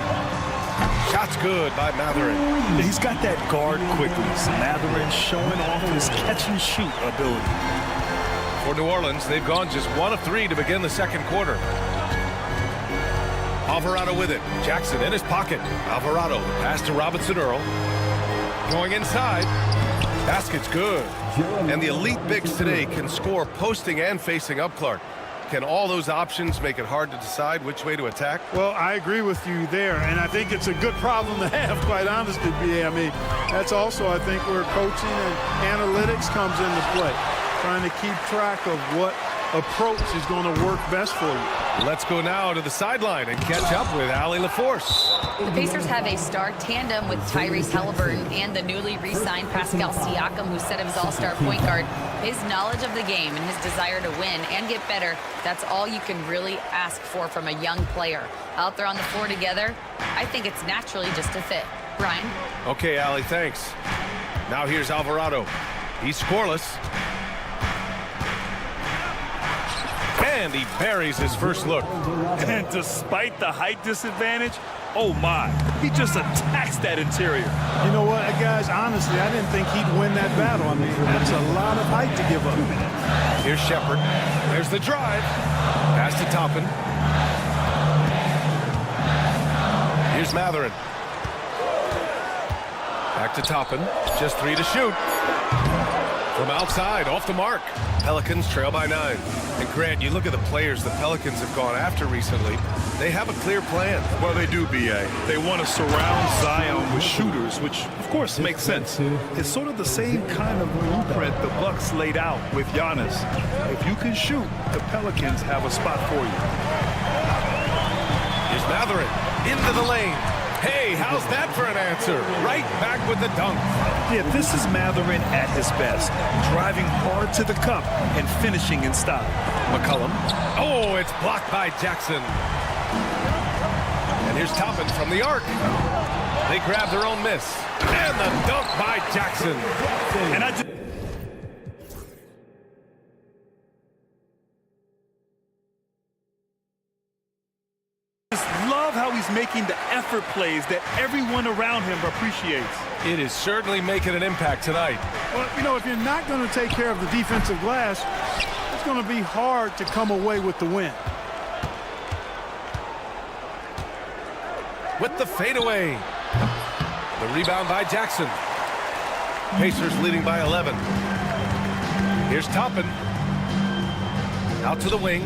Shot's good by Mathurin. He's got that guard quickness. Mathurin showing off his catch-and-shoot ability. For New Orleans, they've gone just 1 of 3 to begin the second quarter. Alvarado with it. Jackson in his pocket. Alvarado, pass to Robinson-Earl. Going inside. Basket's good. And the elite bigs today can score posting and facing up, Clark. Can all those options make it hard to decide which way to attack? Well, I agree with you there, and I think it's a good problem to have, quite honestly, B.A. I mean, that's also, I think, where coaching and analytics comes into play. Trying to keep track of what approach is going to work best for you. Let's go now to the sideline and catch up with Allie LaForce. The Pacers have a star tandem with Tyrese Halliburton and the newly re-signed Pascal Siakam, who set his all-star point guard. His knowledge of the game and his desire to win and get better, that's all you can really ask for from a young player. Out there on the floor together, I think it's naturally just a fit. Brian? Okay, Allie, thanks. Now here's Alvarado. He's scoreless. And he buries his first look. And despite the height disadvantage, oh my, he just attacks that interior. You know what, guys, honestly, I didn't think he'd win that battle. I mean, that's a lot of height to give up. Here's Shepard. There's the drive. Pass to Toppin. Here's Matherin. Back to Toppin. Just 3 to shoot. From outside, off the mark. Pelicans trail by 9. And Grant, you look at the players the Pelicans have gone after recently. They have a clear plan. Well, they do, B.A. They want to surround Zion with shooters, which, of course, makes sense. It's sort of the same kind of blueprint the Bucks laid out with Giannis. If you can shoot, the Pelicans have a spot for you. Here's Matherin. Into the lane. Hey, how's that for an answer? Right back with the dunk. Yeah, this is Matherin at his best. Driving hard to the cup and finishing in style. McCollum. Oh, it's blocked by Jackson. And here's Toppin from the arc. They grab their own miss. And the dunk by Jackson. And I just love how he's making the effort plays that everyone around him appreciates. It is certainly making an impact tonight. Well, you know, if you're not going to take care of the defensive glass, it's going to be hard to come away with the win. With the fadeaway. The rebound by Jackson. Pacers leading by 11. Here's Toppin. Out to the wing.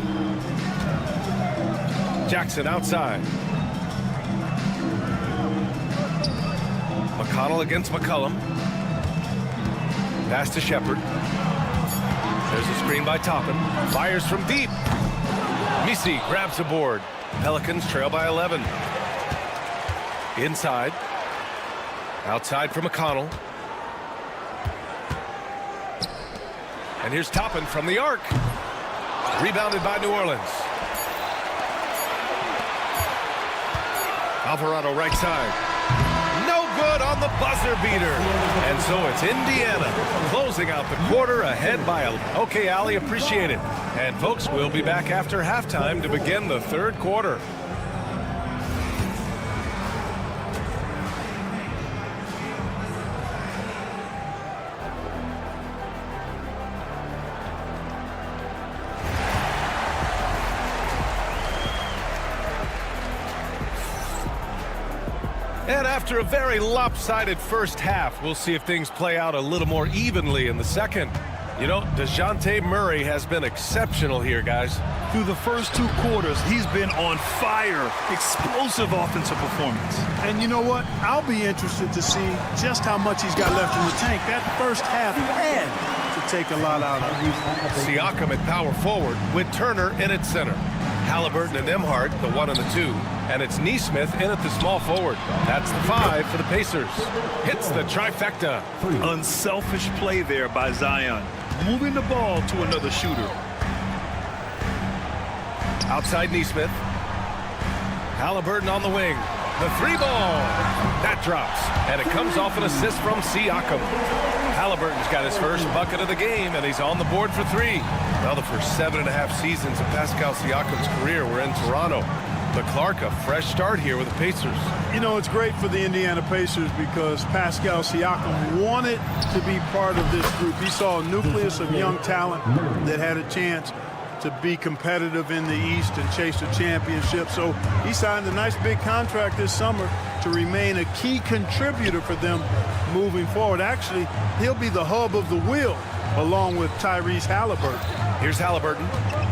Jackson outside. McConnell against McCollum. Pass to Shepard. There's a screen by Toppin. Fires from deep. Misi grabs the board. Pelicans trail by 11. Inside. Outside for McConnell. And here's Toppin from the arc. Rebounded by New Orleans. Alvarado right side. No good on the buzzer beater. And so it's Indiana closing out the quarter ahead by a... Okay, Allie, appreciate it. And folks, we'll be back after halftime to begin the third quarter. And after a very lopsided first half, we'll see if things play out a little more evenly in the second. You know, DeJounte Murray has been exceptional here, guys. Through the first 2 quarters, he's been on fire. Explosive offensive performance. And you know what? I'll be interested to see just how much he's got left in the tank. That first half had to take a lot out of him. Siakam at power forward with Turner in at center. Halliburton and Nembhard, the 1 and the 2. And it's Nesmith in at the small forward. That's the 5 for the Pacers. Hits the trifecta. Unselfish play there by Zion. Moving the ball to another shooter. Outside Nesmith. Halliburton on the wing. The 3-ball. That drops. And it comes off an assist from Siakam. Halliburton's got his first bucket of the game, and he's on the board for 3. Well, the first 7.5 seasons of Pascal Siakam's career were in Toronto. But Clark, a fresh start here with the Pacers. You know, it's great for the Indiana Pacers because Pascal Siakam wanted to be part of this group. He saw a nucleus of young talent that had a chance to be competitive in the East and chase a championship. So he signed a nice big contract this summer to remain a key contributor for them moving forward. Actually, he'll be the hub of the wheel along with Tyrese Halliburton. Here's Halliburton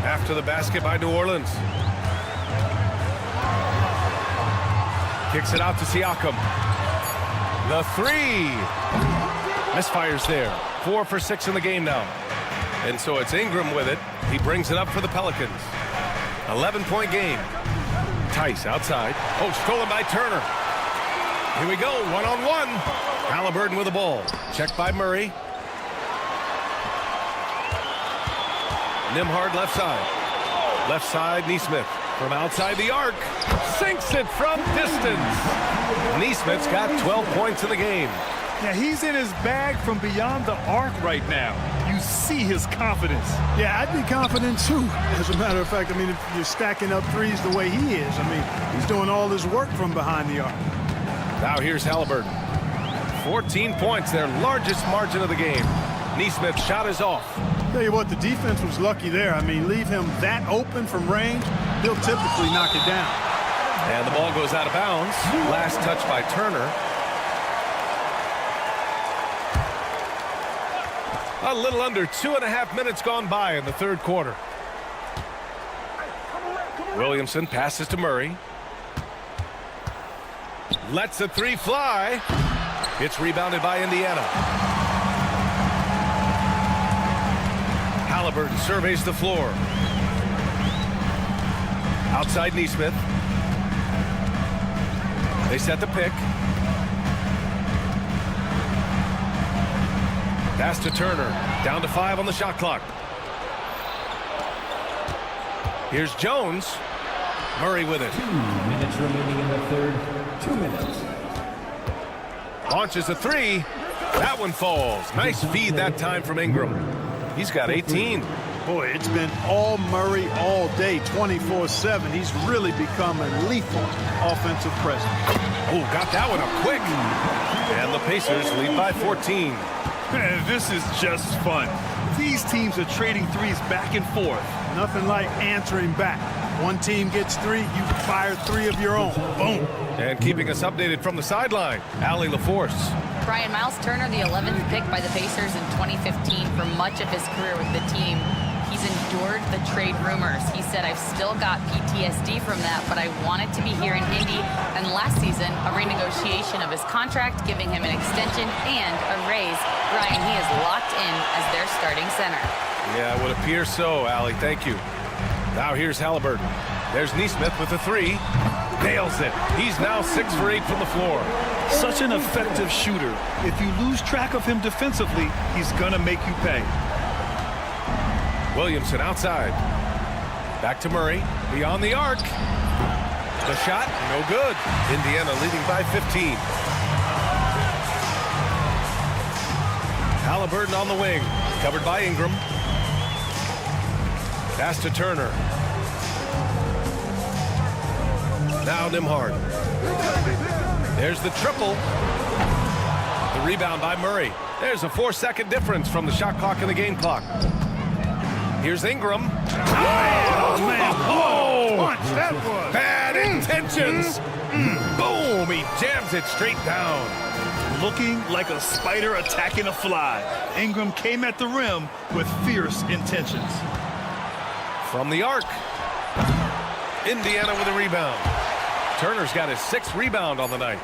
after the basket by New Orleans. Kicks it out to Siakam. The 3. Misfires there. 4 for 6 in the game now. And so it's Ingram with it. He brings it up for the Pelicans. 11-point game. Tice outside. Oh, stolen by Turner. Here we go, 1-on-1. Halliburton with the ball. Checked by Murray. Nembhard left side. Left side, Nesmith. From outside the arc. Sinks it from distance. Nesmith's got 12 points in the game. Yeah, he's in his bag from beyond the arc right now. You see his confidence. Yeah, I'd be confident too. As a matter of fact, I mean, if you're stacking up threes the way he is, I mean, he's doing all his work from behind the arc. Now here's Halliburton. 14 points, their largest margin of the game. Neesmith's shot is off. Tell you what, the defense was lucky there. I mean, leave him that open from range, he'll typically knock it down. And the ball goes out of bounds. Last touch by Turner. A little under 2.5 minutes gone by in the third quarter. Williamson passes to Murray. Lets a three fly. It's rebounded by Indiana. Halliburton surveys the floor. Outside Neesmith. They set the pick. Pass to Turner. Down to 5 on the shot clock. Here's Jones. Murray with it. 2 minutes remaining in the third. 2 minutes. Launches a three. That one falls. Nice feed that time from Ingram. He's got 18. Boy, it's been all Murray all day, 24/7. He's really become a lethal offensive presence. Oh, got that one up quick. And the Pacers lead by 14. Man, this is just fun. These teams are trading threes back and forth. Nothing like answering back. One team gets 3, you fire 3 of your own. Boom. And keeping us updated from the sideline, Allie LaForce. Brian, Miles Turner, the 11th pick by the Pacers in 2015 for much of his career with the team. He's endured the trade rumors. He said, I've still got PTSD from that, but I wanted to be here in Indy. And last season, a renegotiation of his contract, giving him an extension and a raise. Brian, he is locked in as their starting center. Yeah, it would appear so, Allie. Thank you. Now here's Halliburton. There's Neesmith with a three. Nails it. He's now 6 for 8 from the floor. Such an effective shooter. If you lose track of him defensively, he's going to make you pay. Williamson outside. Back to Murray. Beyond the arc. The shot, no good. Indiana leading by 15. Halliburton on the wing. Covered by Ingram. Pass to Turner. Now Nembhard. There's the triple. The rebound by Murray. There's a 4-second difference from the shot clock and the game clock. Here's Ingram. Oh, man. Oh, Punch, that was. bad intentions. Boom, he jams it straight down. Looking like a spider attacking a fly. Ingram came at the rim with fierce intentions. From the arc. Indiana with a rebound. Turner's got his 6th rebound on the night.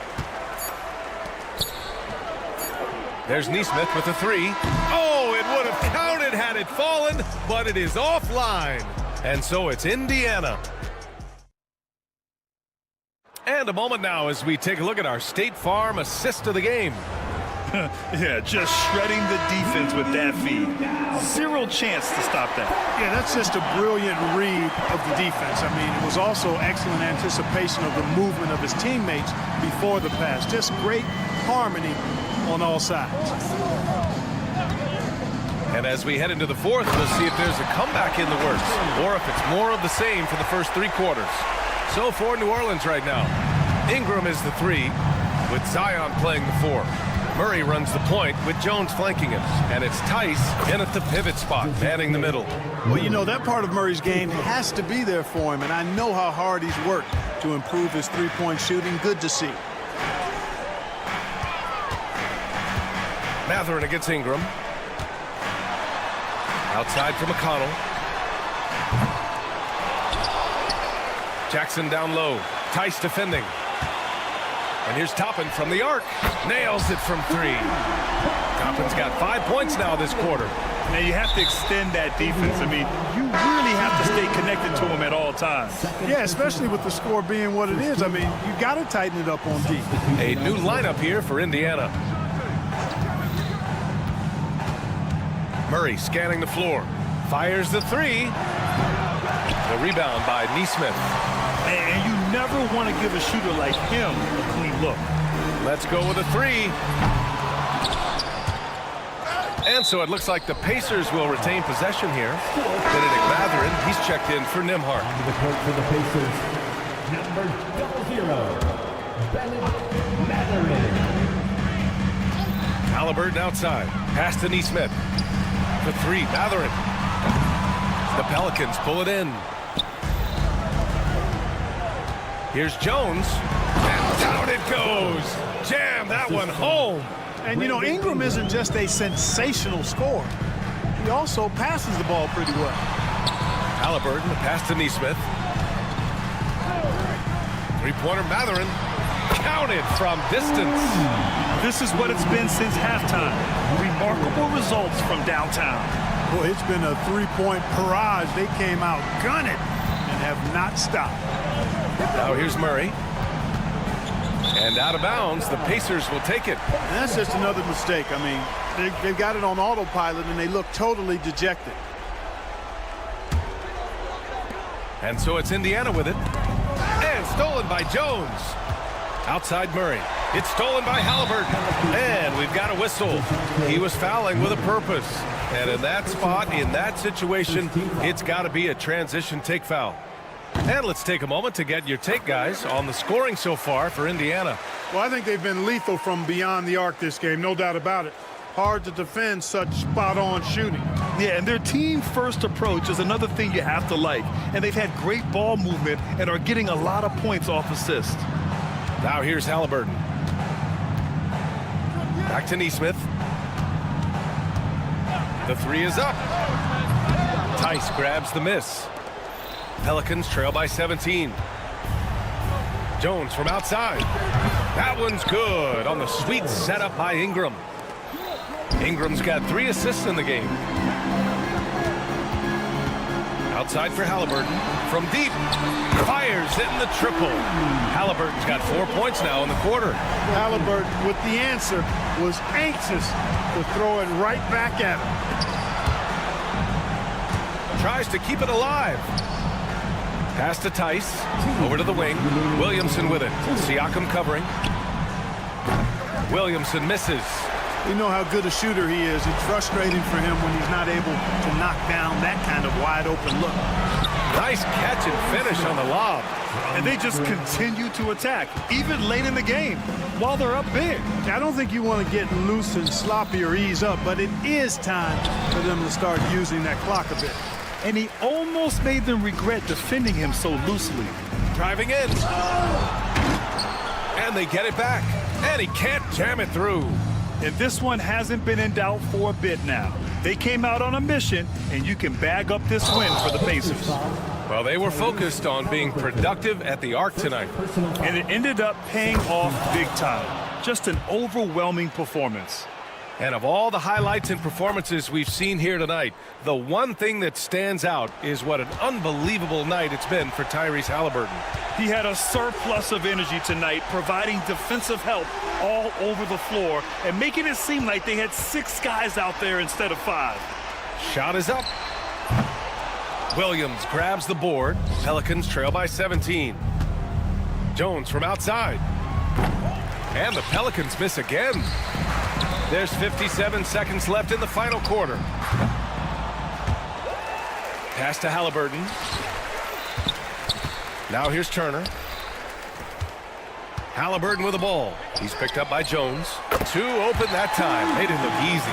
There's Neesmith with a three. Oh, it would have counted had it fallen, but it is offline. And so it's Indiana. And a moment now as we take a look at our State Farm assist of the game. Yeah, just shredding the defense with that feed. Zero chance to stop that. Yeah, that's just a brilliant read of the defense. I mean, it was also excellent anticipation of the movement of his teammates before the pass. Just great harmony on all sides. And as we head into the fourth, we'll see if there's a comeback in the works or if it's more of the same for the first 3 quarters. So for New Orleans right now, Ingram is the 3 with Zion playing the 4. Murray runs the point with Jones flanking him. And it's Tice in at the pivot spot, manning the middle. Well, you know, that part of Murray's game has to be there for him, and I know how hard he's worked to improve his three-point shooting. Good to see. Mathurin against Ingram. Outside for McConnell. Jackson down low. Tice defending. And here's Toppin from the arc. Nails it from 3. Toppin's got 5 points now this quarter. Now you have to extend that defense. I mean, you really have to stay connected to him at all times. Yeah, especially with the score being what it is. I mean, you got to tighten it up on D. A new lineup here for Indiana. Murray scanning the floor. Fires the 3. The rebound by Neesmith. And you never want to give a shooter like him a clean look. Let's go with a 3. And so it looks like the Pacers will retain possession here. Benedict Mathurin, he's checked in for Nembhard. On the court for the Pacers, number 00, Benedict Mathurin. Halliburton outside. Pass to Nesmith. The three, Mathurin. The Pelicans pull it in. Here's Jones. And down it goes. Jam that one home. And, you know, Ingram isn't just a sensational scorer. He also passes the ball pretty well. Halliburton, the pass to Nesmith. Three-pointer, Mathurin. Counted from distance. This is what it's been since halftime. Remarkable results from downtown. Boy, it's been a three-point barrage. They came out gunning and have not stopped. Now here's Murray. And out of bounds, the Pacers will take it. And that's just another mistake. I mean, they've got it on autopilot, and they look totally dejected. And so it's Indiana with it. And stolen by Jones. Outside Murray. It's stolen by Halliburton. And we've got a whistle. He was fouling with a purpose. And in that spot, in that situation, it's got to be a transition take foul. And let's take a moment to get your take, guys, on the scoring so far for Indiana. Well, I think they've been lethal from beyond the arc this game, no doubt about it. Hard to defend such spot-on shooting. Yeah, and their team-first approach is another thing you have to like. And they've had great ball movement and are getting a lot of points off assists. Now here's Halliburton. Back to Nesmith. The three is up. Tice grabs the miss. Pelicans trail by 17. Jones from outside. That one's good on the sweet setup by Ingram. Ingram's got 3 assists in the game. Outside for Halliburton. From deep. Fires hitting the triple. Halliburton's got 4 points now in the quarter. Halliburton, with the answer, was anxious to throw it right back at him. Tries to keep it alive. Pass to Tice. Over to the wing. Williamson with it. Siakam covering. Williamson misses. We know how good a shooter he is. It's frustrating for him when he's not able to knock down that kind of wide-open look. Nice catch and finish on the lob. And they just continue to attack, even late in the game, while they're up big. I don't think you want to get loose and sloppy or ease up, but it is time for them to start using that clock a bit. And he almost made them regret defending him so loosely. Driving in. And they get it back. And he can't jam it through. And this one hasn't been in doubt for a bit now. They came out on a mission, and you can bag up this win for the Pacers. Well, they were focused on being productive at the arc tonight. And it ended up paying off big time. Just an overwhelming performance. And of all the highlights and performances we've seen here tonight, the one thing that stands out is what an unbelievable night it's been for Tyrese Halliburton. He had a surplus of energy tonight, providing defensive help all over the floor and making it seem like they had 6 guys out there instead of 5. Shot is up. Williams grabs the board. Pelicans trail by 17. Jones from outside. And the Pelicans miss again. There's 57 seconds left in the final quarter. Pass to Halliburton. Now here's Turner. Halliburton with the ball. He's picked up by Jones. 2 open that time. Made it look easy.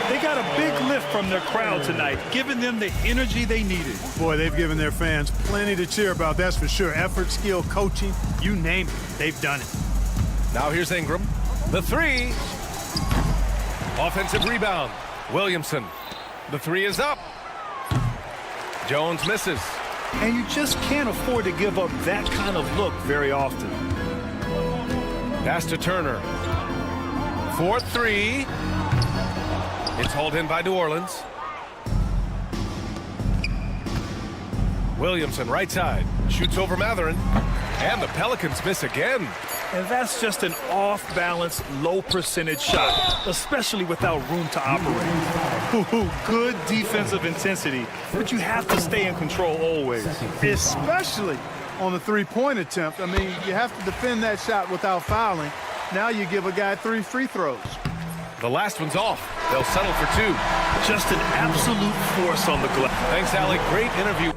They got a big lift from their crowd tonight, giving them the energy they needed. Boy, they've given their fans plenty to cheer about, that's for sure. Effort, skill, coaching, you name it, they've done it. Now here's Ingram. The 3. Offensive rebound. Williamson. The 3 is up. Jones misses. And you just can't afford to give up that kind of look very often. Pass to Turner. 4-3. It's hauled in by New Orleans. Williamson right side. Shoots over Mathurin. And the Pelicans miss again. And that's just an off-balance, low-percentage shot, especially without room to operate. Good defensive intensity, but you have to stay in control always. Especially on the three-point attempt. I mean, you have to defend that shot without fouling. Now you give a guy 3 free throws. The last one's off. They'll settle for 2. Just an absolute force on the glass. Thanks, Alec. Great interview.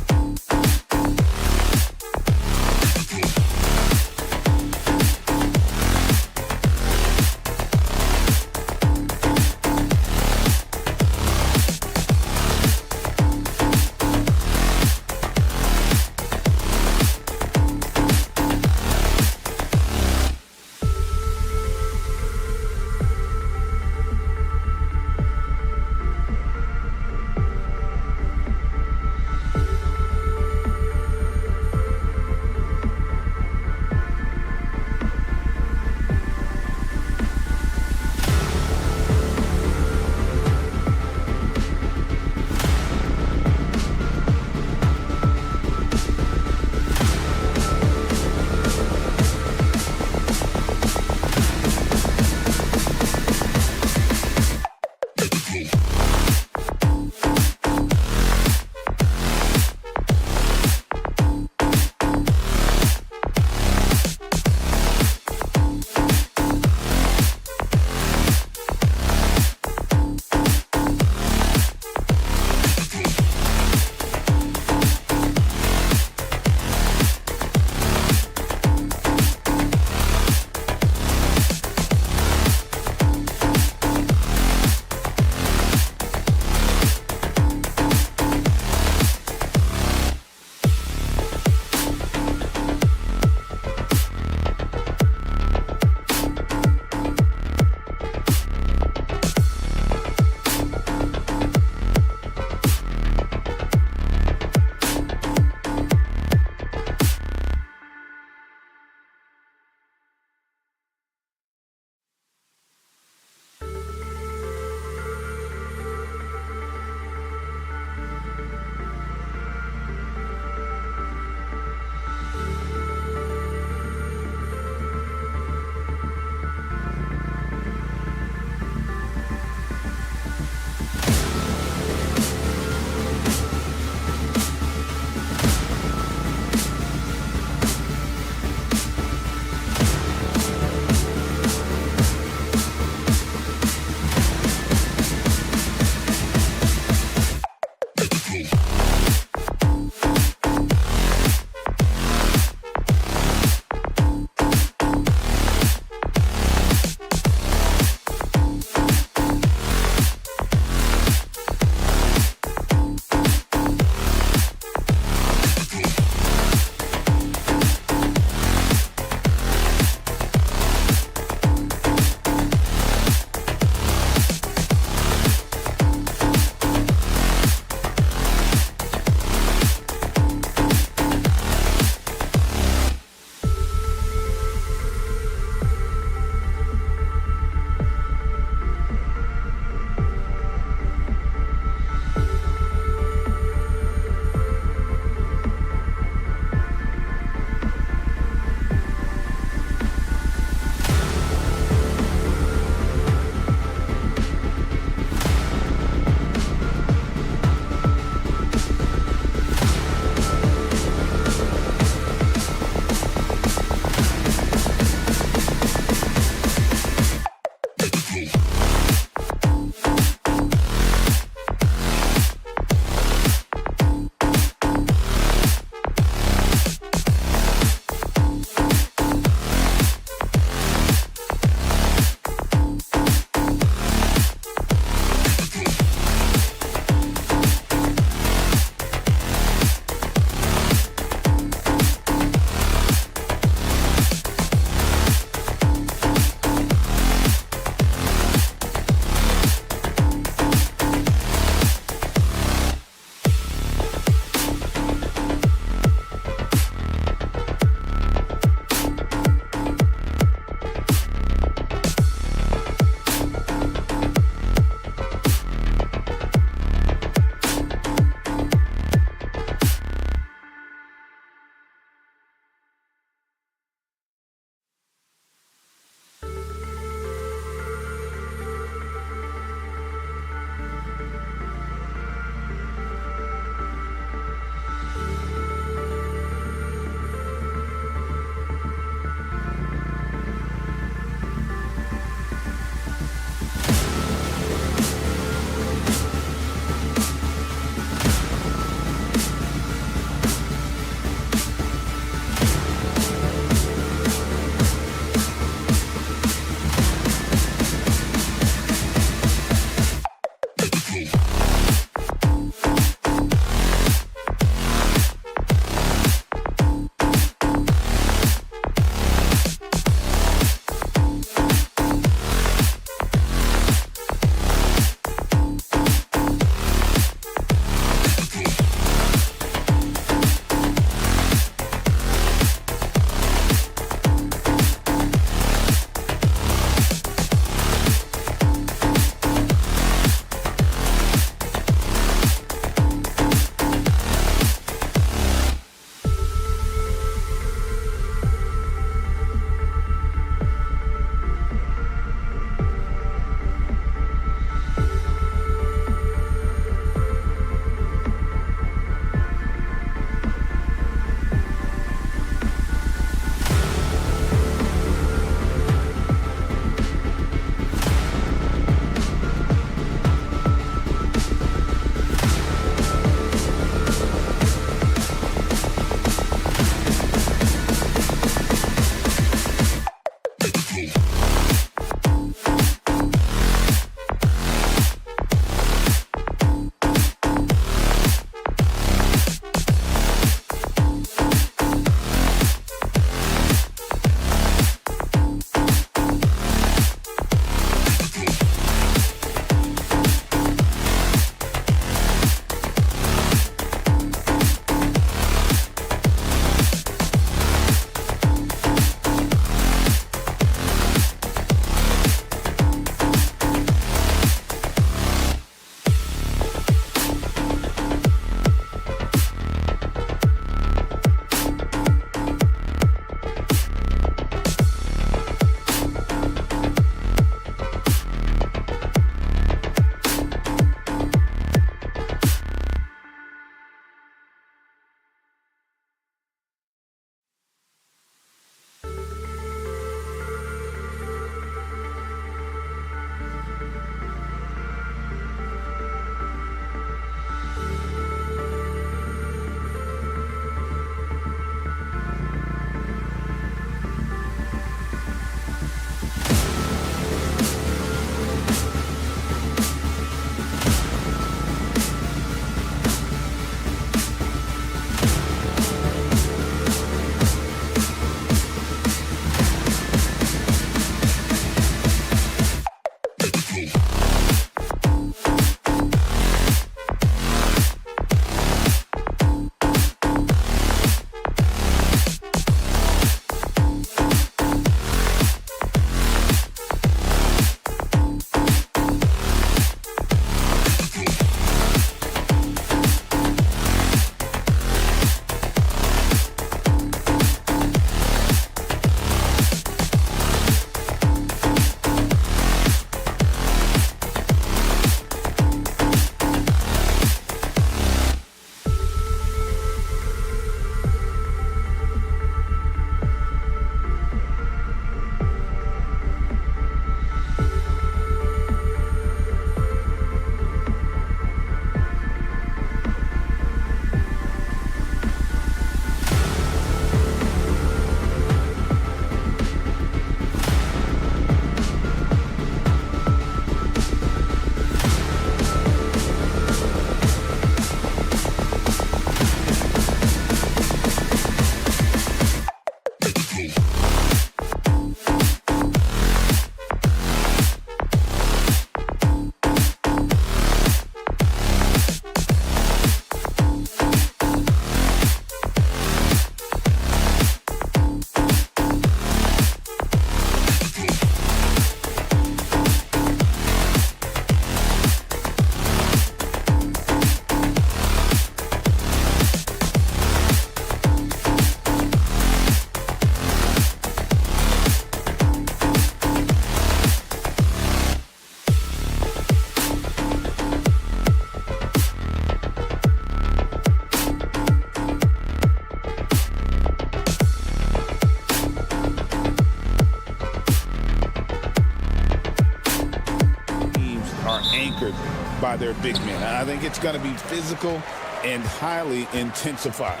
by their big men. I think it's going to be physical and highly intensified.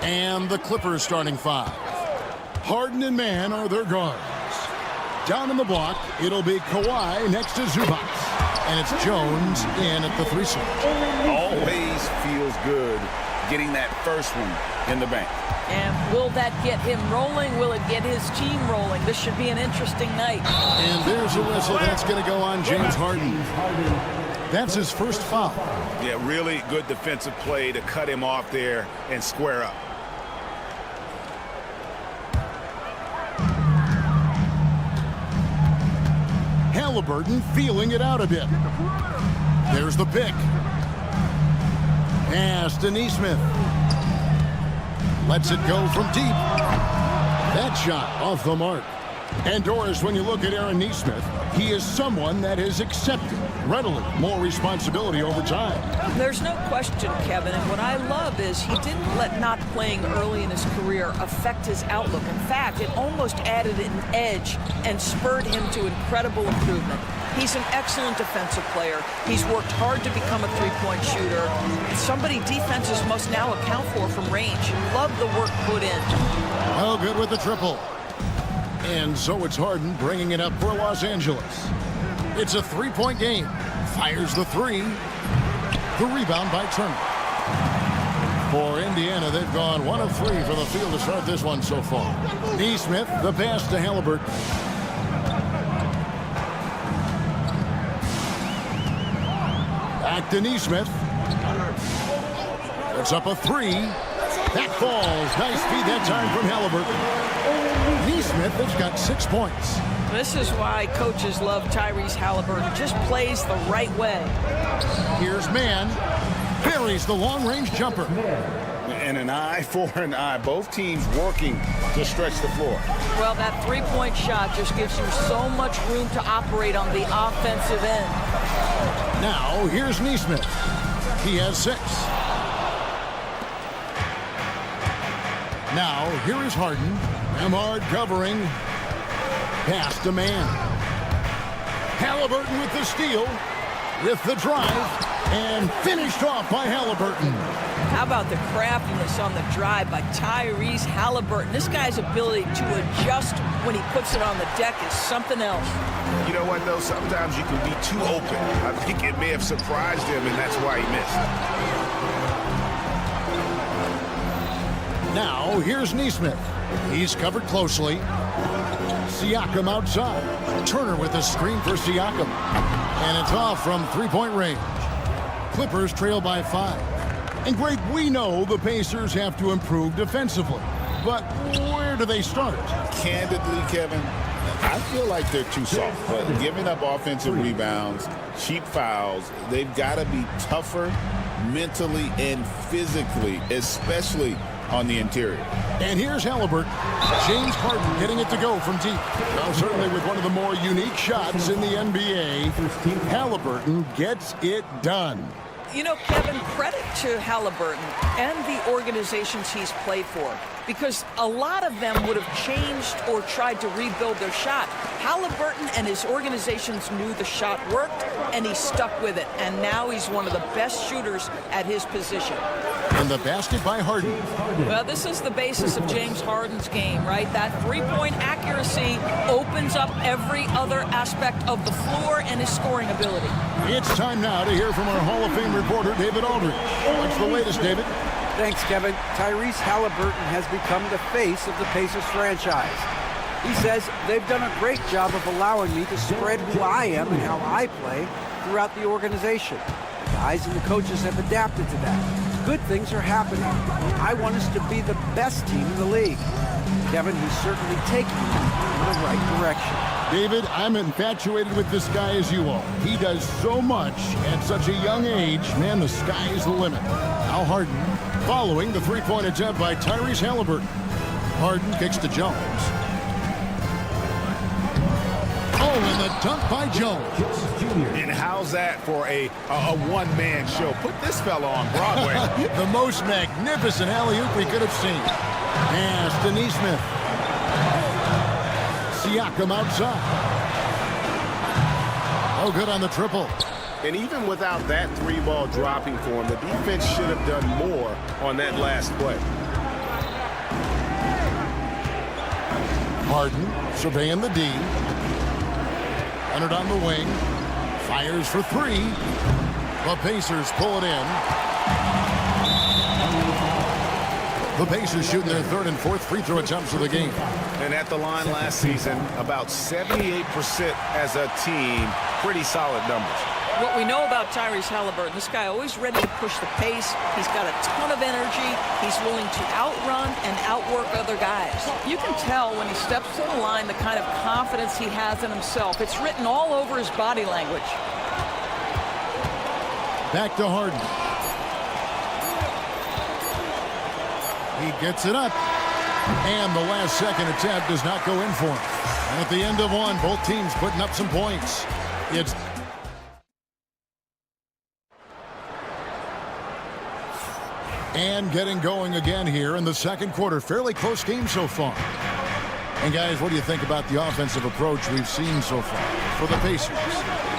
And the Clippers starting five. Harden and Mann are their guards. Down in the block, it'll be Kawhi next to Zubac. And it's Jones in at the 3 slot. Always feels good getting that first one in the bank. And will that get him rolling? Will it get his team rolling? This should be an interesting night. And there's a whistle. That's going to go on James Harden. That's his first foul. Yeah, really good defensive play to cut him off there and square up. Halliburton feeling it out a bit. There's the pick. Pass to Nesmith. Lets it go from deep. That shot off the mark. And Doris, when you look at Aaron Nesmith, he is someone that has accepted readily more responsibility over time. There's no question, Kevin, and what I love is he didn't let not playing early in his career affect his outlook. In fact, it almost added an edge and spurred him to incredible improvement. He's an excellent defensive player. He's worked hard to become a three-point shooter. It's somebody defenses must now account for from range. Love the work put in. Oh, good with the triple. And so it's Harden bringing it up for Los Angeles. It's a three-point game. Fires the three. The rebound by Turner. For Indiana, they've gone 1 of 3 for the field to start this one so far. Nesmith, the pass to Halliburton. Back to Nesmith. It's up a 3. That falls. Nice feed that time from Halliburton. Nesmith has got 6 points. This is why coaches love Tyrese Halliburton. Just plays the right way. Here's Mann. Buries the long-range jumper. And an eye for an eye. Both teams working to stretch the floor. Well, that three-point shot just gives you so much room to operate on the offensive end. Now, here's Nesmith. He has 6. Now, here is Harden. Emard covering. Pass to Mann. Halliburton with the steal. With the drive. And finished off by Halliburton. How about the craftiness on the drive by Tyrese Halliburton? This guy's ability to adjust when he puts it on the deck is something else. You know what, though? Sometimes you can be too open. I think it may have surprised him, and that's why he missed. Now, here's Nesmith. He's covered closely. Siakam outside. Turner with a screen for Siakam. And it's off from three-point range. Clippers trail by 5. And great, we know the Pacers have to improve defensively. But where do they start? Candidly, Kevin, I feel like they're too soft. But giving up offensive rebounds, cheap fouls, they've got to be tougher mentally and physically, especially on the interior. And here's Halliburton. James Harden getting it to go from deep. Now, certainly with one of the more unique shots in the NBA, Halliburton gets it done. You know, Kevin, credit to Halliburton and the organizations he's played for, because a lot of them would have changed or tried to rebuild their shot. Halliburton and his organizations knew the shot worked, and he stuck with it. And now he's one of the best shooters at his position. And the basket by Harden. Well, this is the basis of James Harden's game, right? That three-point accuracy opens up every other aspect of the floor and his scoring ability. It's time now to hear from our Hall of Fame reporter, David Aldridge. What's the latest, David? Thanks, Kevin. Tyrese Halliburton has become the face of the Pacers franchise. He says they've done a great job of allowing me to spread who I am and how I play throughout the organization. The guys and the coaches have adapted to that. Good things are happening. I want us to be the best team in the league. Kevin, he's certainly taking me in the right direction. David, I'm infatuated with this guy as you are. He does so much at such a young age. Man, the sky is the limit. Now Harden following the three-point attempt by Tyrese Halliburton. Harden kicks to Jones. Oh, and the dunk by Jones. And how's that for a one-man show? Put this fella on Broadway. The most magnificent alley-oop we could have seen. Pass to Nesmith. Siakam outside. Oh, good on the triple. And even without that 3-ball dropping for him, the defense should have done more on that last play. Harden surveying the D. Leonard on the wing. Fires for 3. The Pacers pull it in. The Pacers shooting their 3rd and 4th free throw attempts of the game. And at the line last season, about 78% as a team. Pretty solid numbers. What we know about Tyrese Halliburton, this guy always ready to push the pace. He's got a ton of energy. He's willing to outrun and outwork other guys. You can tell when he steps to the line the kind of confidence he has in himself. It's written all over his body language. Back to Harden. He gets it up. And the last second attempt does not go in for him. And at the end of one, both teams putting up some points. It's and getting going again here in the second quarter. Fairly close game so far. And guys, what do you think about the offensive approach we've seen so far for the Pacers?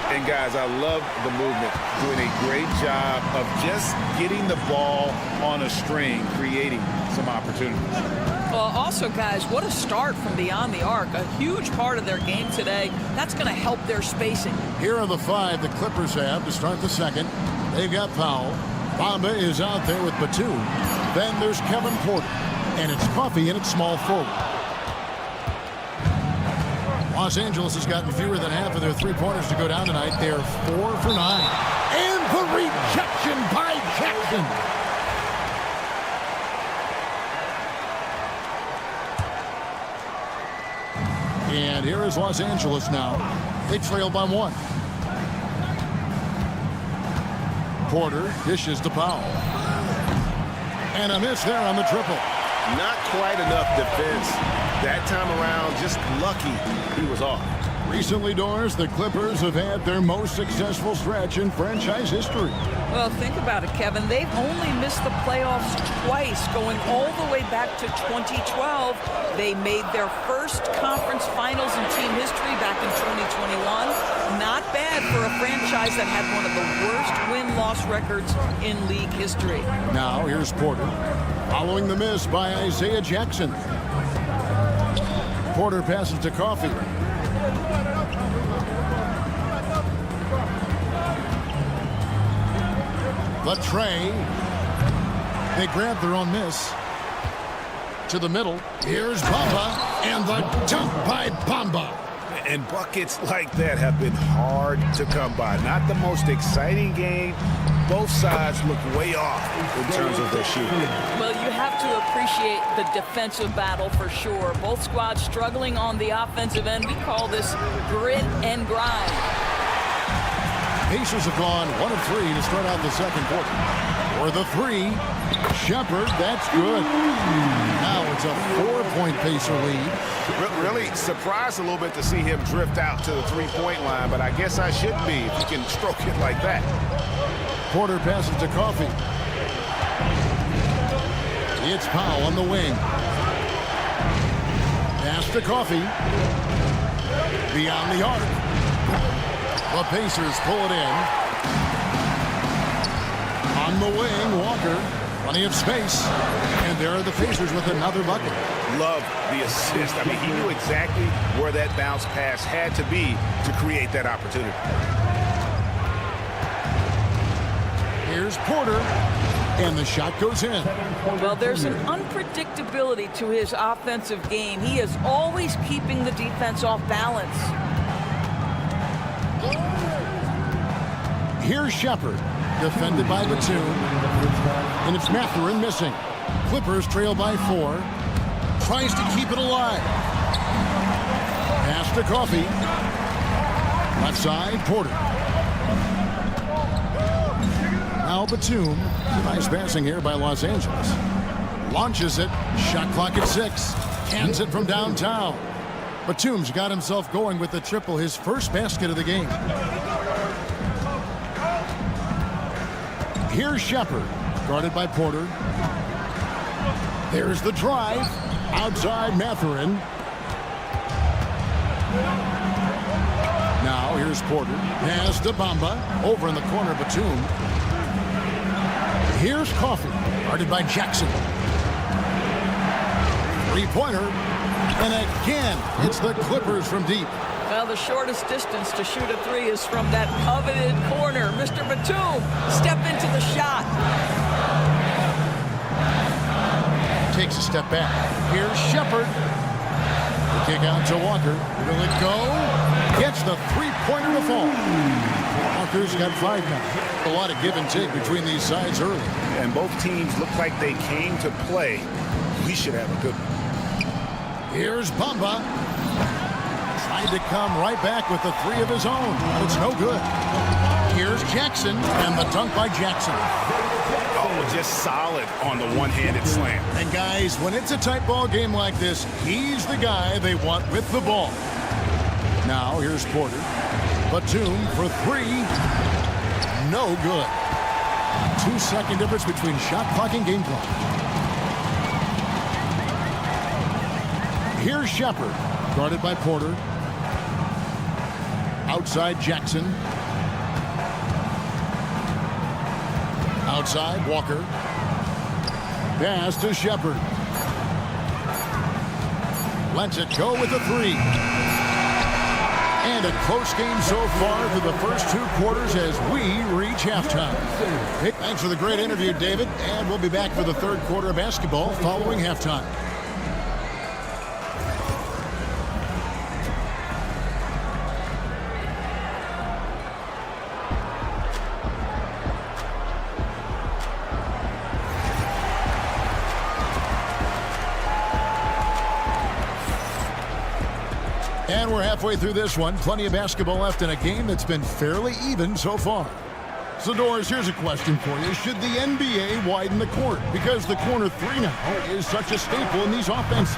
And guys, I love the movement. Doing a great job of just getting the ball on a string, creating some opportunities. Well, also, guys, what a start from beyond the arc. A huge part of their game today. That's going to help their spacing. Here are the 5 the Clippers have to start the second. They've got Powell. Bamba is out there with Batum. Then there's Kevin Porter. And it's Coffey in at small forward. Los Angeles has gotten fewer than half of their 3-pointers to go down tonight. They're 4 for 9. And the rejection by Jackson. And here is Los Angeles now. They trail by 1. Porter dishes to Powell. And a miss there on the triple. Not quite enough defense. That time around, just lucky he was off. Recently, Doris, the Clippers have had their most successful stretch in franchise history. Well, think about it, Kevin. They've only missed the playoffs twice, going all the way back to 2012. They made their first conference finals in team history back in 2021. Not bad for a franchise that had one of the worst win-loss records in league history. Now, here's Porter. Following the miss by Isaiah Jackson. Porter passes to Coffey. The tray. They grab their own miss. To the middle. Here's Bamba. And the dunk by Bamba. And buckets like that have been hard to come by. Not the most exciting game. Both sides look way off in terms of their shooting. Well, you have to appreciate the defensive battle for sure. Both squads struggling on the offensive end. We call this grit and grind. Pacers have gone 1 of 3 to start out the second quarter. For the 3, Shepard, that's good. Now it's a 4-point Pacer lead. Really surprised a little bit to see him drift out to the 3-point line, but I guess I should be if he can stroke it like that. Porter passes to Coffey. It's Powell on the wing. Pass to Coffey. Beyond the arc. The Pacers pull it in. On the wing, Walker. Plenty of space. And there are the Pacers with another bucket. Love the assist. I mean, he knew exactly where that bounce pass had to be to create that opportunity. Here's Porter. And the shot goes in. Well, there's an unpredictability to his offensive game. He is always keeping the defense off balance. Here's Shepard, defended by Batum. And it's Mathurin missing. Clippers trail by 4. Tries to keep it alive. Pass to Coffey. Left side, Porter. Now Batum. Nice passing here by Los Angeles. Launches it. Shot clock at 6. Hands it from downtown. Batum's got himself going with the triple, his first basket of the game. Here's Shepard, guarded by Porter. There's the drive. Outside Mathurin. Now here's Here's Porter. Pass to Bamba. Over in the corner, Batum. Here's Coffey. Guarded by Jackson. Three-pointer. And again, it's the Clippers from deep. Well, the shortest distance to shoot a three is from that coveted corner. Mr. Batum, step into the shot. Takes a step back. Here's Shepard. The kick out to Walker. Will it go? Gets the three-pointer to fall. Walker's got 5 now. A lot of give and take between these sides early. And both teams look like they came to play. We should have a good one. Here's Bamba. Tried to come right back with the 3 of his own, but it's no good. Here's Jackson, and the dunk by Jackson. Oh, just solid on the one-handed slam. And guys, when it's a tight ball game like this, he's the guy they want with the ball. Now, here's Porter. Batum for 3. No good. 2-second difference between shot clock and game clock. Here's Shepard, guarded by Porter. Outside Jackson. Outside Walker. Pass to Shepard. Lets it go with a 3. And a close game so far through the first 2 quarters as we reach halftime. Hey, thanks for the great interview, David. And we'll be back for the 3rd quarter of basketball following halftime. And we're halfway through this one. Plenty of basketball left in a game that's been fairly even so far. So, Doris, here's a question for you. Should the NBA widen the court? Because the corner 3 now is such a staple in these offenses.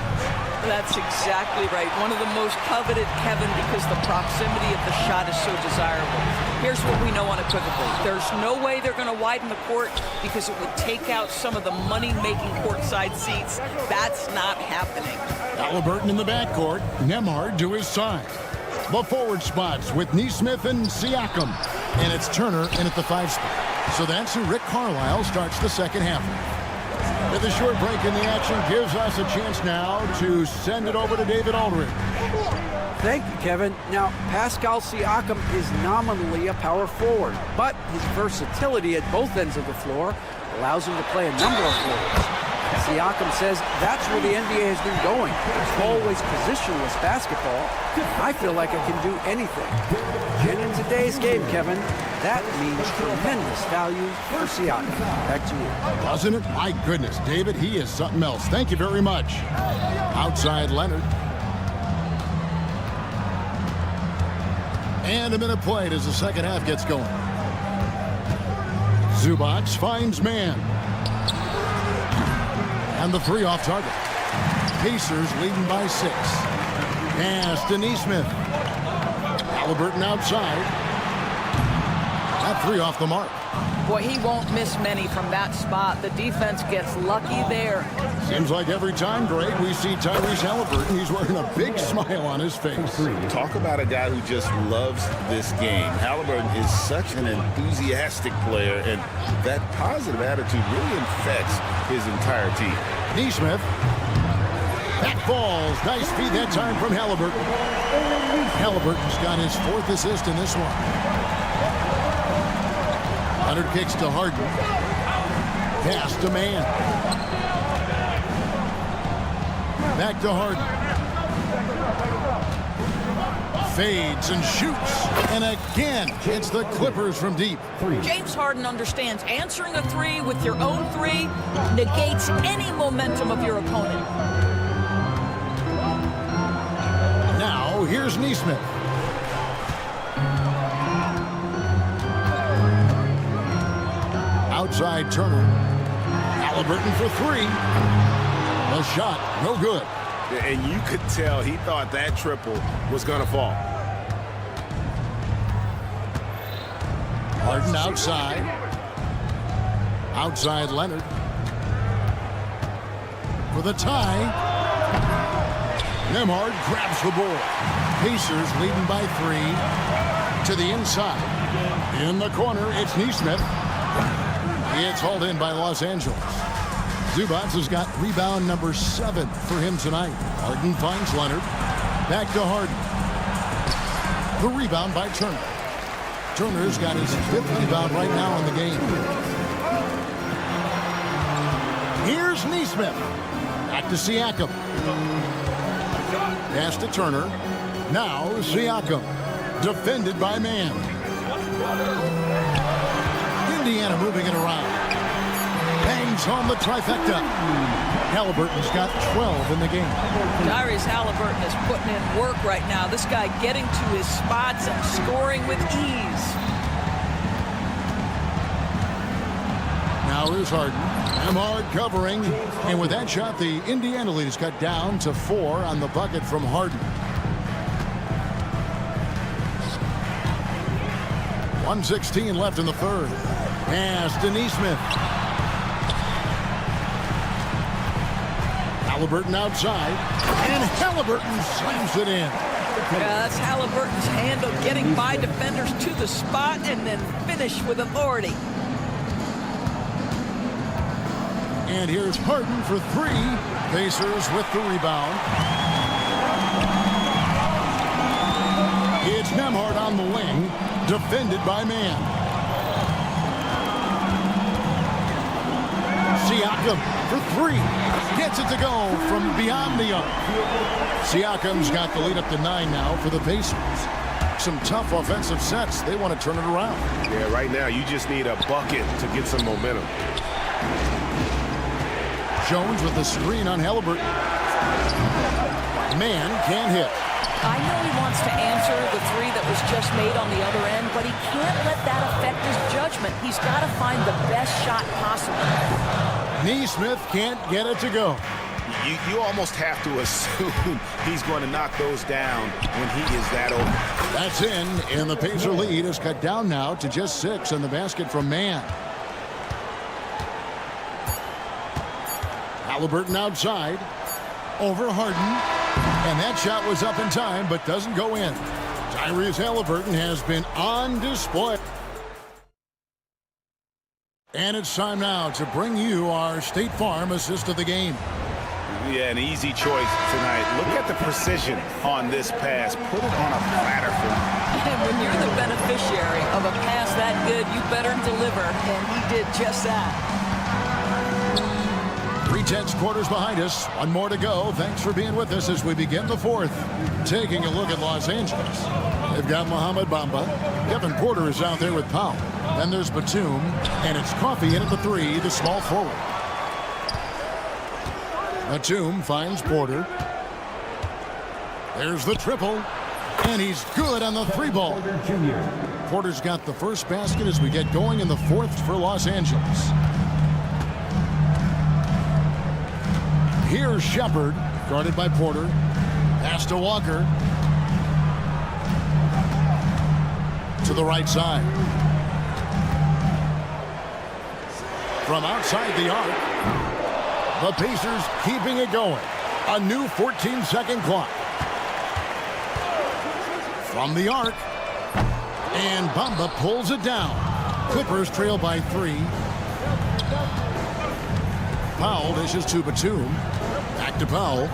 That's exactly right. One of the most coveted, Kevin, because the proximity of the shot is so desirable. Here's what we know unequivocally. There's no way they're going to widen the court because it would take out some of the money-making courtside seats. That's not happening. Halliburton in the backcourt. Nemhard to his side. The forward spots with Neesmith and Siakam. And it's Turner in at the 5 spot. So that's who Rick Carlisle starts the second half. With a short break in the action gives us a chance now to send it over to David Aldridge. Thank you, Kevin. Now, Pascal Siakam is nominally a power forward, but his versatility at both ends of the floor allows him to play a number of roles. Siakam says that's where the NBA has been going. It's always positionless basketball. I feel like I can do anything. And in today's game, Kevin, that means tremendous value for Siakam. Back to you. Doesn't it? My goodness, David, he is something else. Thank you very much. Outside Leonard. And a minute played as the second half gets going. Zubac finds man. And the 3 off target. Pacers leading by 6. Pass to Neesmith. Halliburton outside. That 3 off the mark. Boy, he won't miss many from that spot. The defense gets lucky there. Seems like every time, Greg, we see Tyrese Halliburton, he's wearing a big smile on his face. Talk about a guy who just loves this game. Halliburton is such an enthusiastic player, and that positive attitude really infects his entire team. Neesmith. That falls. Nice feed that time from Halliburton. Halliburton's got his 4th assist in this one. Leonard kicks to Harden. Pass to man. Back to Harden. Fades and shoots. And again, it's the Clippers from deep. James Harden understands answering a 3 with your own 3 negates any momentum of your opponent. Now, here's Neesmith. Outside Turner. Halliburton for 3. The shot, no good. And you could tell he thought that triple was going to fall. Harden outside. Outside Leonard. For the tie. Nemhard grabs the ball. Pacers leading by 3. To the inside. In the corner, it's Neesmith. It's hauled in by Los Angeles. Zubac has got rebound number 7 for him tonight. Harden finds Leonard. Back to Harden. The rebound by Turner. Turner's got his 5th rebound right now in the game. Here's Neesmith. Back to Siakam. Pass to Turner. Now Siakam. Defended by Mann. Indiana moving it around. Bangs home the trifecta. Halliburton's got 12 in the game. Tyrese Halliburton is putting in work right now. This guy getting to his spots and scoring with ease. Now here's Harden. Hard covering. And with that shot, the Indiana lead is cut down to 4 on the bucket from Harden. 1:16 left in the third. Pass to Neesmith. Halliburton outside. And Halliburton slams it in. That's Halliburton's handle, getting by defenders to the spot and then finish with authority. And here's Harden for 3. Pacers with the rebound. It's Nembhard on the wing. Defended by Mann. Siakam for 3. Gets it to go from beyond the arc. Siakam's got the lead up to 9 now for the Pacers. Some tough offensive sets. They want to turn it around. Yeah, right now you just need a bucket to get some momentum. Jones with the screen on Halliburton. Mann can't hit. I know he wants to answer the 3 that was just made on the other end, but he can't let that affect his judgment. He's got to find the best shot possible. Neesmith can't get it to go. You almost have to assume he's going to knock those down when he is that open. That's in, and the Pacer lead is cut down now to just 6 on the basket from Mann. Halliburton outside. Over Harden. And that shot was up in time, but doesn't go in. Tyrese Halliburton has been on display. And it's time now to bring you our State Farm assist of the game. Yeah, an easy choice tonight. Look at the precision on this pass. Put it on a platter for him. And when you're the beneficiary of a pass that good, you better deliver, and he did just that. 3/10 quarters behind us. One more to go. Thanks for being with us as we begin the 4th. Taking a look at Los Angeles. They've got Mohamed Bamba. Kevin Porter is out there with Powell. Then there's Batum. And it's Coffey in at the 3, the small forward. Batum finds Porter. There's the triple. And he's good on the 3-ball. Porter's got the first basket as we get going in the 4th for Los Angeles. Here's Shepard, guarded by Porter. Pass to Walker. To the right side. From outside the arc, the Pacers keeping it going. A new 14-second clock. From the arc. And Bamba pulls it down. Clippers trail by 3. Powell dishes to Batum. Back to Powell.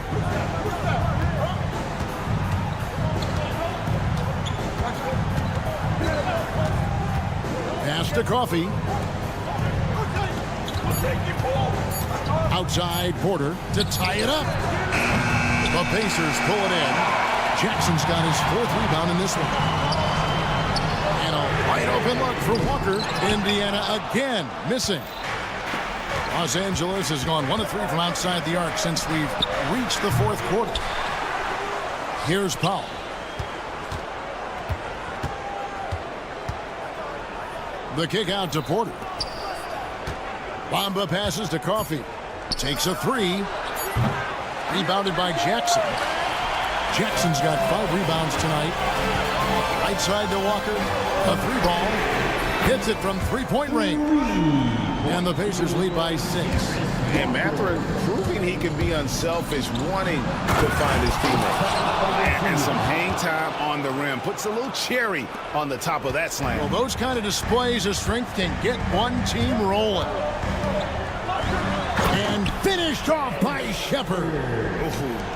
Pass to Coffey. Outside Porter to tie it up. The Pacers pull it in. Jackson's got his 4th rebound in this one. And a wide open look for Walker. Indiana again missing. Los Angeles has gone 1 of 3 from outside the arc since we've reached the 4th quarter. Here's Powell. The kick out to Porter. Bamba passes to Coffey. Takes a 3. Rebounded by Jackson. Jackson's got 5 rebounds tonight. Right side to Walker. A 3-ball. Hits it from 3-point range. And the Pacers lead by 6. And Mathurin proving he he can be unselfish, wanting to find his teammates. And some hang time on the rim. Puts a little cherry on the top of that slam. Well, those kind of displays of strength can get one team rolling. And finished off by Shepard. Ooh,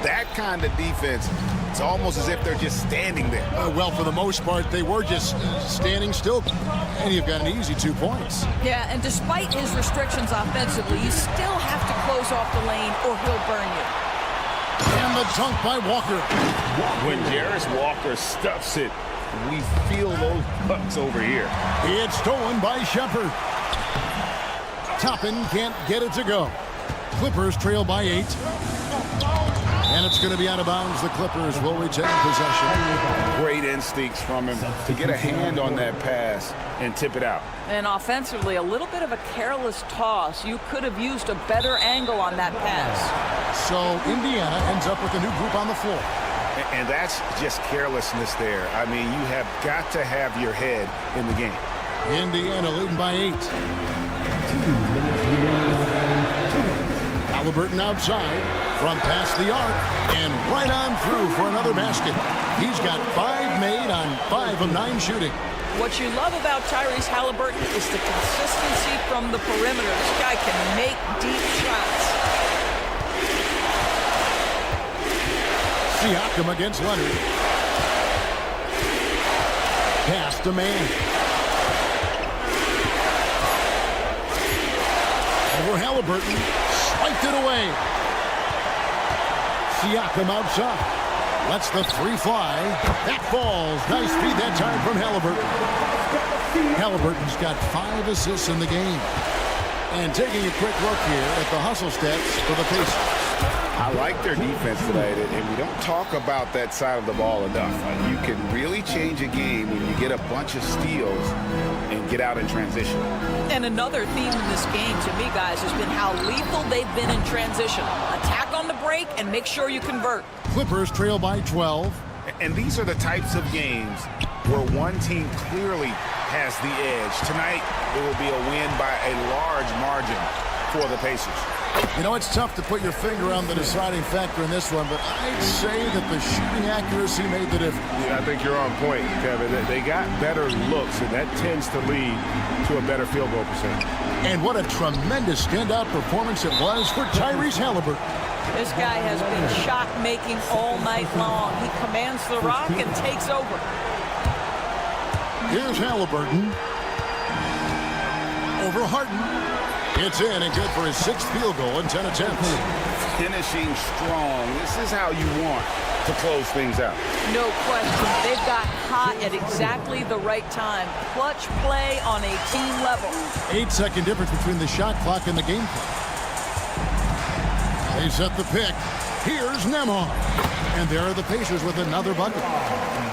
that kind of defense, it's almost as if they're just standing there. Well, for the most part, they were just standing still. And you've got an easy 2 points. Yeah, and despite his restrictions offensively, you still have to close off the lane or he'll burn you. And the dunk by Walker. When Jarris Walker stuffs it, we feel those bucks over here. It's stolen by Shepard. Toppin can't get it to go. Clippers trail by 8. And it's going to be out of bounds. The Clippers will retain possession. Great instincts from him to get a hand on that pass and tip it out. And offensively, a little bit of a careless toss. You could have used a better angle on that pass. So Indiana ends up with a new group on the floor. And that's just carelessness there. I mean, you have got to have your head in the game. Indiana leading by 8. Halliburton outside from past the arc and right on through for another basket. He's got 5 made on 5 of 9 shooting. What you love about Tyrese Halliburton is the consistency from the perimeter. This guy can make deep shots. Siakam against Leonard. Pass to man. Over Halliburton. Swiped it away. Siakam outside. Lets the 3 fly. That falls. Nice feed that time from Halliburton. Halliburton's got 5 assists in the game. And taking a quick look here at the hustle stats for the Pacers. I like their defense tonight, and we don't talk about that side of the ball enough. You can really change a game when you get a bunch of steals and get out in transition. And another theme in this game, to me, guys, has been how lethal they've been in transition. Attack on the break and make sure you convert. Clippers trail by 12. And these are the types of games where one team clearly has the edge. Tonight, it will be a win by a large margin for the Pacers. You know, it's tough to put your finger on the deciding factor in this one, but I'd say that the shooting accuracy made the difference. Yeah, I think you're on point, Kevin. They got better looks, and that tends to lead to a better field goal percentage. And what a tremendous standout performance it was for Tyrese Halliburton. This guy has been shot-making all night long. He commands the rock and takes over. Here's Halliburton. Over Harden. It's in and good for his 6th field goal in 10 attempts. Finishing strong. This is how you want to close things out. No question. They've got hot at exactly the right time. Clutch play on a team level. 8-second difference between the shot clock and the game clock. They set the pick. Here's Nembhard. And there are the Pacers with another bucket.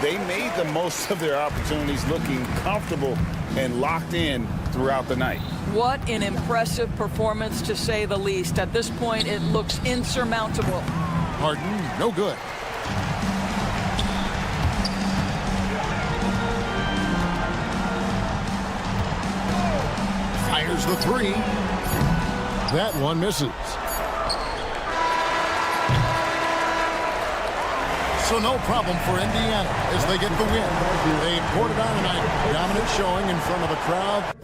They made the most of their opportunities, looking comfortable and locked in throughout the night. What an impressive performance, to say the least. At this point, it looks insurmountable. Harden, no good. Fires the 3. That one misses. So no problem for Indiana as they get the win. They poured it on tonight. Dominant showing in front of a crowd